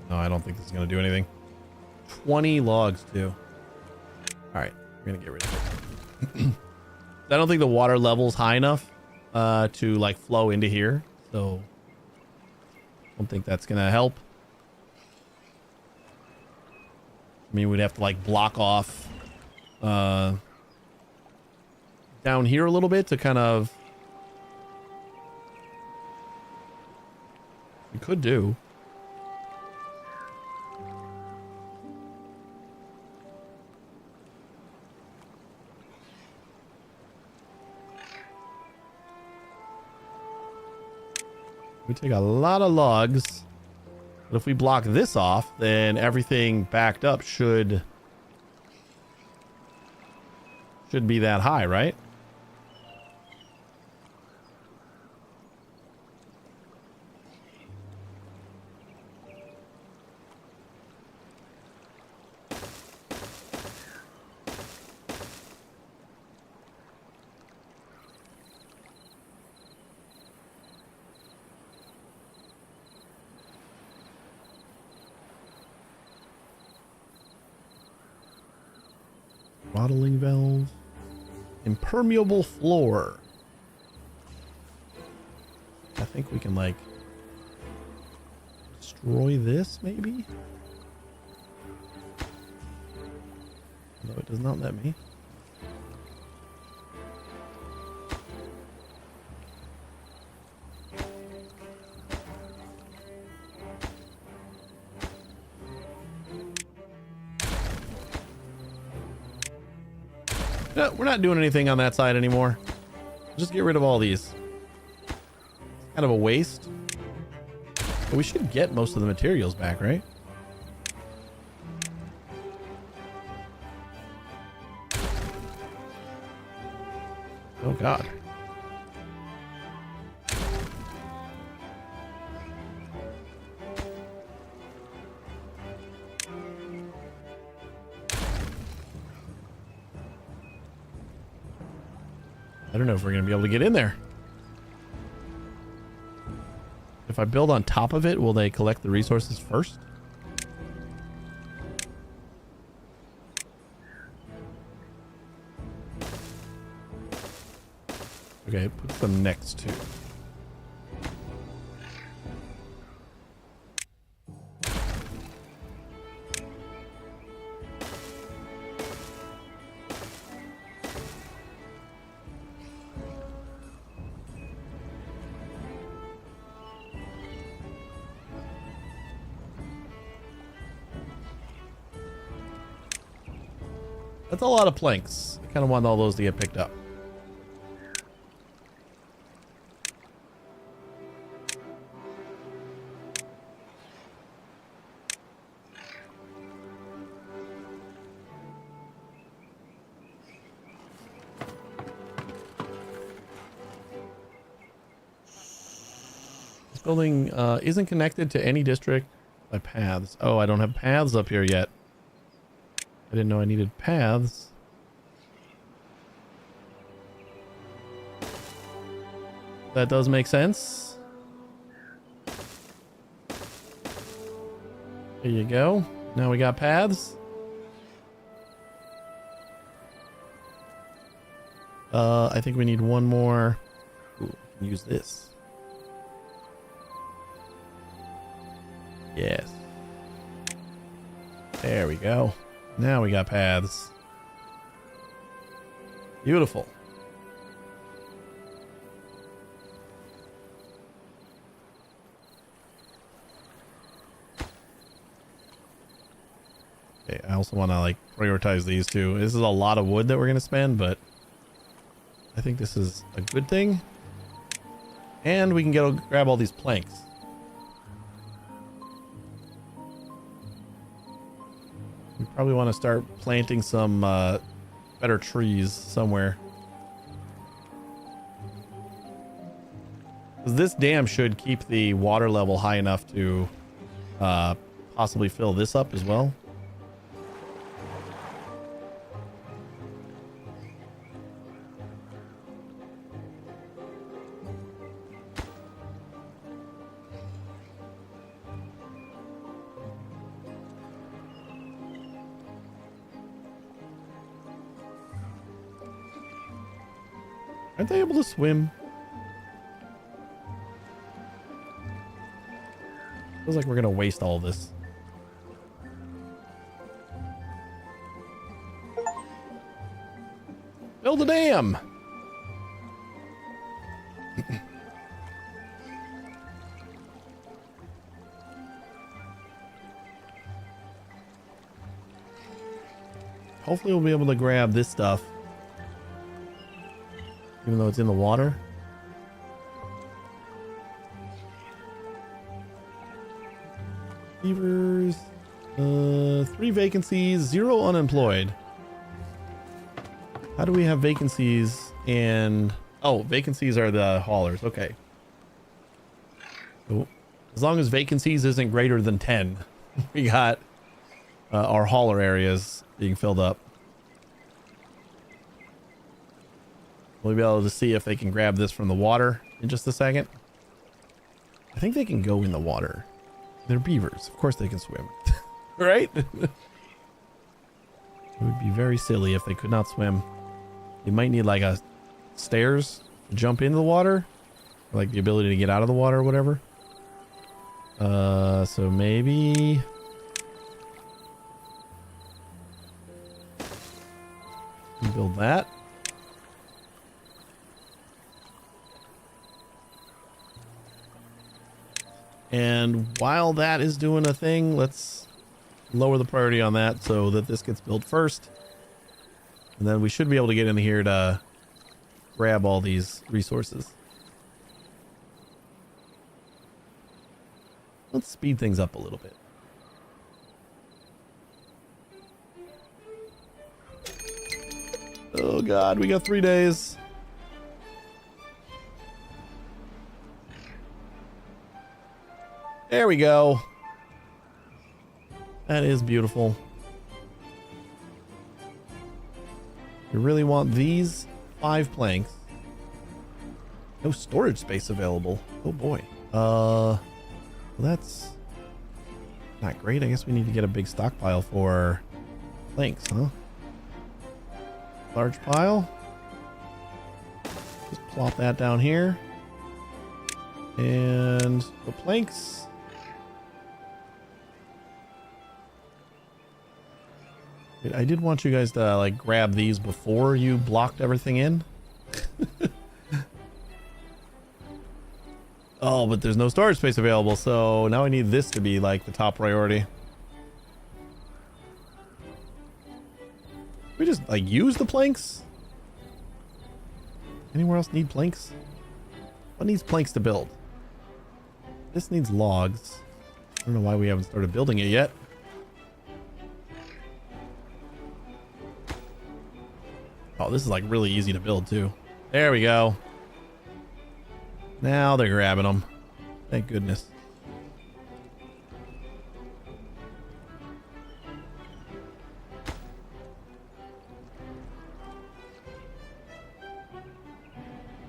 No, I don't think this is going to do anything. 20 logs, too. Alright, we're going to get rid of it. I don't think the water level's high enough to, like, flow into here. So, I don't think that's going to help. I mean, we'd have to, like, block off down here a little bit to kind of... We could do. We take a lot of logs, but if we block this off, then everything backed up should be that high, right? Throttling valve. Impermeable floor. I think we can, like, destroy this, maybe? No, it does not let me. No, we're not doing anything on that side anymore. Just get rid of all these. Kind of a waste. But we should get most of the materials back, right? Oh, God. I don't know if we're going to be able to get in there. If I build on top of it, will they collect the resources first? Okay, put them next to. That's a lot of planks. I kind of want all those to get picked up. This building isn't connected to any district by paths. Oh, I don't have paths up here yet. I didn't know I needed paths. That does make sense. There you go. Now we got paths. I think we need one more. Ooh, I can use this. Yes. There we go. Now we got paths. Beautiful. Okay, I also want to, like, prioritize these two. This is a lot of wood that we're going to spend, but I think this is a good thing. And we can go grab all these planks. We probably want to start planting some better trees somewhere. This dam should keep the water level high enough to possibly fill this up as well. Aren't they able to swim? Feels like we're gonna waste all this. Build a dam! Hopefully we'll be able to grab this stuff. Even though it's in the water. Beavers. 3 vacancies, 0 unemployed. How do we have vacancies and... Oh, vacancies are the haulers. Okay. Cool. As long as vacancies isn't greater than 10, we got our hauler areas being filled up. We'll be able to see if they can grab this from the water in just a second. I think they can go in the water. They're beavers. Of course they can swim. Right? It would be very silly if they could not swim. You might need like a stairs to jump into the water. Or like the ability to get out of the water or whatever. So maybe... build that. And while that is doing a thing, let's lower the priority on that so that this gets built first. And then we should be able to get in here to grab all these resources. Let's speed things up a little bit. Oh God, we got 3 days. There we go. That is beautiful. You really want these 5 planks. No storage space available. Oh boy. Well, that's not great. I guess we need to get a big stockpile for planks, huh? Large pile. Just plop that down here. And the planks. I did want you guys to like grab these before you blocked everything in. Oh, but there's no storage space available, so now I need this to be like the top priority. We just like use the planks? Anywhere else need planks? What needs planks to build? This needs logs. I don't know why we haven't started building it yet. Oh, this is like really easy to build too. There we go. Now they're grabbing them. Thank goodness.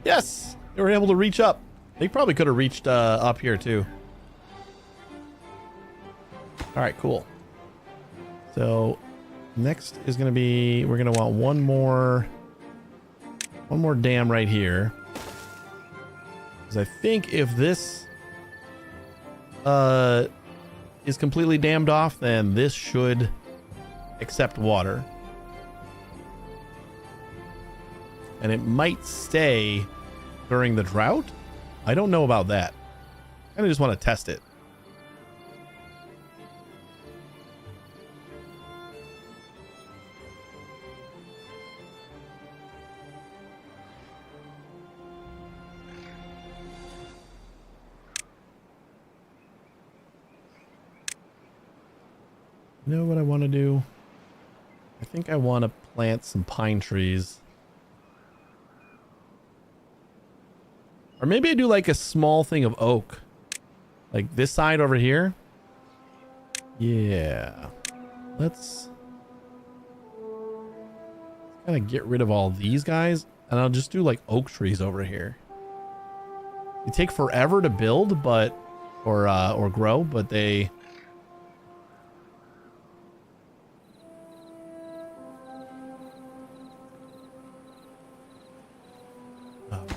Yes! They were able to reach up. They probably could have reached up here too. Alright, cool. So next is going to be, we're going to want one more dam right here. Because I think if this is completely dammed off, then this should accept water. And it might stay during the drought. I don't know about that. I kind of just want to test it. You know what I want to do? I think I want to plant some pine trees. Or maybe I do like a small thing of oak. Like this side over here. Yeah. Let's kind of get rid of all these guys. And I'll just do like oak trees over here. They take forever to build, but or grow, but they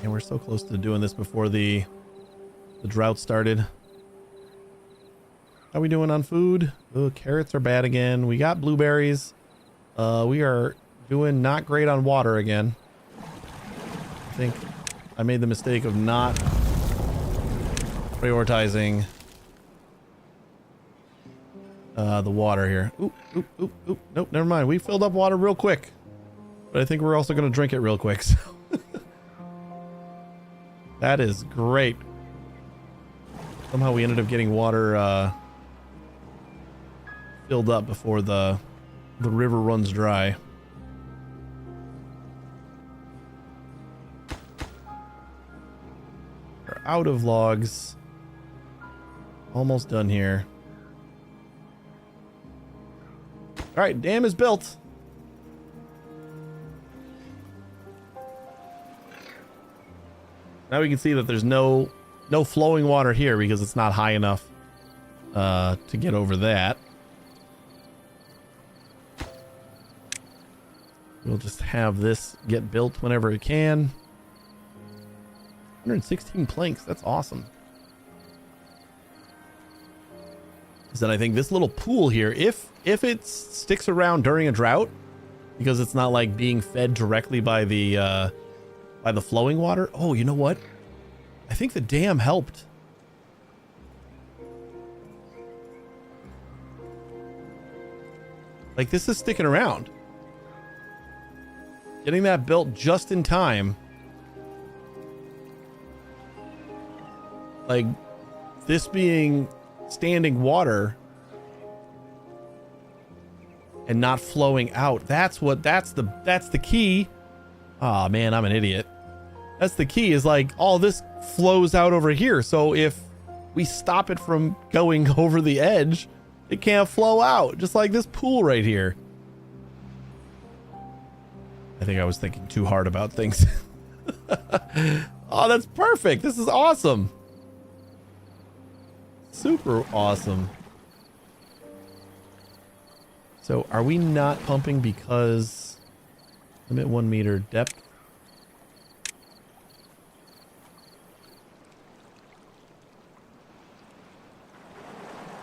and we're so close to doing this before the drought started. How we doing on food? Oh, carrots are bad again. We got blueberries. We are doing not great on water again. I think I made the mistake of not prioritizing the water here. Oop, oop, oop, oop. Nope, never mind. We filled up water real quick. But I think we're also going to drink it real quick. So. That is great. Somehow we ended up getting water filled up before the river runs dry. We're out of logs. Almost done here. All right, dam is built. Now we can see that there's no flowing water here because it's not high enough to get over that. We'll just have this get built whenever it can. 116 planks, that's awesome. Then I think this little pool here, if it sticks around during a drought, because it's not like being fed directly by the flowing water. Oh, you know what? I think the dam helped. Like this is sticking around. Getting that built just in time. Like this being standing water and not flowing out. That's the key. Oh man, I'm an idiot. That's the key, is like all this flows out over here. So if we stop it from going over the edge, it can't flow out, just like this pool right here. I think I was thinking too hard about things. Oh, that's perfect. This is awesome. Super awesome. So are we not pumping because limit 1 meter depth?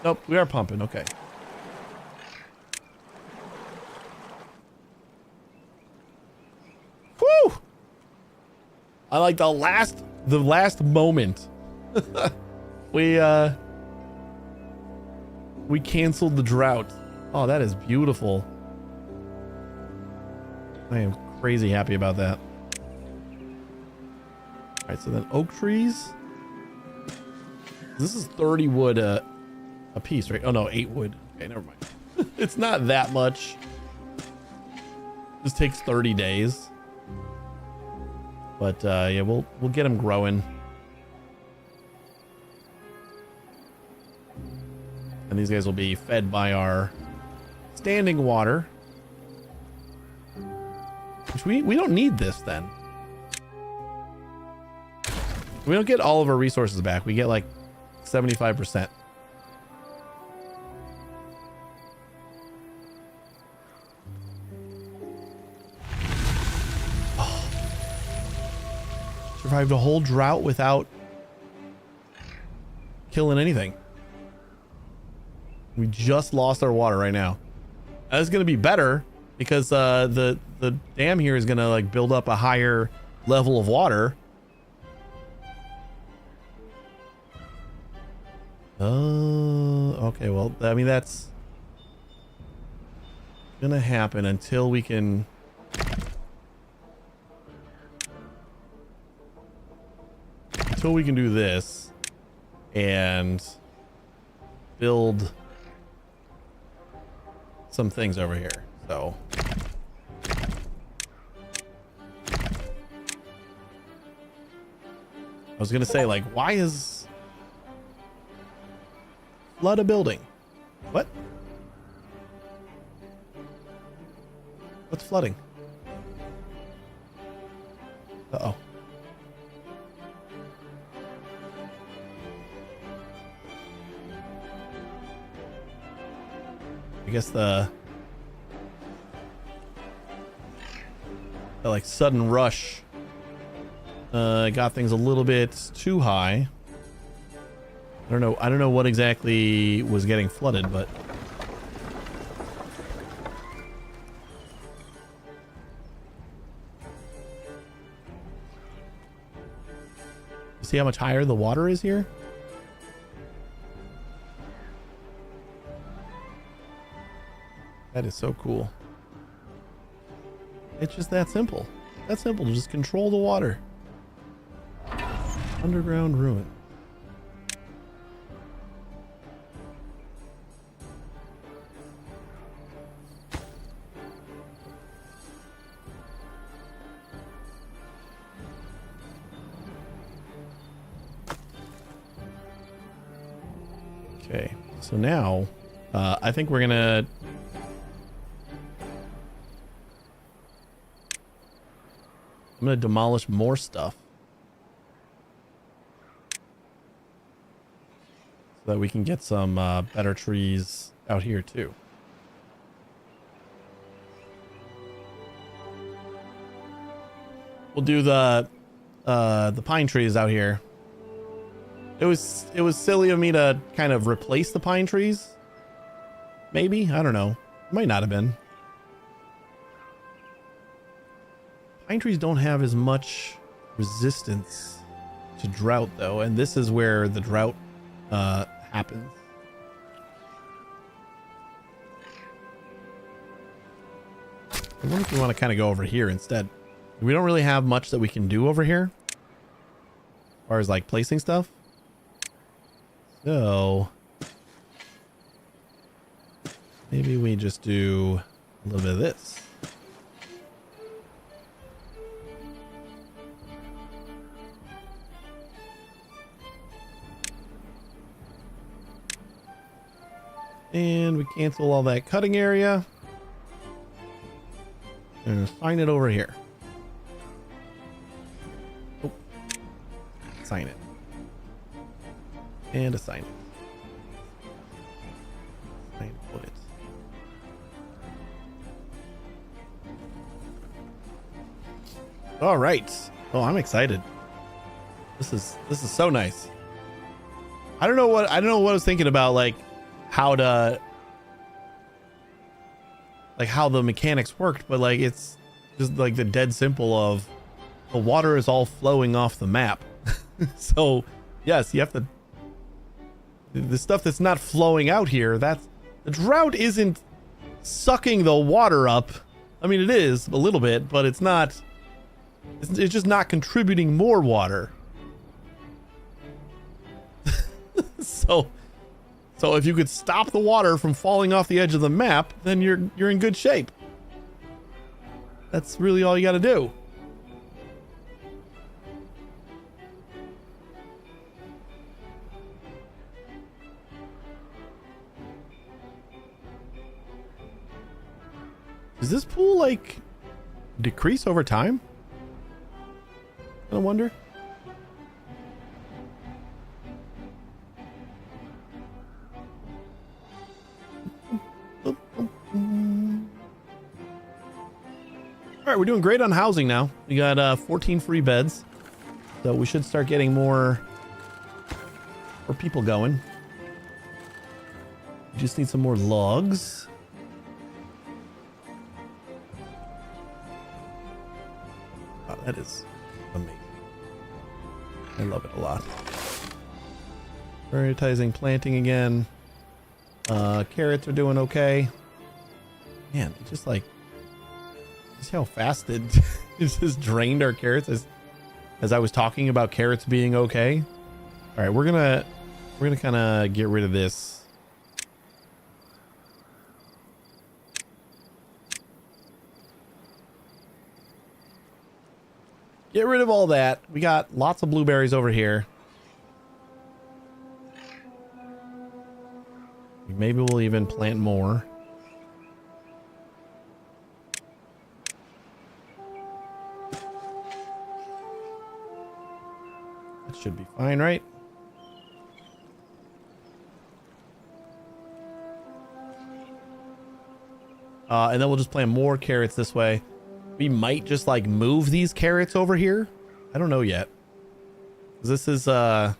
Nope, we are pumping. Okay. Whew! I like the last moment. We canceled the drought. Oh, that is beautiful. I am crazy happy about that. All right, so then oak trees. This is 30 wood a piece, right? Oh no, 8 wood. Okay, never mind. It's not that much. This takes 30 days. But yeah, we'll get them growing. And these guys will be fed by our standing water. Which we don't need this then. We don't get all of our resources back. We get like 75%. Oh. Survived a whole drought without killing anything. We just lost our water right now. That's going to be better because the dam here is going to like build up a higher level of water. Okay, well, I mean, that's gonna happen until we can do this and build some things over here. So I was gonna say, like, why is flood a building? What? What's flooding? Uh-oh. I guess the like sudden rush got things a little bit too high. I don't know what exactly was getting flooded, but see how much higher the water is here? That is so cool. It's just that simple. That's simple to just control the water. Underground ruin. Okay, so now I think we're gonna I'm gonna demolish more stuff so that we can get some better trees out here too. We'll do the pine trees out here. It was silly of me to kind of replace the pine trees. Maybe, I don't know. Might not have been. Pine trees don't have as much resistance to drought though, and this is where the drought happens. I wonder if we want to kind of go over here instead. We don't really have much that we can do over here as far as like placing stuff. So maybe we just do a little bit of this. And we cancel all that cutting area and assign it over here. Oh, assign it. And assign it. Put it. All right. Oh, I'm excited. This is so nice. I don't know what I was thinking about, like how the mechanics worked, but like it's just like the dead simple of the water is all flowing off the map. So yes, you have to, the stuff that's not flowing out here, that's the drought isn't sucking the water up. I mean, it is a little bit, but it's just not contributing more water. So if you could stop the water from falling off the edge of the map, then you're in good shape. That's really all you got to do. Does this pool like decrease over time? I wonder. All right, we're doing great on housing now. We got 14 free beds, so we should start getting more people going. We just need some more logs. Wow, that is amazing. I love it a lot. Prioritizing planting again. Carrots are doing okay. Man, it just like, see how fast it just drained our carrots as I was talking about carrots being okay. All right, we're gonna kind of get rid of this. Get rid of all that. We got lots of blueberries over here. Maybe we'll even plant more. That should be fine, right? And then we'll just plant more carrots this way. We might just like move these carrots over here. I don't know yet. This is I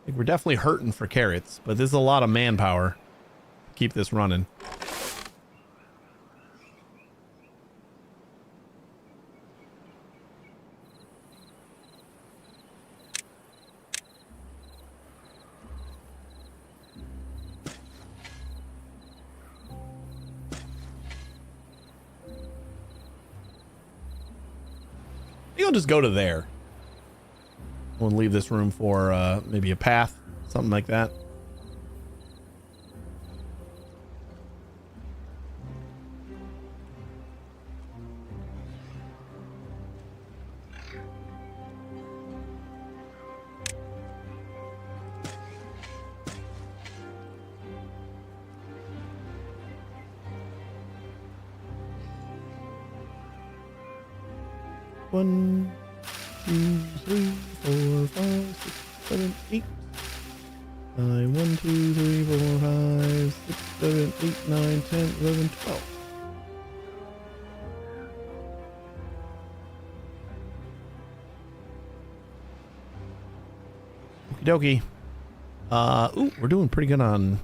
think we're definitely hurting for carrots, but this is a lot of manpower to keep this running. I'll just go to there. We'll leave this room for maybe a path, something like that. One, 2, 3, 4, 5, 6, 7, 8. 9, 1, 2, 3, 4, 5, 6, 7, 8, 9, 10, 11, 12. Okie dokie. Ooh, we're doing pretty good on.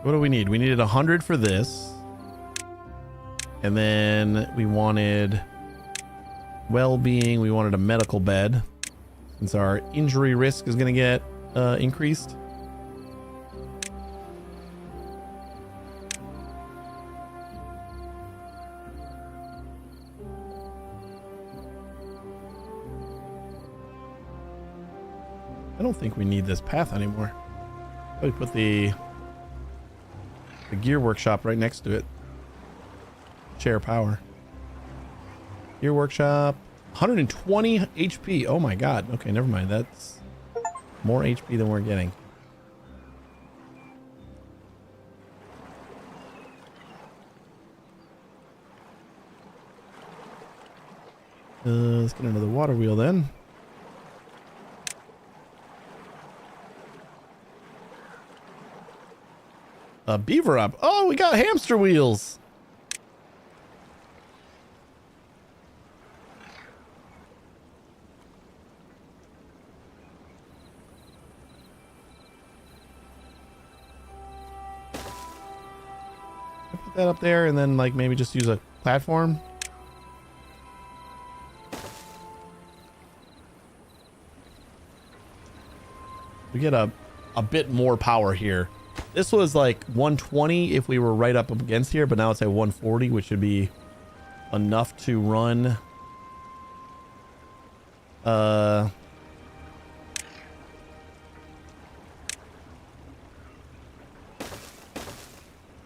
What do we need? We needed 100 for this. And then we wanted well-being. We wanted a medical bed since our injury risk is going to get increased. I don't think we need this path anymore. We put the gear workshop right next to it. Share power. Gear workshop. 120 HP. Oh my god. Okay, never mind. That's more HP than we're getting. Let's get another water wheel then. Beaver up. Oh, we got hamster wheels. Put that up there and then like maybe just use a platform. We get a bit more power here. This was like 120 if we were right up against here, but now it's at 140, which should be enough to run. I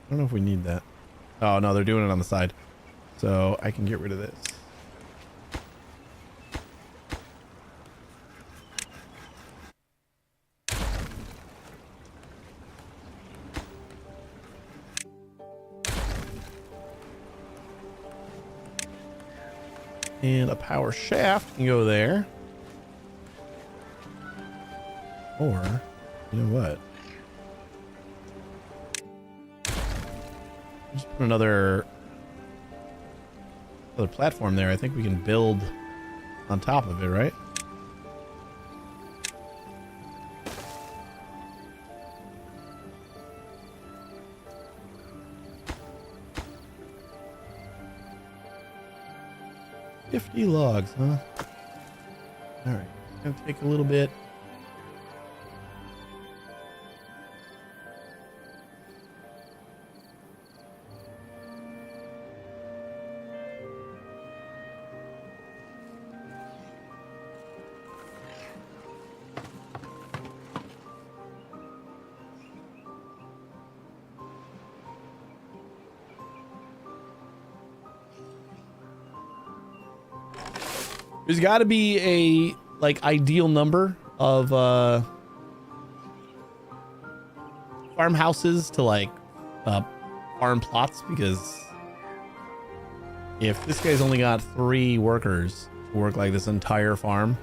don't know if we need that. Oh no, they're doing it on the side. So I can get rid of this. And a power shaft can go there. Or, you know what? Just put another platform there. I think we can build on top of it, right? Logs, huh? All right, gonna take a little bit. There's got to be a like ideal number of farmhouses to like farm plots, because if this guy's only got 3 workers to work like this entire farm,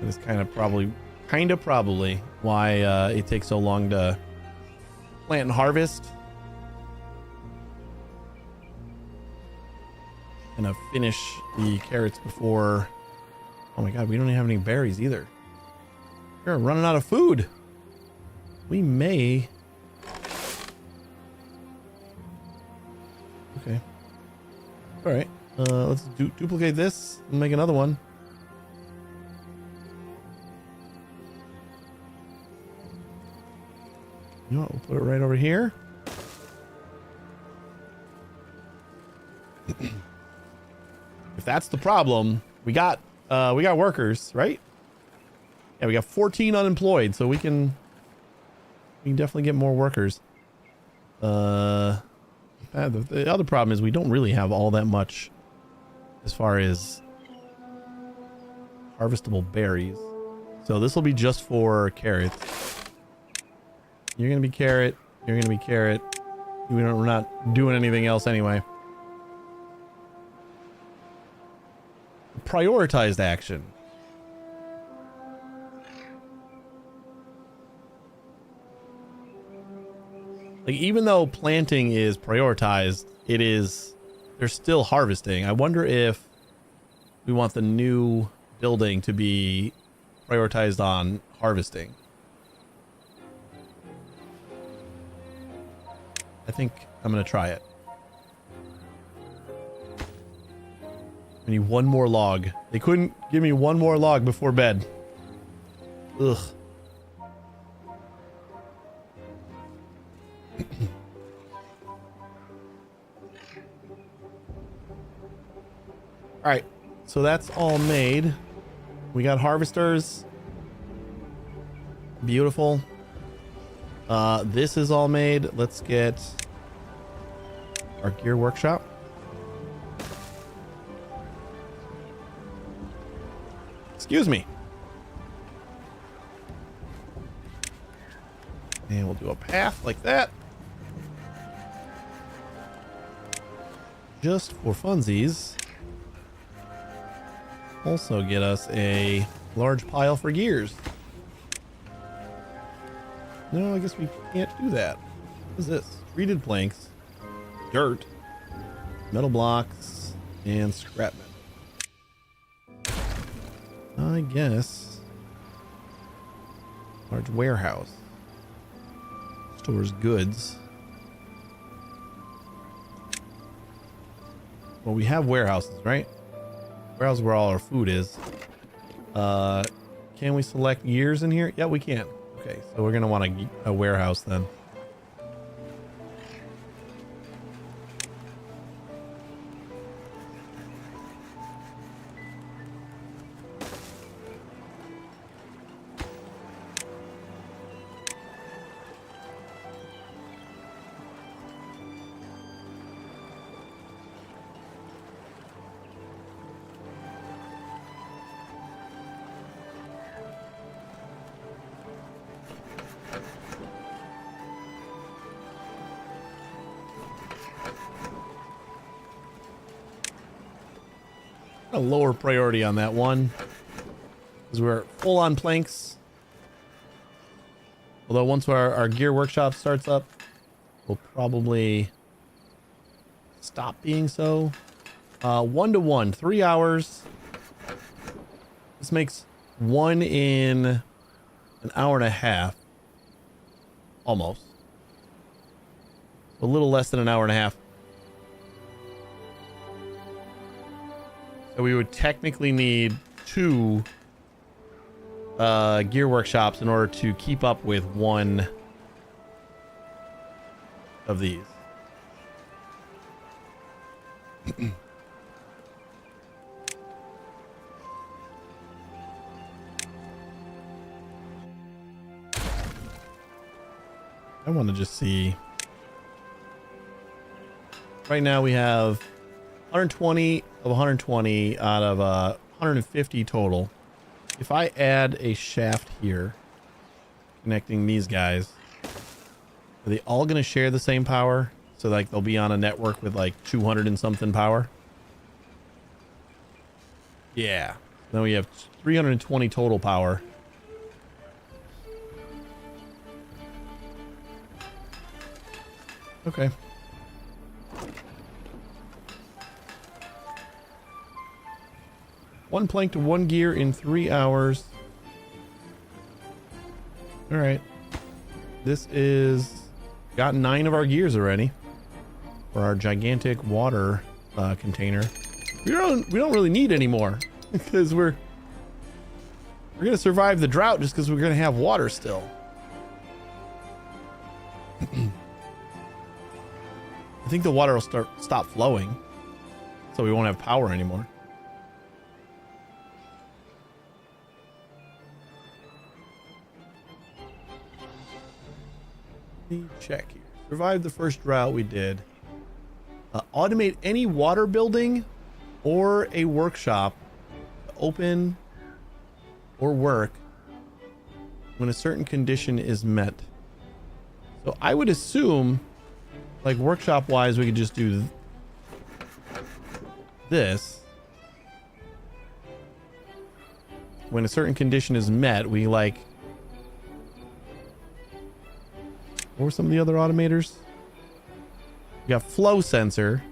it's kind of probably why it takes so long to plant and harvest. Gonna finish the carrots before. Oh my god, we don't even have any berries either. We're running out of food. We may. Okay. All right. Let's duplicate this and make another one. You know what? We'll put it right over here. If that's the problem, we got workers, right? Yeah, we got 14 unemployed, so we can definitely get more workers. The other problem is we don't really have all that much as far as harvestable berries. So this will be just for carrots. You're gonna be carrot. You're gonna be carrot. We're not doing anything else anyway. Prioritized action. Like, even though planting is prioritized, they're still harvesting. I wonder if we want the new building to be prioritized on harvesting. I think I'm gonna try it. I need one more log. They couldn't give me one more log before bed. Ugh. All right, so that's all made. We got harvesters. Beautiful. This is all made. Let's get our gear workshop. Excuse me. And we'll do a path like that. Just for funsies. Also get us a large pile for gears. No, I guess we can't do that. What is this? Treated planks, dirt, metal blocks, and scrap metal. I guess. Large warehouse. Stores goods. Well, we have warehouses, right? Warehouse where all our food is. Can we select years in here? Yeah, we can. Okay, so we're gonna want a warehouse then. A lower priority on that one because we're full on planks. Although once our gear workshop starts up, we'll probably stop being so. 1-to-1, 3 hours. This makes 1 in an hour and a half. Almost. A little less than an hour and a half. So we would technically need 2 gear workshops in order to keep up with 1 of these. I want to just see. Right now we have 120 of 120 out of 150 total. If I add a shaft here, connecting these guys, are they all going to share the same power? So like they'll be on a network with like 200 and something power? Yeah. Then we have 320 total power. Okay. One plank to one gear in 3 hours. All right. This is got 9 of our gears already for our gigantic water container. We don't really need any more because we're gonna survive the drought just because we're gonna have water still. I think the water will stop flowing, so we won't have power anymore. Let me check here. Survived the first drought we did. Automate any water building or a workshop to open or work when a certain condition is met. So I would assume, like workshop wise, we could just do this. When a certain condition is met, we like, what were some of the other automators? We got flow sensor.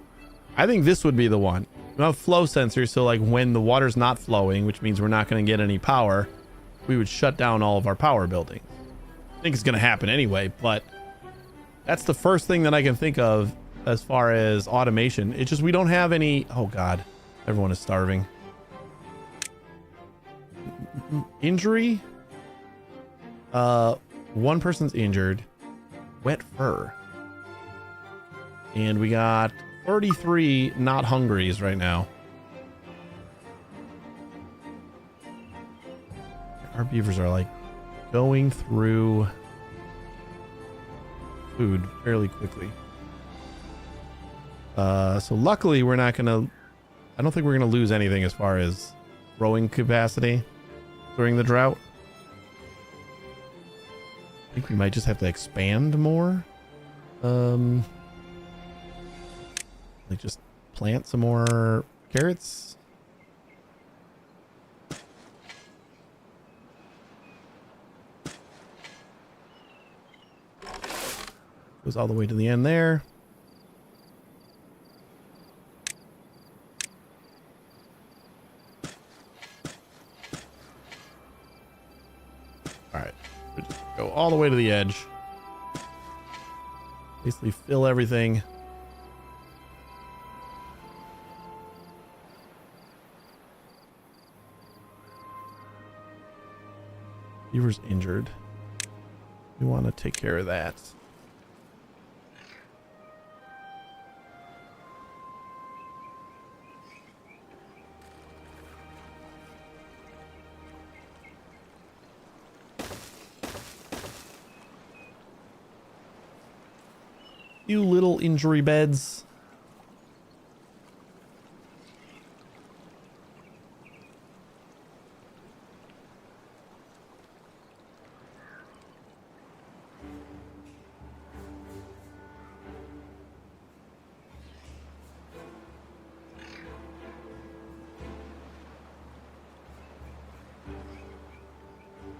I think this would be the one. We have flow sensor, so like when the water's not flowing, which means we're not going to get any power, we would shut down all of our power buildings. I think it's going to happen anyway, but that's the first thing that I can think of as far as automation. It's just we don't have any. Oh God, everyone is starving. Injury. One person's injured. Wet fur. And we got 33 not hungries right now. Our beavers are like going through food fairly quickly. So luckily we're not gonna, I don't think we're gonna lose anything as far as growing capacity during the drought. I think we might just have to expand more. Like just plant some more carrots. Goes all the way to the end there. All right, we'll just go all the way to the edge. Basically fill everything. Beaver's injured. We want to take care of that. You little injury beds.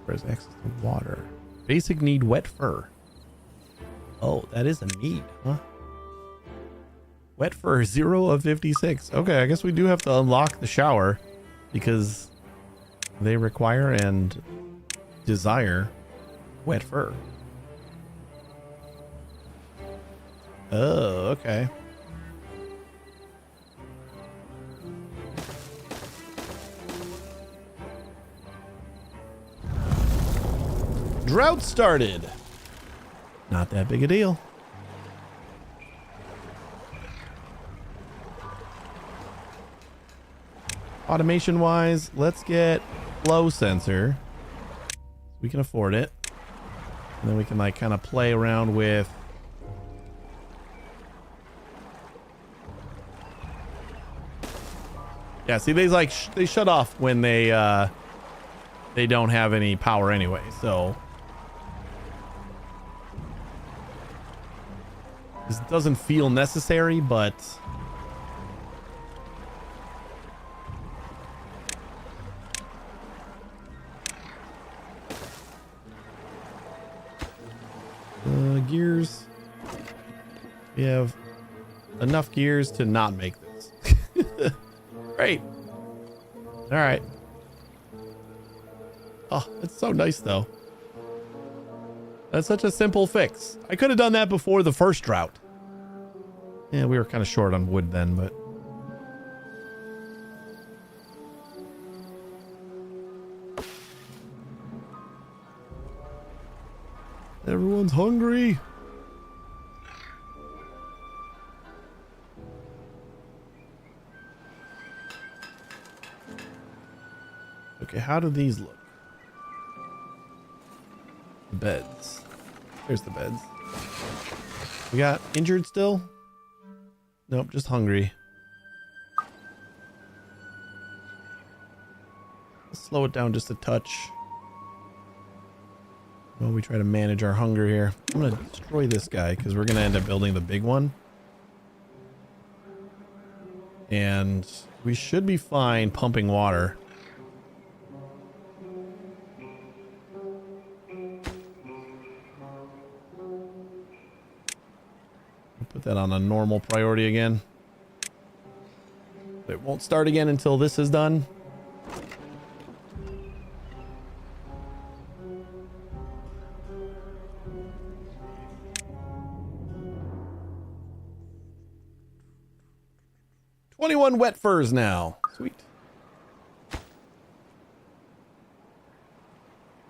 Where's access to water? Basic need wet fur. Oh, that is a need, huh? Wet fur, 0 of 56. Okay, I guess we do have to unlock the shower because they require and desire wet fur. Oh, okay. Drought started. Not that big a deal. Automation wise, let's get flow sensor. We can afford it. And then we can like kind of play around with Yeah, see, they shut off when they don't have any power anyway, so this doesn't feel necessary, but gears. We have enough gears to not make this. Great. All right. Oh, it's so nice though. That's such a simple fix. I could have done that before the first drought. Yeah, we were kind of short on wood then, but everyone's hungry. Okay, how do these look? The beds. There's the beds. We got injured still? Nope, just hungry. Let's slow it down just a touch. While we try to manage our hunger here. I'm going to destroy this guy because we're going to end up building the big one. And we should be fine pumping water. Put that on a normal priority again. It won't start again until this is done. "21 wet furs now." Sweet.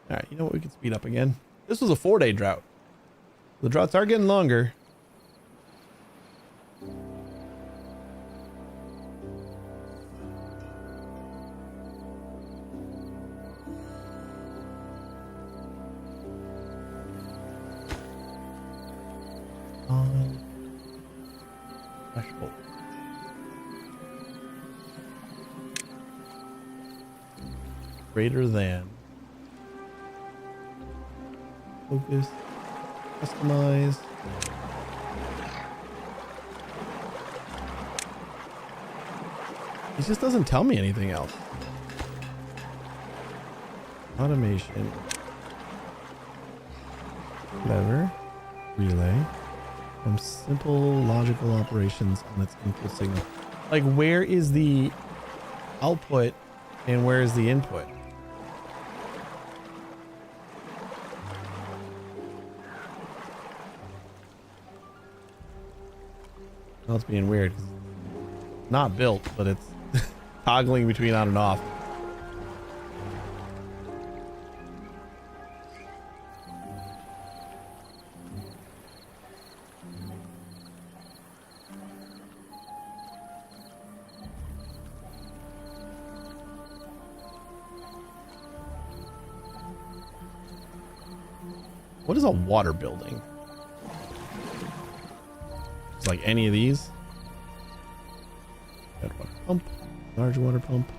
All right, you know what? We can speed up again. This was a 4-day drought. The droughts are getting longer. Threshold. Greater than. Focus. Customize. It just doesn't tell me anything else. Automation. Clever. Relay. From simple logical operations on its input signal. Like, where is the output and where is the input? Well, it's being weird. Not built, but it's toggling between on and off. What is a water building? It's like any of these. Got water pump, large water pump.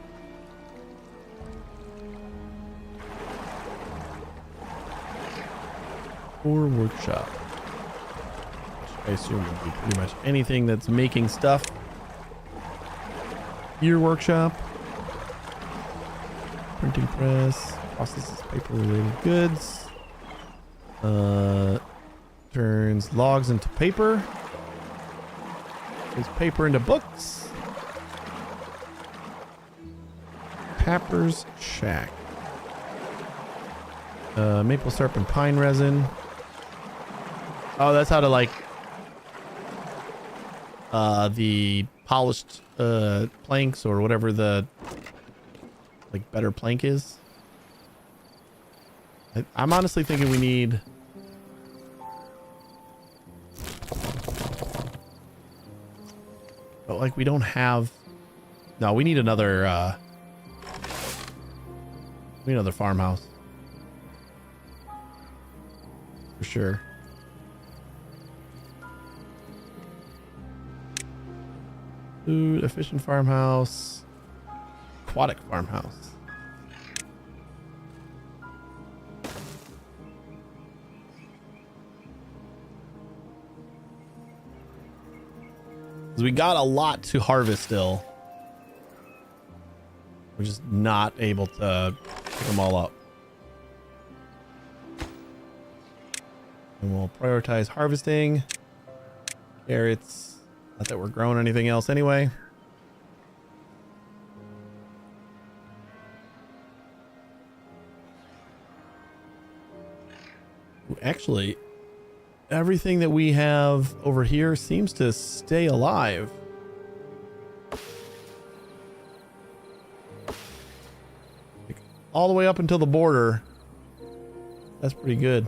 Or workshop. Which I assume would be pretty much anything that's making stuff. Your workshop. Printing press. Processes paper related goods. Turns logs into paper. Turns paper into books. Papper's Shack. Maple syrup and pine resin. Oh, that's how to like the polished planks or whatever the like better plank is. I'm honestly thinking we need but like we don't have no, we need another farmhouse. For sure. Food, efficient farmhouse. aquatic farmhouse. We got a lot to harvest still. We're just not able to pick them all up. And we'll prioritize harvesting. Carrots. Not that we're growing anything else anyway. Actually, everything that we have over here seems to stay alive. Like, all the way up until the border. That's pretty good.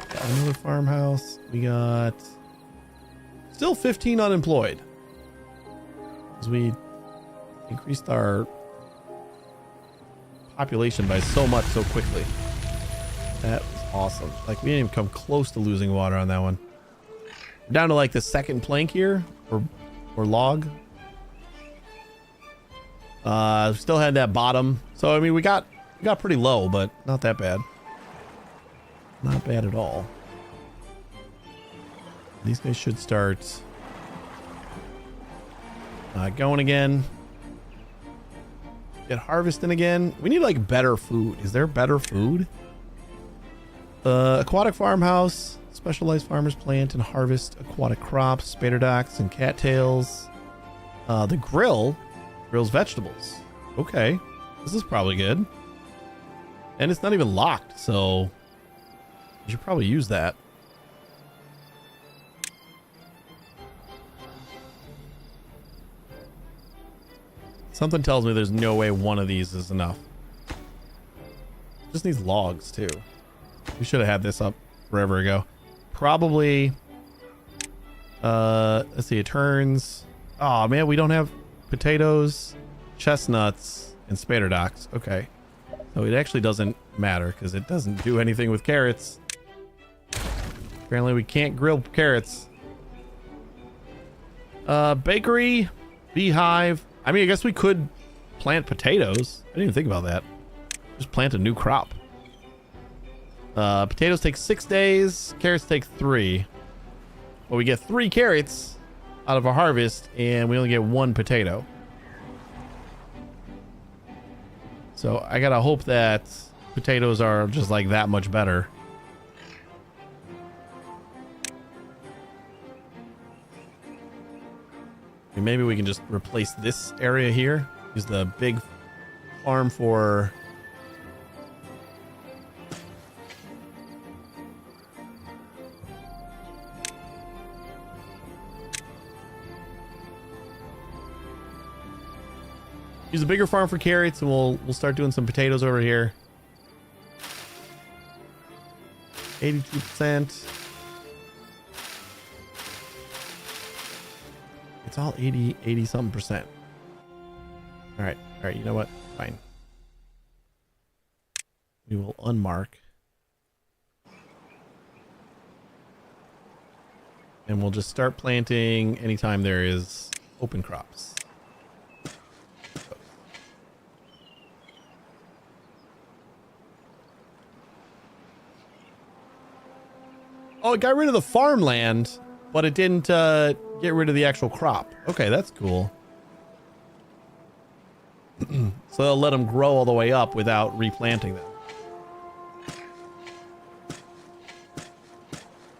Got another farmhouse. We got still 15 unemployed. As we increased our population by so much so quickly. That was awesome. Like, we didn't even come close to losing water on that one. We're down to like the second plank here, or log. Still had that bottom. So I mean, we got pretty low, but not that bad. Not bad at all. These guys should start going again. Get harvesting again. We need like better food. Is there better food? Aquatic farmhouse. Specialized farmers plant and harvest aquatic crops, spader docks and cattails. The grill grills vegetables. Okay, this is probably good. And it's not even locked, so you should probably use that. Something tells me there's no way one of these is enough. Just needs logs too. We should have had this up forever ago. Probably. Let's see. It turns. Oh man, we don't have potatoes, chestnuts, and spader docks. Okay, so it actually doesn't matter because it doesn't do anything with carrots. Apparently, we can't grill carrots. Bakery, beehive. I mean, I guess we could plant potatoes. I didn't even think about that. Just plant a new crop. Potatoes take 6 days. Carrots take 3. Well, we get 3 carrots out of a harvest, and we only get 1 potato. So I gotta hope that potatoes are just like that much better. And maybe we can just replace this area here. Use the big farm for use a bigger farm for carrots, and we'll start doing some potatoes over here. 82%. It's all 80 something percent. All right, you know what? Fine. We will unmark. And we'll just start planting anytime there is open crops. Oh, it got rid of the farmland, but it didn't get rid of the actual crop. Okay, that's cool. So they'll let them grow all the way up without replanting them.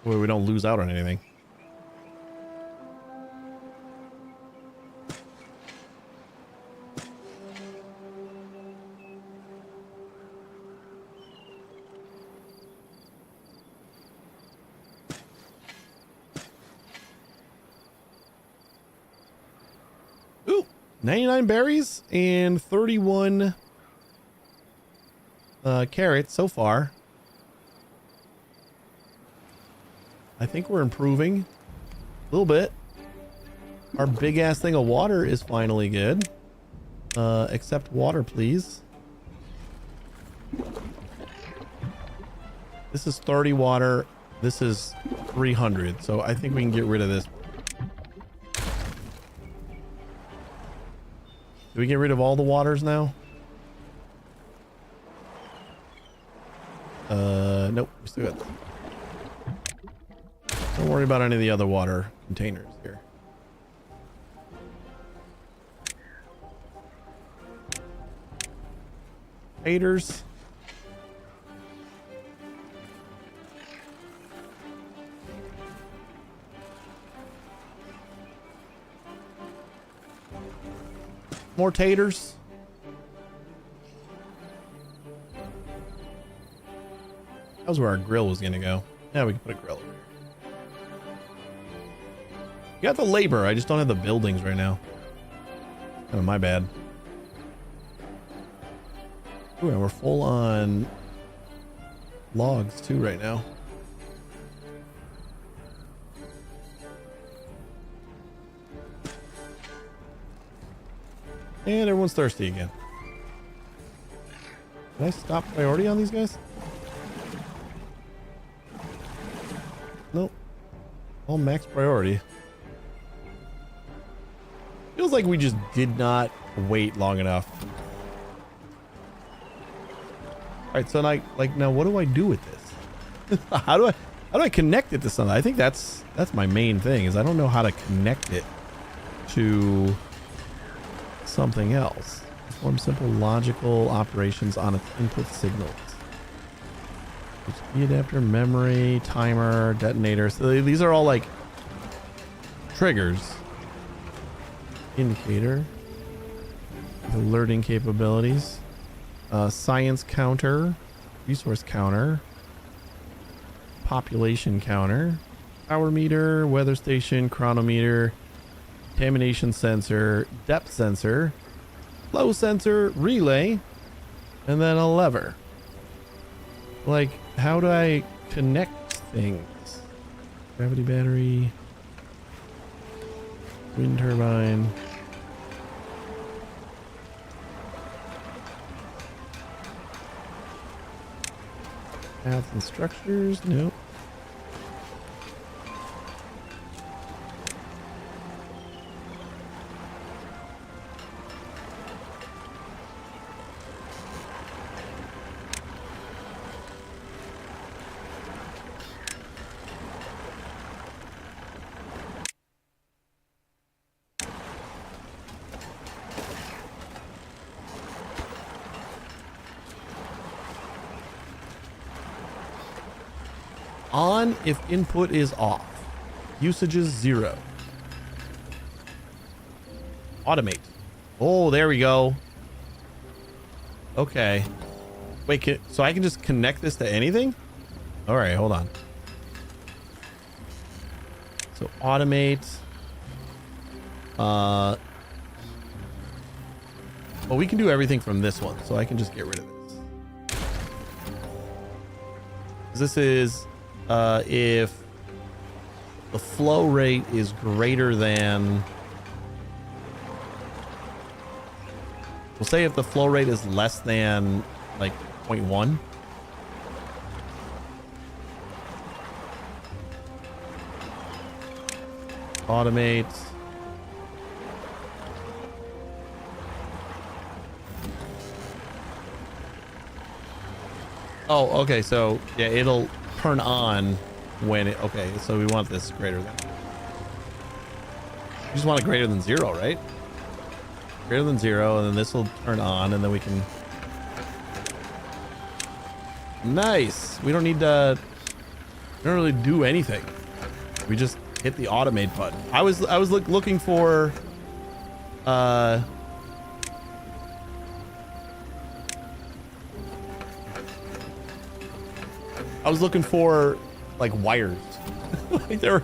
Where we don't lose out on anything. Ooh, 99 berries and 31 carrots so far. I think we're improving a little bit. Our big ass thing of water is finally good. Accept water, please. This is 30 water. This is 300. So I think we can get rid of this Do we get rid of all the waters now? Nope. We still got them. Don't worry about any of the other water containers here. Haters. More taters. That was where our grill was gonna go. Yeah, we can put a grill over here. You got the labor, I just don't have the buildings right now. Oh, my bad. Ooh, and we're full on logs too right now. And everyone's thirsty again. Did I stop priority on these guys? Nope. All max priority. Feels like we just did not wait long enough. Alright, so like now what do I do with this? how do I connect it to something? I think that's my main thing, is I don't know how to connect it to something else. Perform simple logical operations on its input signals. HP adapter, memory, timer, detonator. So these are all like triggers. Indicator. Alerting capabilities. Science counter. Resource counter. Population counter. Power meter, weather station, chronometer. Contamination sensor, depth sensor, flow sensor, relay, and then a lever. Like, how do I connect things? Gravity battery, wind turbine. Paths and structures, nope. On if input is off. Usage is 0. Automate. Oh, there we go. Okay. Wait, so I can just connect this to anything? All right, hold on. So automate. Well, we can do everything from this one, so I can just get rid of this. This is if the flow rate is greater than, we'll say if the flow rate is less than like 0.1. Automate. Oh, okay, so yeah, it'll turn on when it, okay, so we want this greater than. You just want it greater than 0, right? Greater than 0, and then this will turn on, and then we can. Nice. We don't need to. We don't really do anything. We just hit the automate button. I was looking for. I was looking for like wires. Like they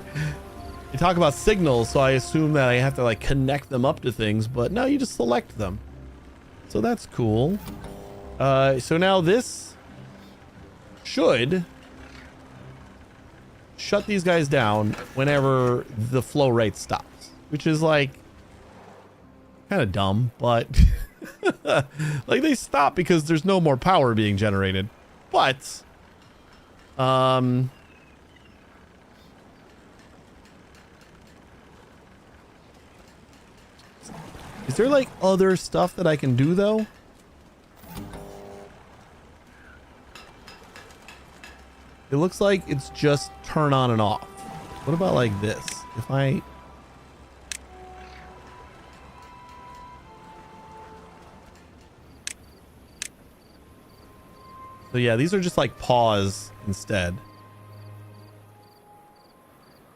talk about signals, so I assume that I have to like connect them up to things, but no, you just select them. So that's cool. So now this should shut these guys down whenever the flow rate stops, which is like kind of dumb, but like they stop because there's no more power being generated. But Is there like other stuff that I can do though? It looks like it's just turn on and off. What about like this? If I... So yeah, these are just like pause instead.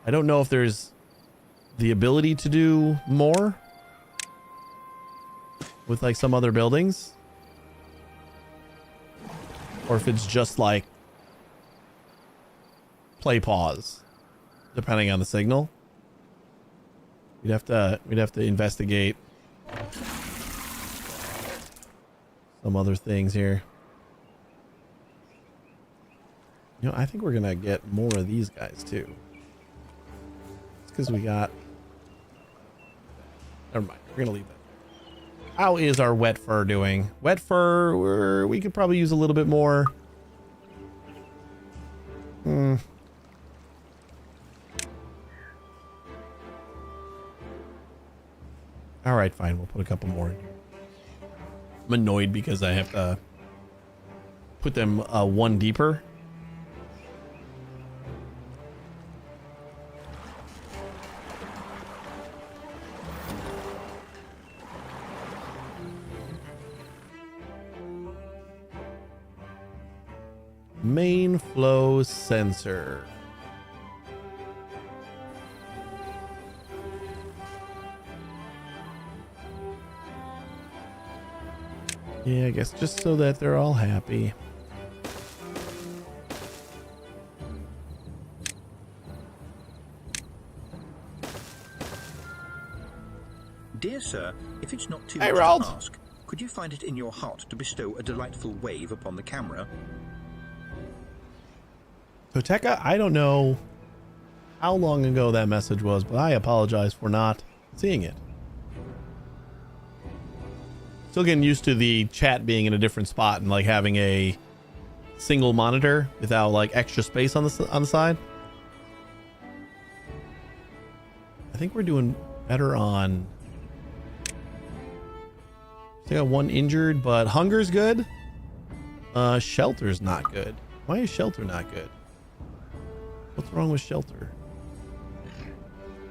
I don't know if there's the ability to do more with like some other buildings, or if it's just like play pause depending on the signal. We'd have to investigate some other things here. You know, I think we're gonna get more of these guys too. It's because we got... Never mind, we're gonna leave that. How is our wet fur doing? Wet fur, we could probably use a little bit more. All right, fine. We'll put a couple more in here. I'm annoyed because I have to put them one deeper. Main flow sensor. Yeah, I guess just so that they're all happy. Dear sir, if it's not too Hey, much Rald. to ask, could you find it in your heart to bestow a delightful wave upon the camera? Toteka, I don't know how long ago that message was, but I apologize for not seeing it. Still getting used to the chat being in a different spot and like having a single monitor without like extra space on the side. I think we're doing better on... I got one injured, but hunger's good. Shelter's not good. Why is shelter not good? What's wrong with shelter?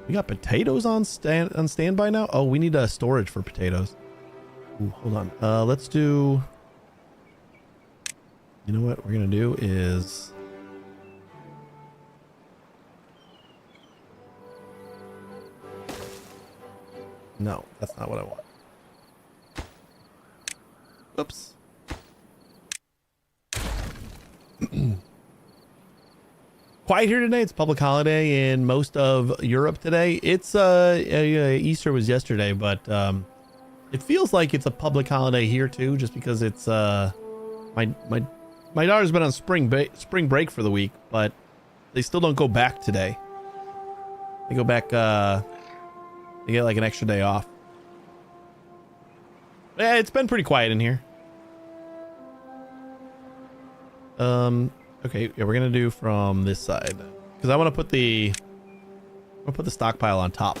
We got potatoes on standby now. Oh, we need storage for potatoes. Ooh, hold on. Let's do... You know what we're gonna do is... No, that's not what I want. Oops. Quiet here today. It's a public holiday in most of Europe today. It's Easter was yesterday, but it feels like it's a public holiday here too, just because it's my daughter's been on spring break for the week, but they still don't go back today. They go back. They get like an extra day off. Yeah, it's been pretty quiet in here. Okay, yeah, we're gonna do from this side because I want to put the stockpile on top.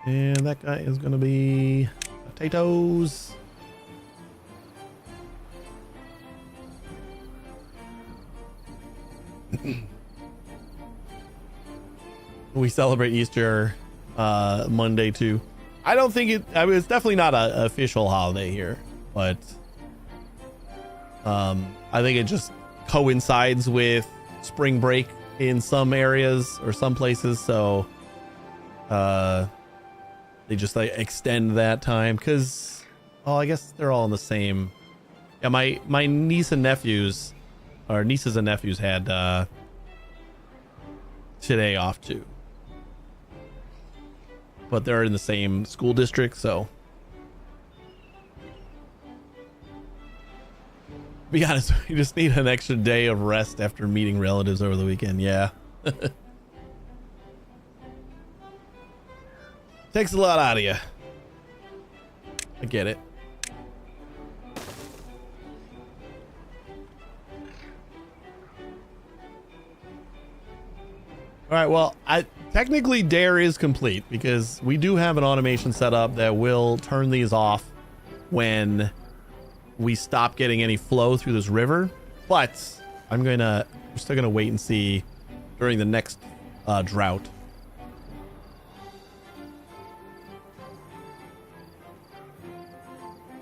And that guy is going to be potatoes. We celebrate Easter Monday too. I don't think it... I mean, it's definitely not an official holiday here, but I think it just coincides with spring break in some areas or some places, so they just like extend that time because, oh, I guess they're all in the same. Yeah, my nieces and nephews had today off too, but they're in the same school district, so be honest, we just need an extra day of rest after meeting relatives over the weekend. Yeah. Takes a lot out of you. I get it. All right, well, technically Dare is complete because we do have an automation set up that will turn these off when we stop getting any flow through this river. But we're still gonna wait and see during the next drought.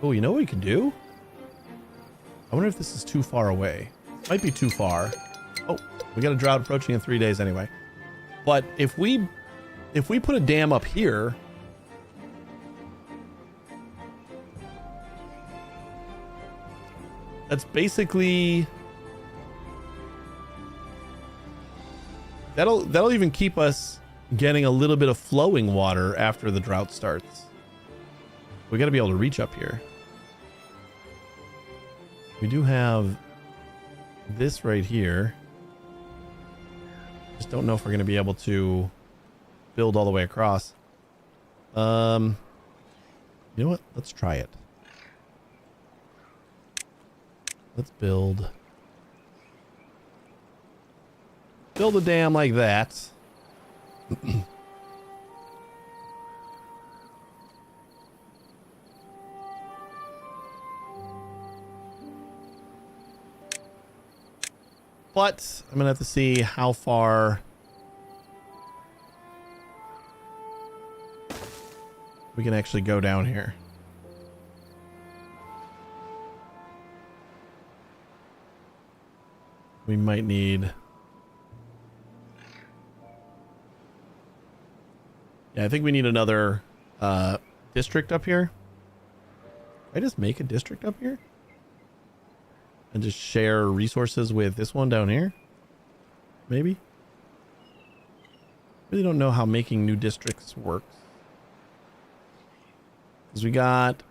Oh, you know what we could do? I wonder if this is too far away. Might be too far. Oh, we got a drought approaching in 3 days anyway. But if we put a dam up here, that's basically that'll even keep us getting a little bit of flowing water after the drought starts. We got to be able to reach up here. We do have this right here. Just don't know if we're going to be able to build all the way across. You know what? Let's try it. Let's build a dam like that. But I'm gonna have to see how far we can actually go down here. We might need... Yeah, I think we need another district up here. Can I just make a district up here? And just share resources with this one down here? Maybe? Really don't know how making new districts works. Because we got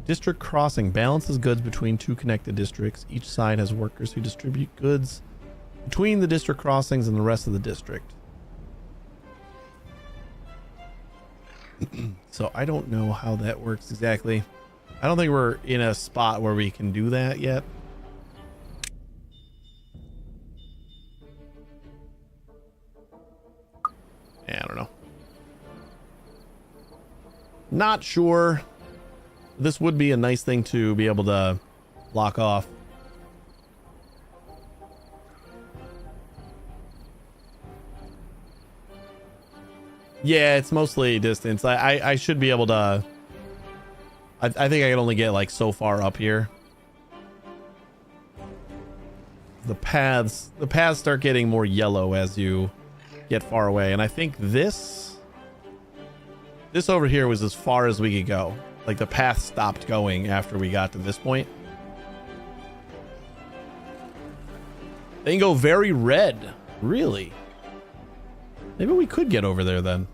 district crossing. Balances goods between two connected districts. Each side has workers who distribute goods between the district crossings and the rest of the district. So I don't know how that works exactly. I don't think we're in a spot where we can do that yet. Yeah, I don't know. Not sure. This would be a nice thing to be able to lock off. Yeah, it's mostly distance. I should be able to... I think I can only get like so far up here. The paths start getting more yellow as you get far away. And I think this over here was as far as we could go. Like the path stopped going after we got to this point. They can go very red. Really? Maybe we could get over there then.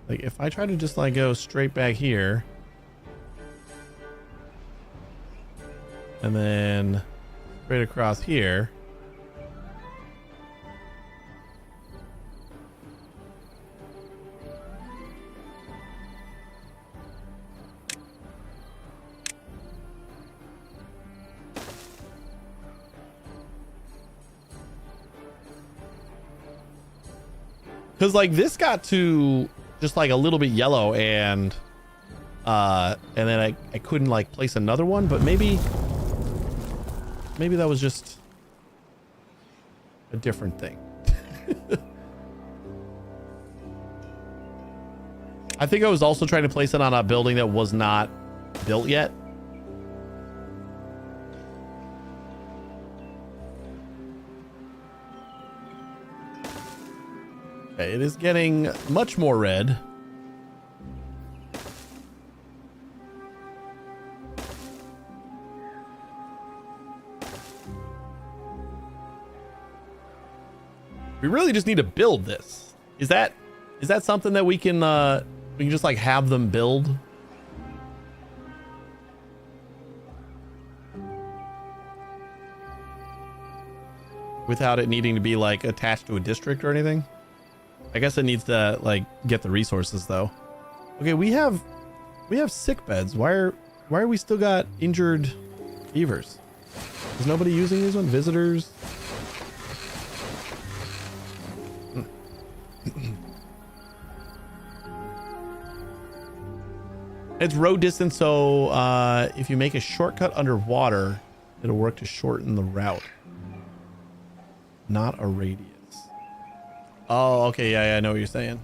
Like if I try to just like go straight back here and then straight across here. Cause like this got to just like a little bit yellow and then I couldn't like place another one, but maybe that was just a different thing. I think I was also trying to place it on a building that was not built yet. Okay, it is getting much more red. We really just need to build this. Is that something that we can just like have them build? Without it needing to be like attached to a district or anything? I guess it needs to like get the resources though. Okay, we have sick beds. Why are we still got injured beavers? Is nobody using these ones? Visitors? It's road distance, so if you make a shortcut underwater, it'll work to shorten the route. Not a radius. Oh, okay, yeah, I know what you're saying.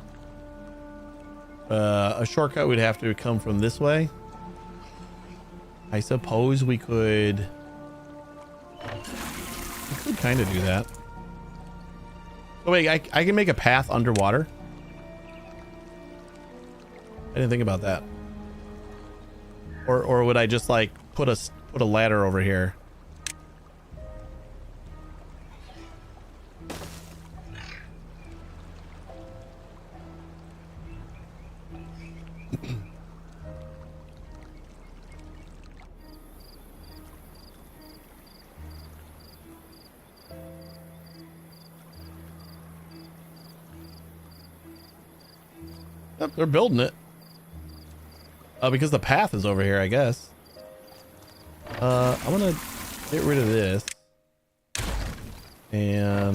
A shortcut would have to come from this way. I suppose we could kind of do that. Oh wait, I can make a path underwater. I didn't think about that. Or would I just like put a ladder over here? Yep, they're building it. Because the path is over here, I guess. I'm gonna get rid of this. And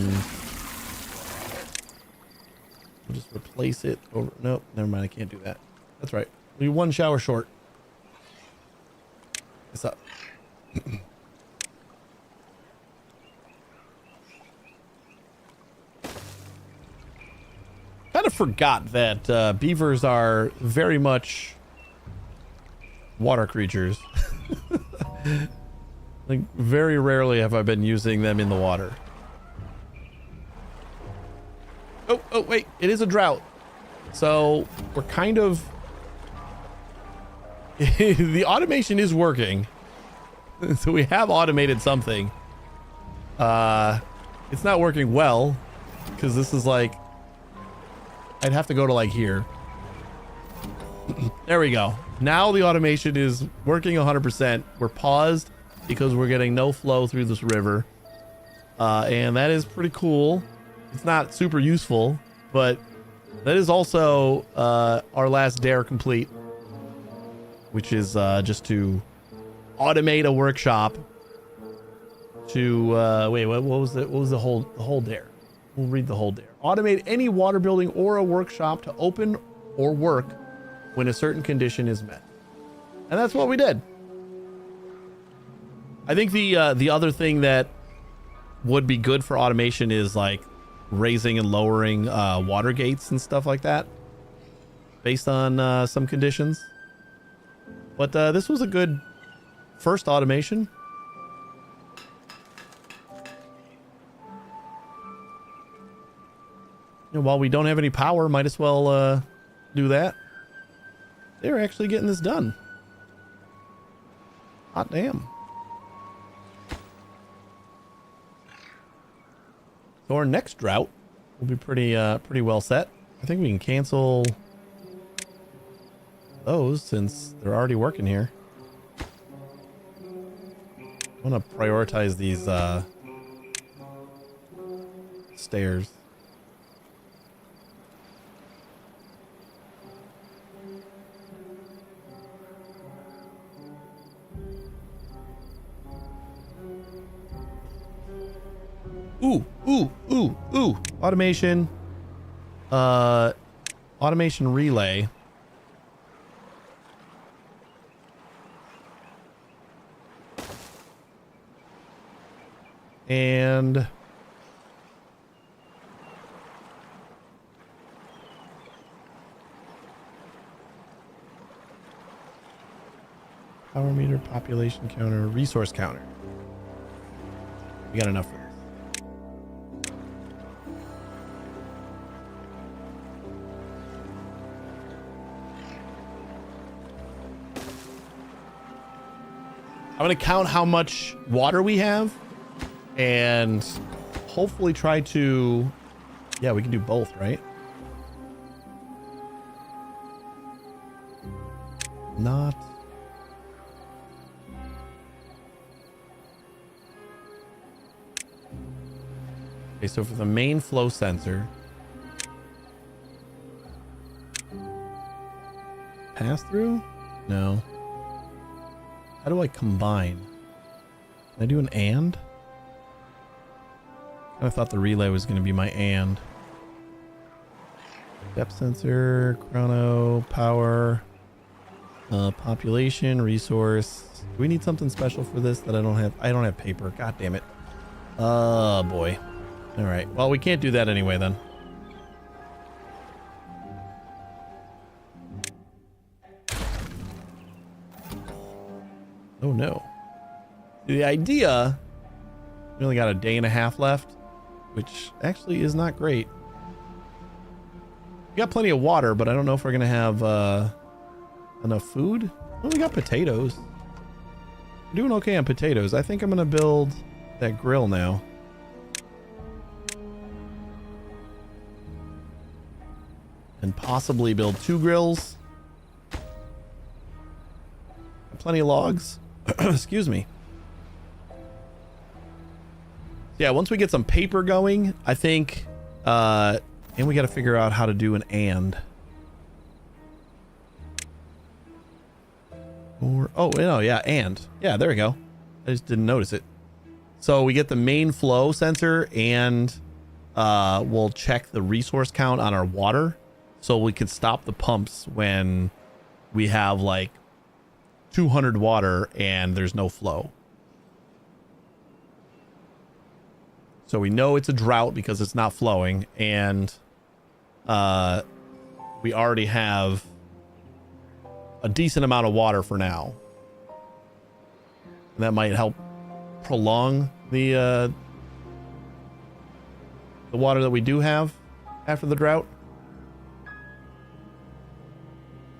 we'll just replace it over. Nope, never mind, I can't do that. That's right. We're one shower short. What's up? Kind of forgot that beavers are very much water creatures. Like very rarely have I been using them in the water. Oh wait, it is a drought. So we're kind of the automation is working. So we have automated something. It's not working well because this is like I'd have to go to like here. There we go. Now the automation is working 100%. We're paused because we're getting no flow through this river. And that is pretty cool. It's not super useful, but that is also our last dare complete, which is just to automate a workshop to wait, what was the whole dare? We'll read the whole dare. Automate any water building or a workshop to open or work when a certain condition is met. And that's what we did. I think the other thing that would be good for automation is like raising and lowering water gates and stuff like that based on some conditions. But this was a good first automation. You know, while we don't have any power, might as well do that. They're actually getting this done. Hot damn. So our next drought will be pretty well set. I think we can cancel those since they're already working here. I want to prioritize these stairs. Ooh. Automation. Automation relay. And power meter, population counter, resource counter. We got enough for this. I'm going to count how much water we have and hopefully try to Yeah, we can do both, right? Not. Okay, so for the main flow sensor, pass through? No. How do I combine? Can I do an and? I thought the relay was going to be my and. Depth sensor, chrono, power, population, resource. Do we need something special for this that I don't have? I don't have paper. God damn it. Oh boy. All right. Well, we can't do that anyway then. Oh no. The idea, we only got a day and a half left, which actually is not great. We got plenty of water, but I don't know if we're gonna have enough food. Well, we got potatoes. We're doing okay on potatoes. I think I'm gonna build that grill now. And possibly build 2 grills. Plenty of logs. Excuse me. Yeah, once we get some paper going, I think, and we got to figure out how to do an and. Or, oh, no, yeah, and. Yeah, there we go. I just didn't notice it. So we get the main flow sensor and we'll check the resource count on our water so we can stop the pumps when we have like 200 water and there's no flow. So we know it's a drought because it's not flowing, and we already have a decent amount of water for now. And that might help prolong the water that we do have after the drought.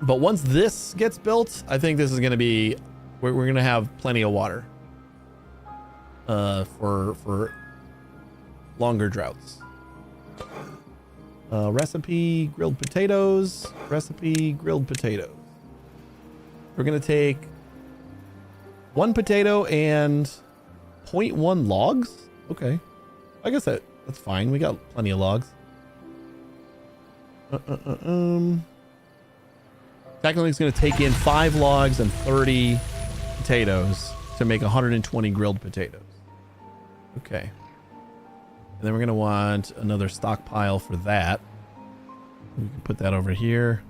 But once this gets built, I think this is going to be, we're going to have plenty of water for longer droughts. Recipe grilled potatoes. Recipe grilled potatoes. We're going to take 1 potato and 0.1 logs. Okay. I guess that's fine. We got plenty of logs. Technically, it's going to take in 5 logs and 30 potatoes to make 120 grilled potatoes. Okay. And then we're going to want another stockpile for that. We can put that over here.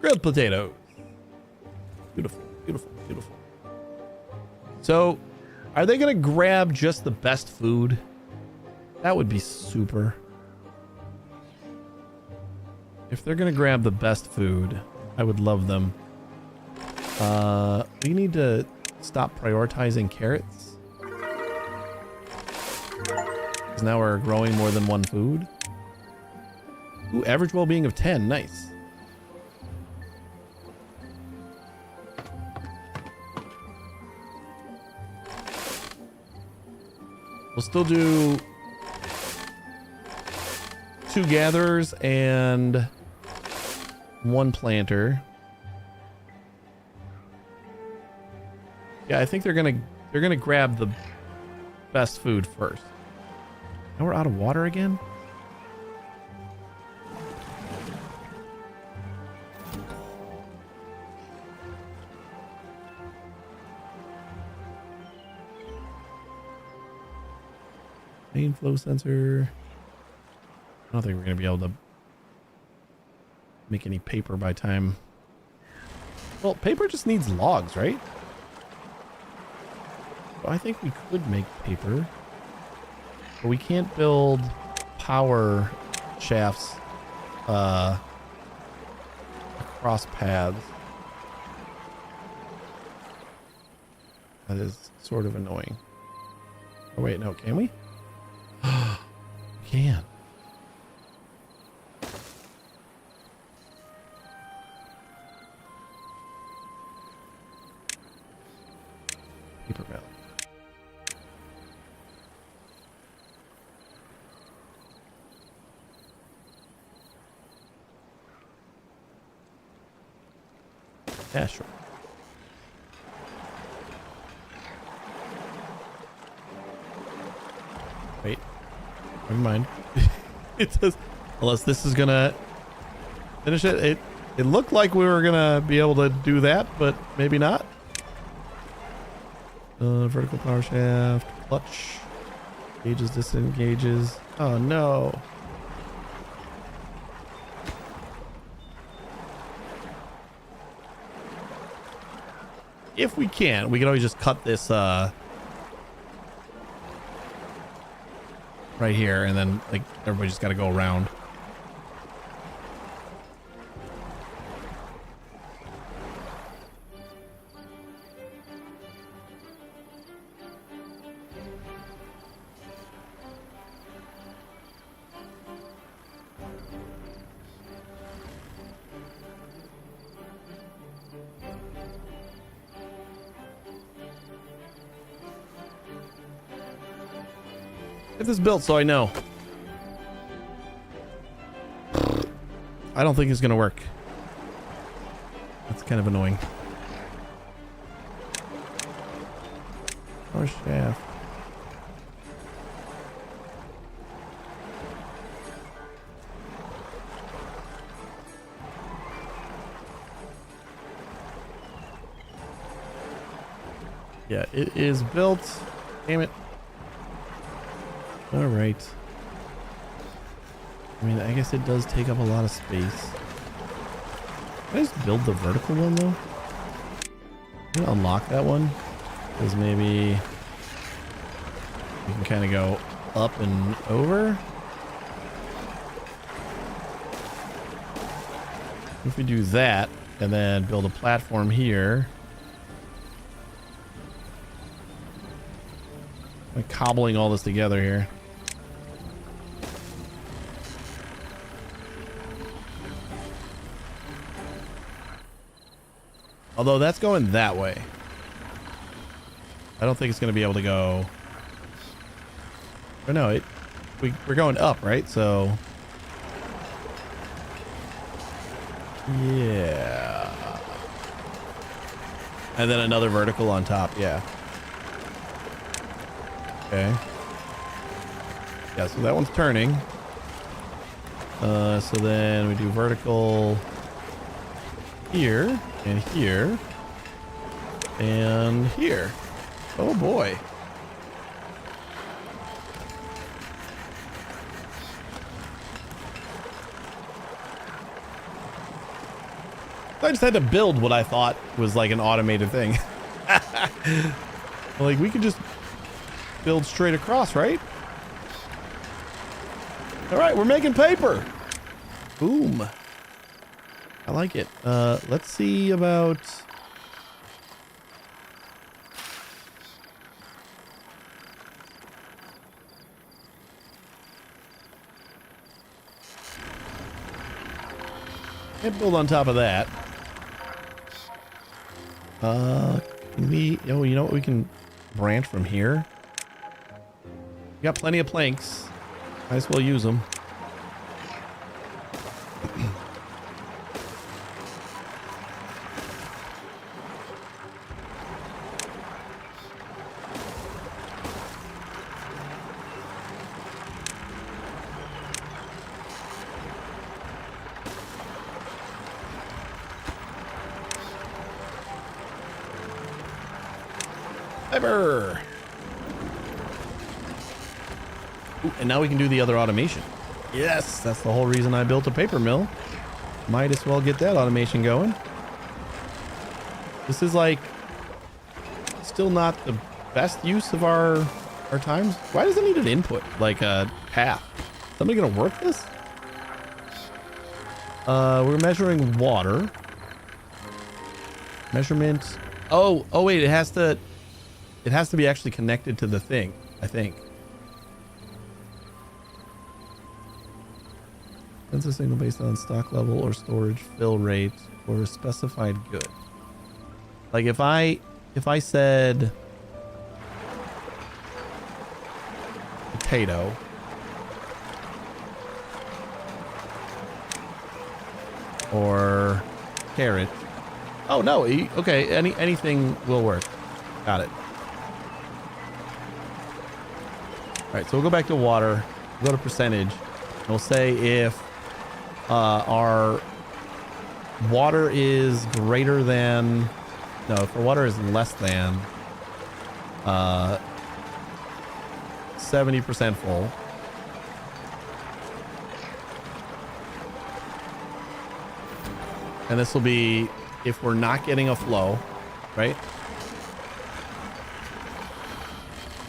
Grilled potatoes. Beautiful, beautiful, beautiful. So, are they going to grab just the best food? That would be super. If they're going to grab the best food, I would love them. We need to stop prioritizing carrots. Because now we're growing more than 1 food. Ooh, average well-being of 10. Nice. We'll still do 2 gatherers and 1 planter. Yeah, I think they're gonna grab the best food first. Now we're out of water again? Main flow sensor. I don't think we're going to be able to make any paper by time. Well, paper just needs logs, right? So I think we could make paper. But we can't build power shafts across paths. That is sort of annoying. Oh, wait, no, can we? Can. Yeah, sure. Wait. Never mind. It says, unless this is gonna finish it. It looked like we were gonna be able to do that, but maybe not. Vertical power shaft, clutch, gauges, disengages. Oh no. If we can always just cut this right here, and then like everybody just got to go around. Get this built so I know. I don't think it's gonna work. That's kind of annoying. Power shaft. Yeah, it is built. Damn it. All right. I mean, I guess it does take up a lot of space. Can I just build the vertical one though? Can I unlock that one? Because maybe we can kind of go up and over. If we do that and then build a platform here. I'm cobbling all this together here. Although that's going that way. I don't think it's going to be able to go. Or no, we're going up, right? So yeah. And then another vertical on top. Yeah. Okay. Yeah, so that one's turning. So then we do vertical here and here and here. Oh boy. I just had to build what I thought was like an automated thing. Like we could just build straight across, right? All right, we're making paper. Boom. I like it. Let's see about... Can't build on top of that. Can we... Oh, you know what? We can branch from here. We got plenty of planks. Might as well use them. Fiber. Ooh, and now we can do the other automation. Yes, that's the whole reason I built a paper mill. Might as well get that automation going. This is like still not the best use of our times. Why does it need an input, like a path? Somebody gonna work this? We're measuring water. Measurement. Oh wait, it has to be actually connected to the thing, I think. Sends a signal based on stock level or storage fill rate or a specified good. Like if I said potato, or carrot, Oh no. Okay. Anything will work. Got it. All right. So we'll go back to water. We'll go to percentage. And we'll say if our water is greater than, no, if our water is less than 70% full. And this will be if we're not getting a flow, right?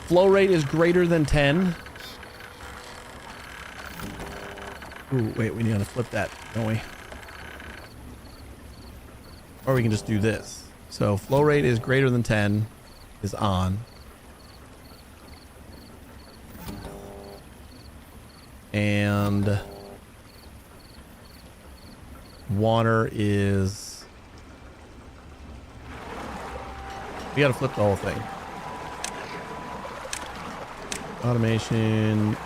Flow rate is greater than 10. Ooh, wait, we need to flip that, don't we? Or we can just do this. So flow rate is greater than 10 is on. And water is, we got to flip the whole thing. Automation,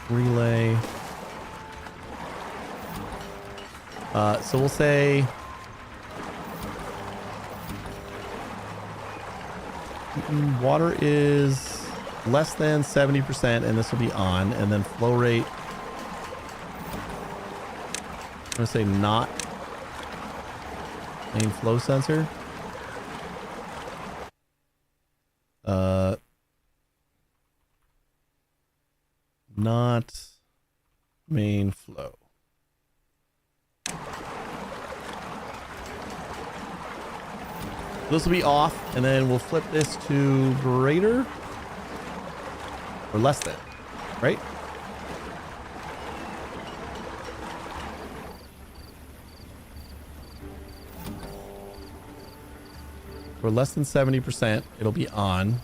relay. So we'll say water is less than 70%, and this will be on, and then flow rate, I'm gonna say not main flow sensor. Not main flow. This will be off, and then we'll flip this to greater or less than, right? For less than 70%, it'll be on.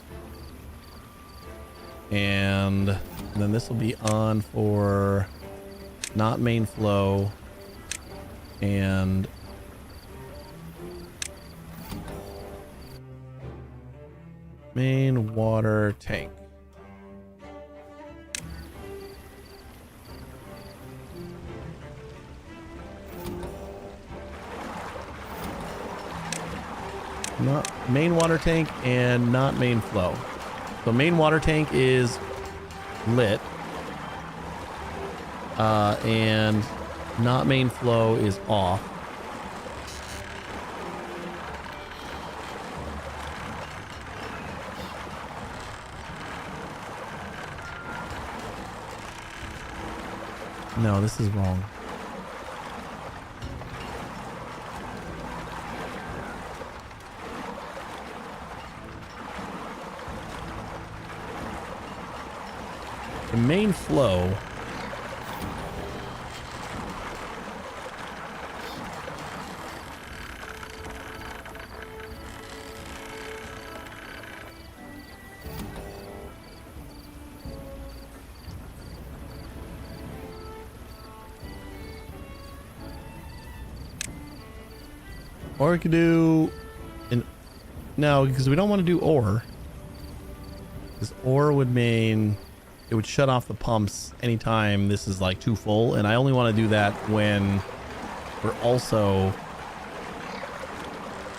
And then this will be on for not main flow and main water tank. Not main water tank and not main flow. So main water tank is lit. And not main flow is off. No, this is wrong. The main flow or we could do an, no, because we don't want to do or, because or would mean it would shut off the pumps anytime this is like too full, and I only want to do that when we're also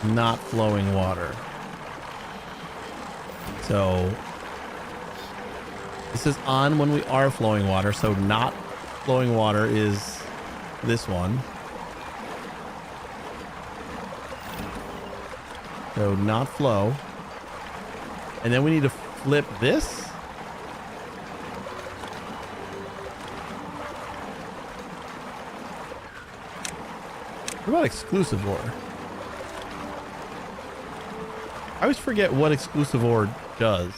not flowing water. So this is on when we are flowing water, so not flowing water is this one. So not flow. And then we need to flip this. What about exclusive OR? I always forget what exclusive OR does.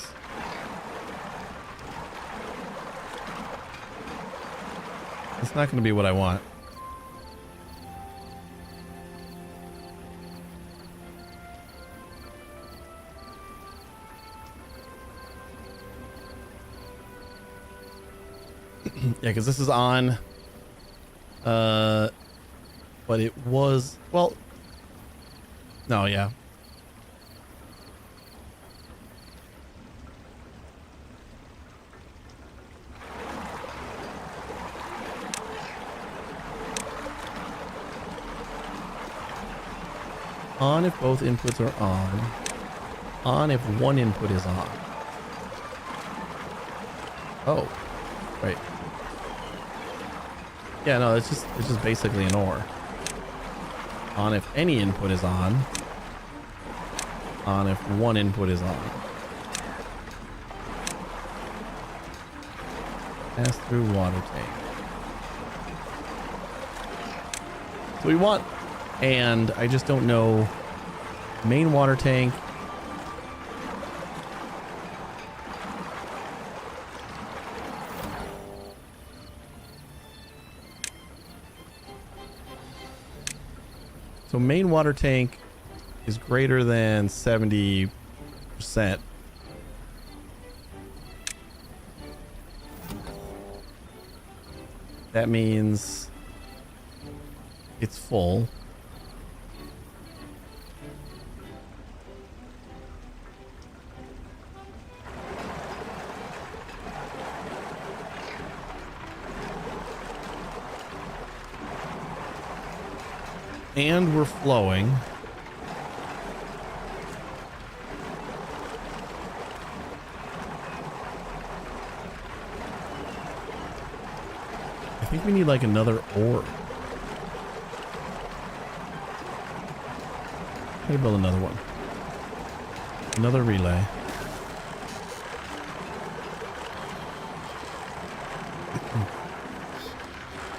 It's not going to be what I want. Yeah, because this is on. But it was, well, no, yeah. On if both inputs are on. On if one input is on. Oh, right. Yeah, no, it's just basically an OR. On if any input is on. On if one input is on. Pass through water tank. So we want, and I just don't know, main water tank. So main water tank is greater than 70%. That means it's full. And we're flowing. I think we need like another ore. Try to build another one. Another relay.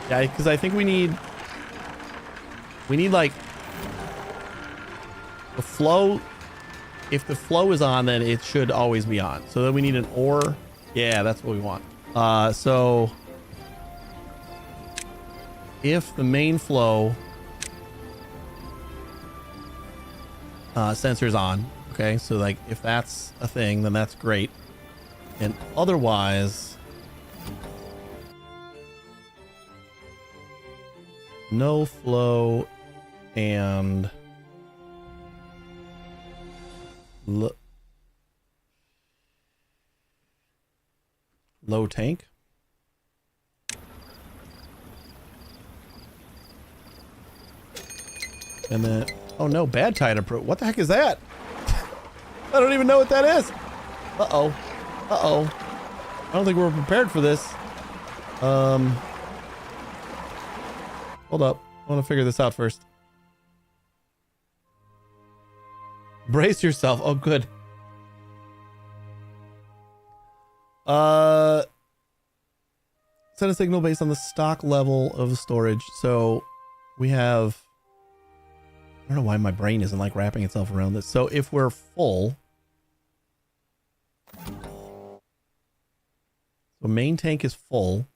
Yeah, because I think we need like the flow. If the flow is on, then it should always be on. So then we need an ore. Yeah, that's what we want. So if the main flow sensor's on, okay, so like if that's a thing, then that's great. And otherwise, no flow and low tank. And then, oh no, bad tide approach. What the heck is that? I don't even know what that is. Uh-oh. Uh-oh. I don't think we're prepared for this. Hold up. I want to figure this out first. Brace yourself. Oh, good. Send a signal based on the stock level of storage. So we have, I don't know why my brain isn't like wrapping itself around this. So if we're full, so main tank is full.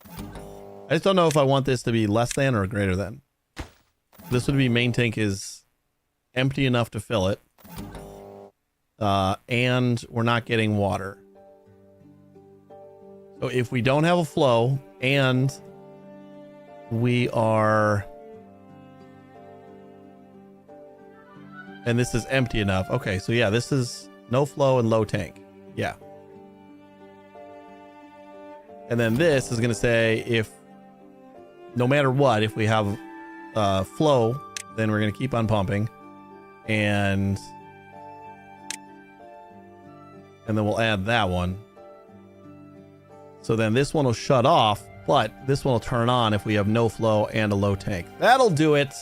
I just don't know if I want this to be less than or greater than. This would be main tank is empty enough to fill it. And we're not getting water. So if we don't have a flow and we are, and this is empty enough. Okay, so yeah, this is no flow and low tank. Yeah. And then this is going to say if, no matter what, if we have flow, then we're going to keep on pumping. And then we'll add that one. So then this one will shut off, but this one will turn on if we have no flow and a low tank. That'll do it.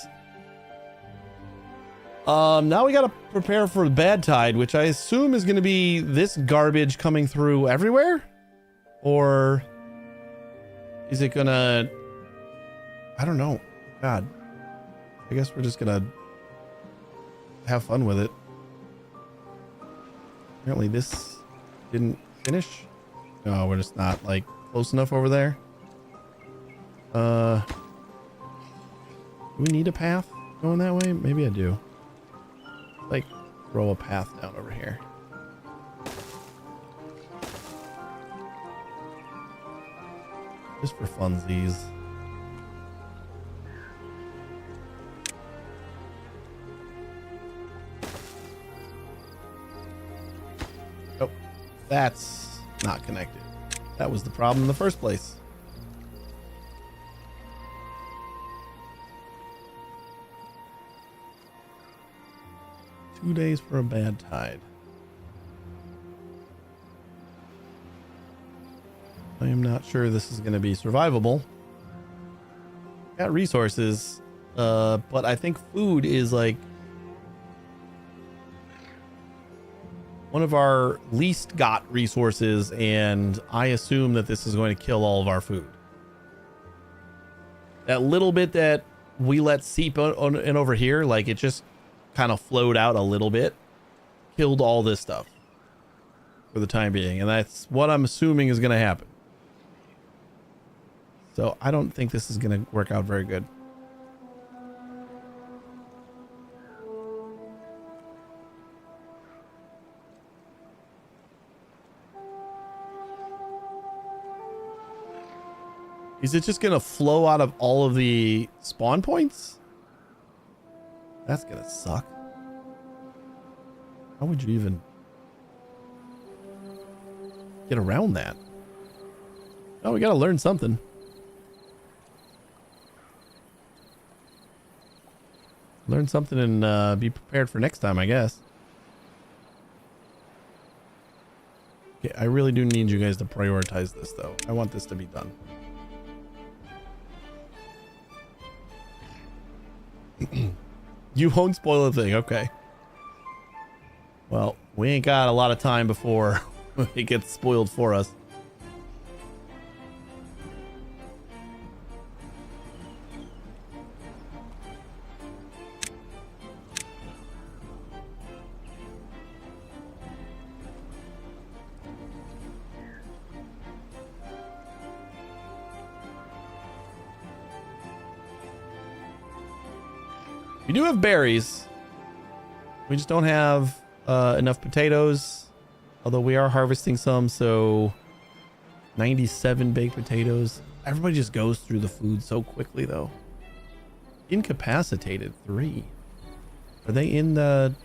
Now we got to prepare for the bad tide, which I assume is going to be this garbage coming through everywhere? Or is it going to, I don't know. God, I guess we're just going to have fun with it. Apparently this didn't finish. No, we're just not like close enough over there. Do we need a path going that way? Maybe I do. Like throw a path down over here. Just for funsies. Oh, that's not connected. That was the problem in the first place. 2 days for a bad tide. I am not sure this is going to be survivable. Got resources, but I think food is like one of our least got resources, and I assume that this is going to kill all of our food. That little bit that we let seep in over here, like it just kind of flowed out a little bit, killed all this stuff for the time being, and that's what I'm assuming is going to happen. So I don't think this is going to work out very good. Is it just going to flow out of all of the spawn points? That's going to suck. How would you even get around that? Oh, we got to learn something. Learn something and be prepared for next time, I guess. Okay, I really do need you guys to prioritize this, though. I want this to be done. You won't spoil a thing, okay. Well, we ain't got a lot of time before it gets spoiled for us. We do have berries. We just don't have enough potatoes. Although we are harvesting some, so 97 baked potatoes. Everybody just goes through the food so quickly, though. Incapacitated 3. Are they in the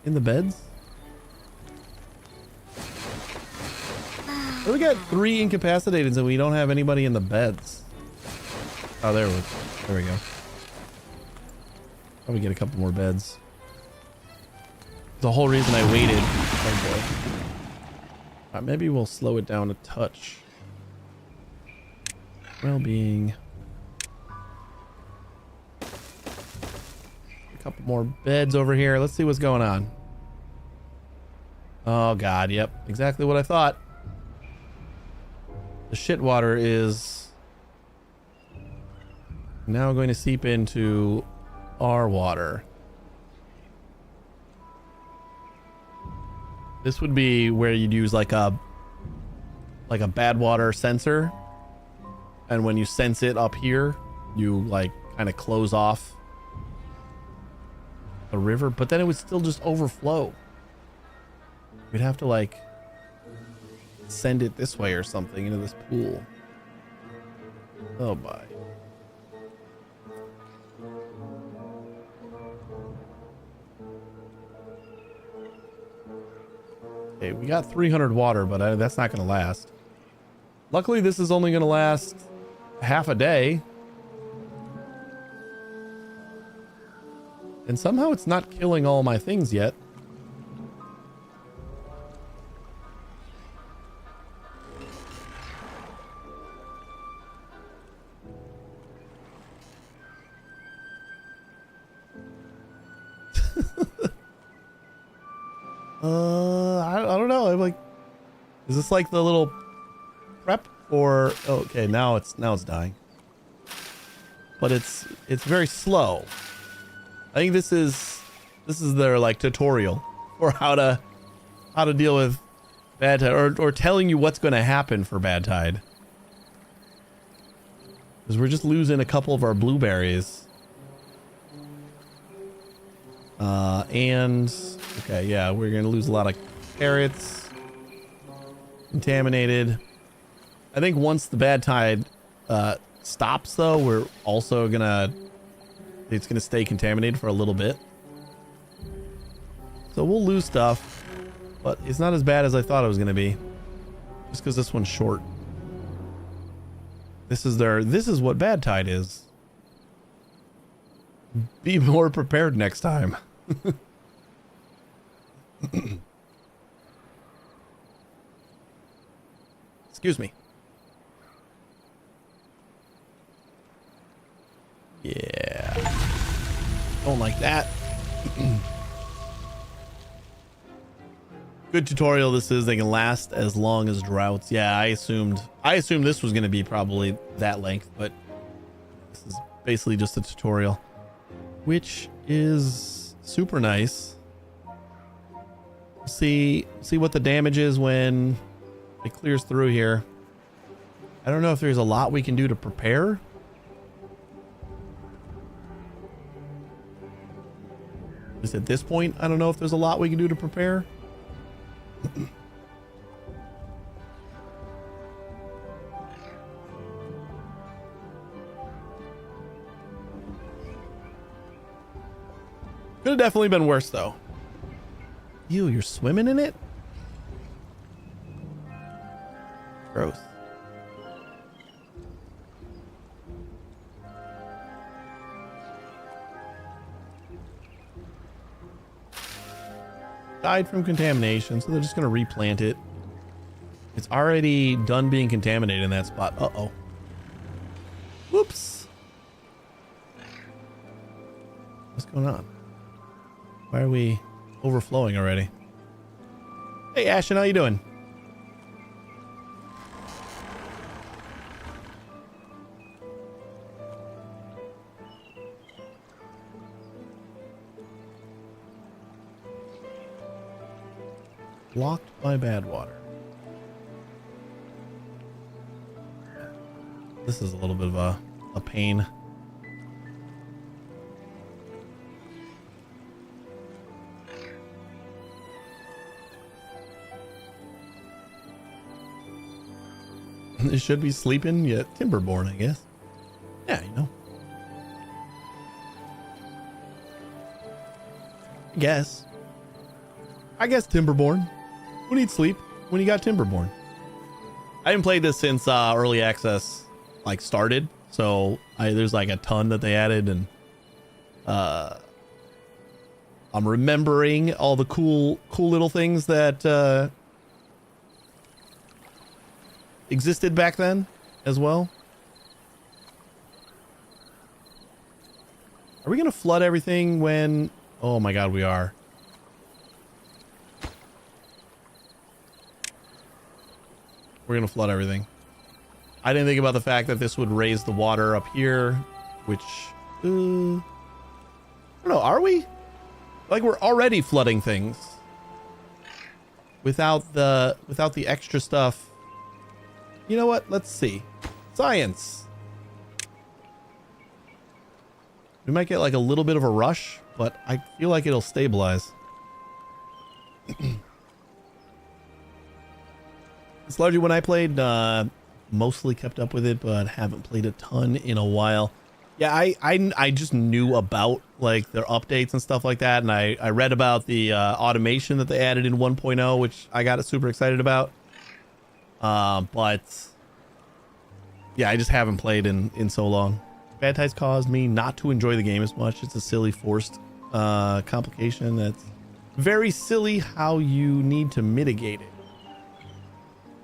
beds? Oh, we got 3 incapacitated, and we don't have anybody in the beds. Oh, there we go. Probably get a couple more beds. The whole reason I waited. Oh boy. Maybe we'll slow it down a touch. Well-being. A couple more beds over here. Let's see what's going on. Oh god, yep. Exactly what I thought. The shit water is now going to seep into our water. This would be where you'd use like a bad water sensor, and when you sense it up here, you like kind of close off the river, but then it would still just overflow. We'd have to like send it this way or something into this pool. Oh my. Okay, we got 300 water, but that's not going to last. Luckily, this is only going to last half a day. And somehow it's not killing all my things yet. I don't know. I'm like, is this like the little prep or okay, now it's dying. But it's very slow. I think this is their like tutorial for how to deal with bad tide, or telling you what's going to happen for bad tide. Because we're just losing a couple of our blueberries. And okay, yeah, we're gonna lose a lot of carrots. Contaminated. I think once the bad tide stops, though, we're also it's gonna stay contaminated for a little bit. So we'll lose stuff, but it's not as bad as I thought it was gonna be. Just because this one's short. This is what bad tide is. Be more prepared next time. Excuse me. Yeah. Don't like that. Good tutorial this is. They can last as long as droughts. Yeah, I assumed this was going to be probably that length, but this is basically just a tutorial, which is super nice. See what the damage is when it clears through here. I don't know if there's a lot we can do to prepare. Just at this point, I don't know if there's a lot we can do to prepare. Could have definitely been worse though. Ew, you're swimming in it? Gross. Died from contamination, so they're just gonna replant it. It's already done being contaminated in that spot. Uh-oh. Whoops. What's going on? Why are we overflowing already? Hey Ashton, how you doing? Blocked by bad water. This is a little bit of a pain. It should be sleeping yet Timberborn, I guess. Yeah, you know. I guess Timberborn. Who needs sleep when you got Timberborn? I haven't played this since early access like started, so there's like a ton that they added, and I'm remembering all the cool little things that existed back then as well. Are we gonna flood everything when... Oh my god, we are. We're gonna flood everything. I didn't think about the fact that this would raise the water up here, which I don't know, are we? Like, we're already flooding things without the extra stuff. You know what? Let's see. Science. We might get like a little bit of a rush, but I feel like it'll stabilize. It's largely when I played, mostly kept up with it, but haven't played a ton in a while. Yeah, I just knew about like their updates and stuff like that, and I read about the automation that they added in 1.0, which I got super excited about. But yeah, I just haven't played in so long. Bad ties caused me not to enjoy the game as much. It's a silly forced complication that's very silly how you need to mitigate it.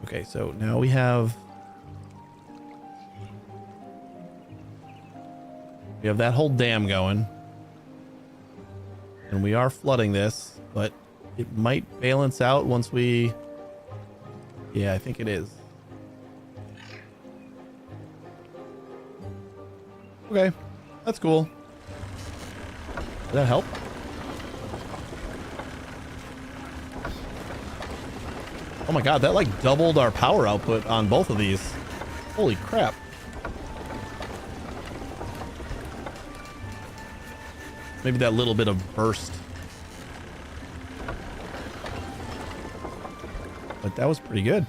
Okay, so now we have that whole dam going, and we are flooding this, but it might balance out once we... Yeah, I think it is. Okay, that's cool. Did that help? Oh my god, that like doubled our power output on both of these. Holy crap. Maybe that little bit of burst. But that was pretty good.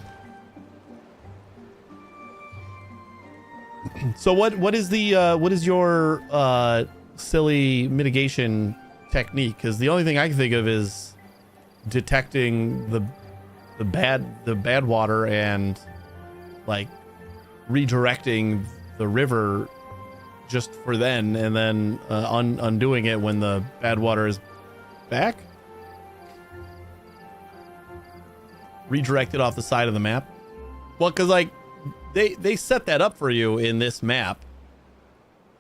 So what is your silly mitigation technique? Because the only thing I can think of is detecting the bad water and like redirecting the river just for then, and then undoing it when the bad water is back. redirect it off the side of the map. Well, because like they set that up for you in this map.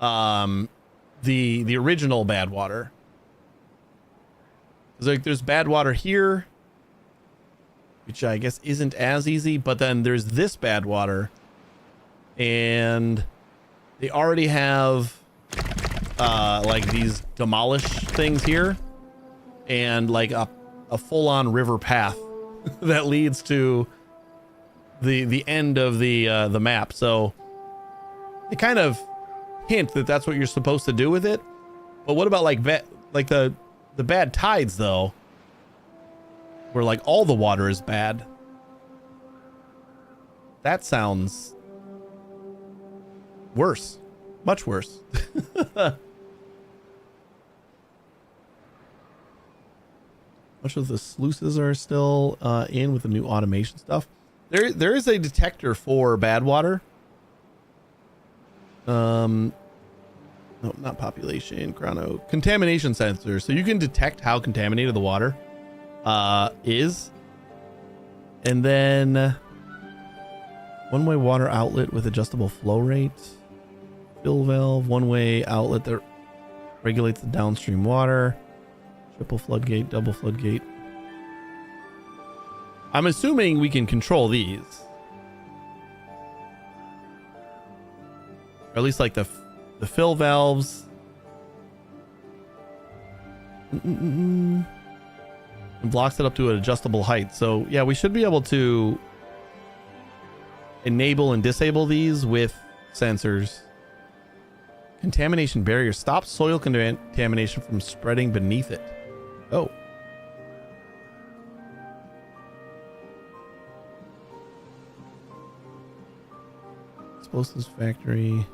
The original bad water. Like there's bad water here, which I guess isn't as easy, but then there's this bad water, and they already have like these demolish things here, and like a full-on river path that leads to the end of the map. So they kind of hint that that's what you're supposed to do with it. But what about like the bad tides though, where like all the water is bad? That sounds worse, much worse. Much of the sluices are still in with the new automation stuff. There is a detector for bad water. No, not population, chrono, contamination sensor. So you can detect how contaminated the water is. And then one-way water outlet with adjustable flow rate, fill valve, one-way outlet that regulates the downstream water, triple floodgate, double floodgate. I'm assuming we can control these, or at least like the fill valves. And blocks it up to an adjustable height. So yeah, we should be able to enable and disable these with sensors. Contamination barrier stops soil contamination from spreading beneath it. Oh. Explosives factory,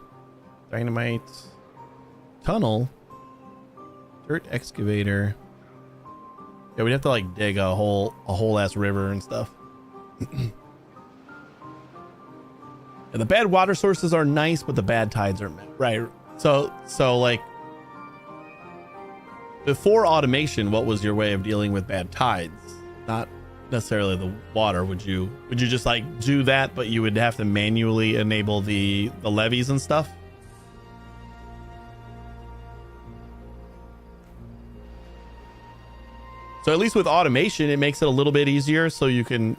dynamite, tunnel, dirt excavator. Yeah, we'd have to like dig a whole ass river and stuff. And the bad water sources are nice, but the bad tides are right. So like before automation, what was your way of dealing with bad tides? Not necessarily the water. Would you just like do that, but you would have to manually enable the levees and stuff? So at least with automation, it makes it a little bit easier, so it can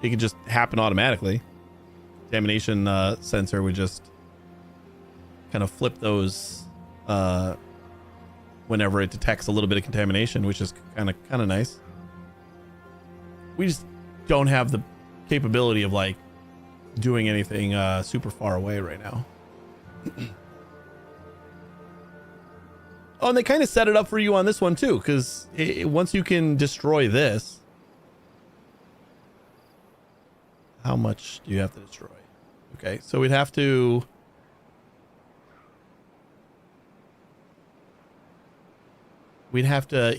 just happen automatically. Contamination sensor would just kind of flip those whenever it detects a little bit of contamination, which is kind of nice. We just don't have the capability of like doing anything super far away right now. Oh, and they kind of set it up for you on this one too, because once you can destroy this, how much do you have to destroy? Okay, so we'd have to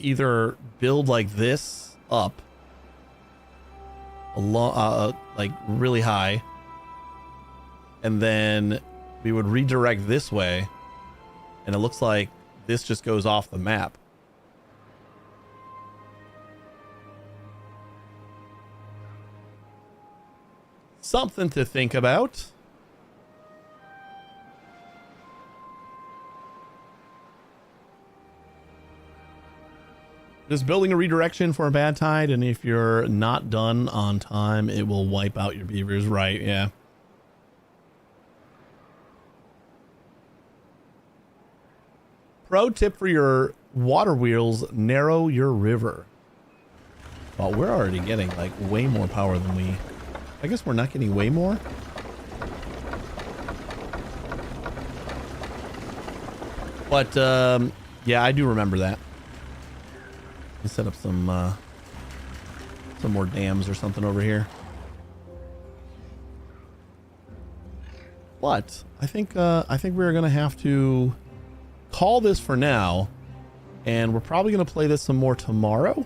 either build like this up along like really high, and then we would redirect this way, and it looks like this just goes off the map. Something to think about. Just building a redirection for a bad tide, and if you're not done on time, it will wipe out your beavers. Right, yeah. Pro tip for your water wheels: narrow your river. Well, we're already getting like way more power than we... I guess we're not getting way more. But yeah, I do remember that. We set up some more dams or something over here. But I think we're gonna have to call this for now, and we're probably gonna play this some more tomorrow.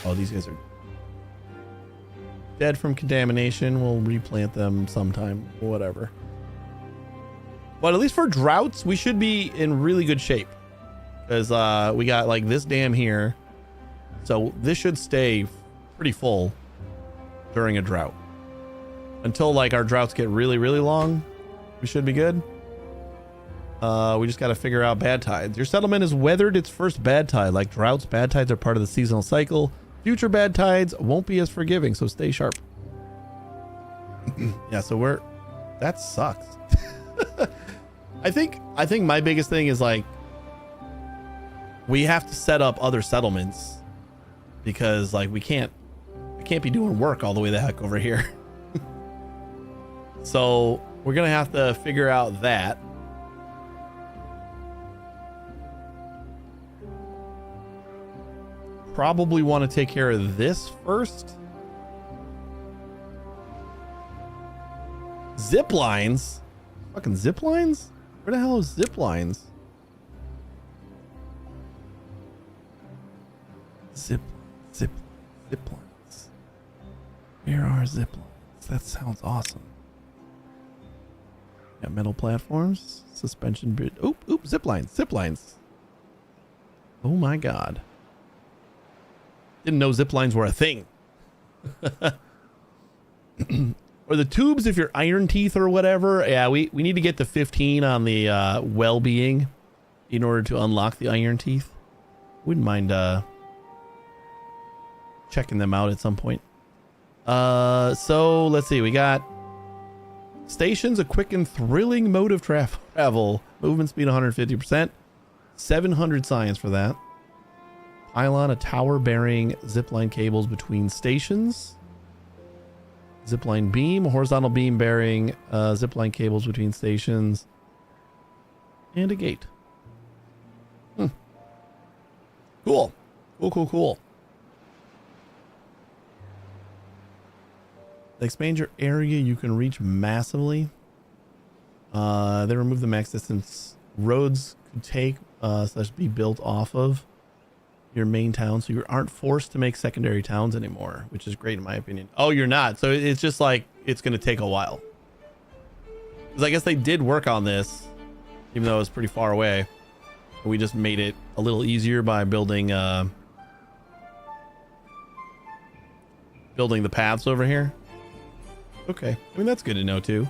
Oh, these guys are dead from contamination. We'll replant them sometime, whatever. But at least for droughts, we should be in really good shape. because we got like this dam here, so this should stay pretty full during a drought until like our droughts get really, really long. We should be good. We just got to figure out bad tides. Your settlement has weathered its first bad tide. Like droughts, bad tides are part of the seasonal cycle. Future bad tides won't be as forgiving, so stay sharp. Yeah, so that sucks. I think my biggest thing is like we have to set up other settlements because like we can't be doing work all the way the heck over here. So we're gonna have to figure out that. Probably want to take care of this first. Zip lines? Fucking zip lines? Where the hell is zip lines? Zip lines. Where are zip lines? That sounds awesome. Got metal platforms, suspension bridge. Oop, zip lines. Oh my god. Didn't know zip lines were a thing. Or the tubes if you're iron teeth or whatever. Yeah, we need to get the 15 on the well-being in order to unlock the iron teeth. Wouldn't mind checking them out at some point. So let's see. We got stations, a quick and thrilling mode of travel. Movement speed 150%. 700 science for that. Pylon, a tower bearing zipline cables between stations. Zipline beam, horizontal beam bearing zipline cables between stations. And a gate. Cool. They expand your area you can reach massively. They remove the max distance roads could take / be built off of your main town, so you aren't forced to make secondary towns anymore, which is great in my opinion. Oh, you're not. So it's just like it's going to take a while. Because I guess they did work on this, even though it was pretty far away. We just made it a little easier by building the paths over here. Okay, I mean that's good to know too.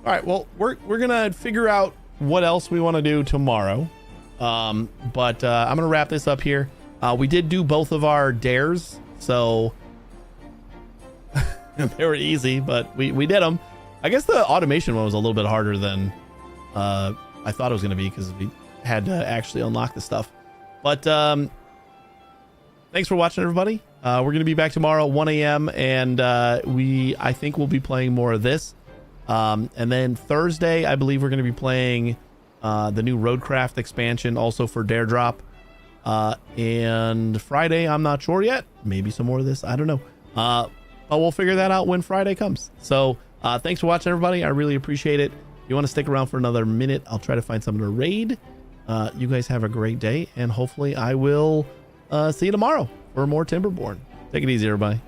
All right, well we're gonna figure out what else we want to do tomorrow, but I'm gonna wrap this up here. We did do both of our dares, so they were easy, but we did them. I guess the automation one was a little bit harder than I thought it was gonna be because we had to actually unlock the stuff. But thanks for watching, everybody. We're gonna be back tomorrow at 1 a.m. and I think we'll be playing more of this. And then Thursday, I believe we're going to be playing the new Roadcraft expansion also for Dare Drop. And Friday, I'm not sure yet. Maybe some more of this. I don't know. But we'll figure that out when Friday comes. So thanks for watching, everybody. I really appreciate it. If you want to stick around for another minute, I'll try to find someone to raid. You guys have a great day. And hopefully I will see you tomorrow for more Timberborn. Take it easy, everybody.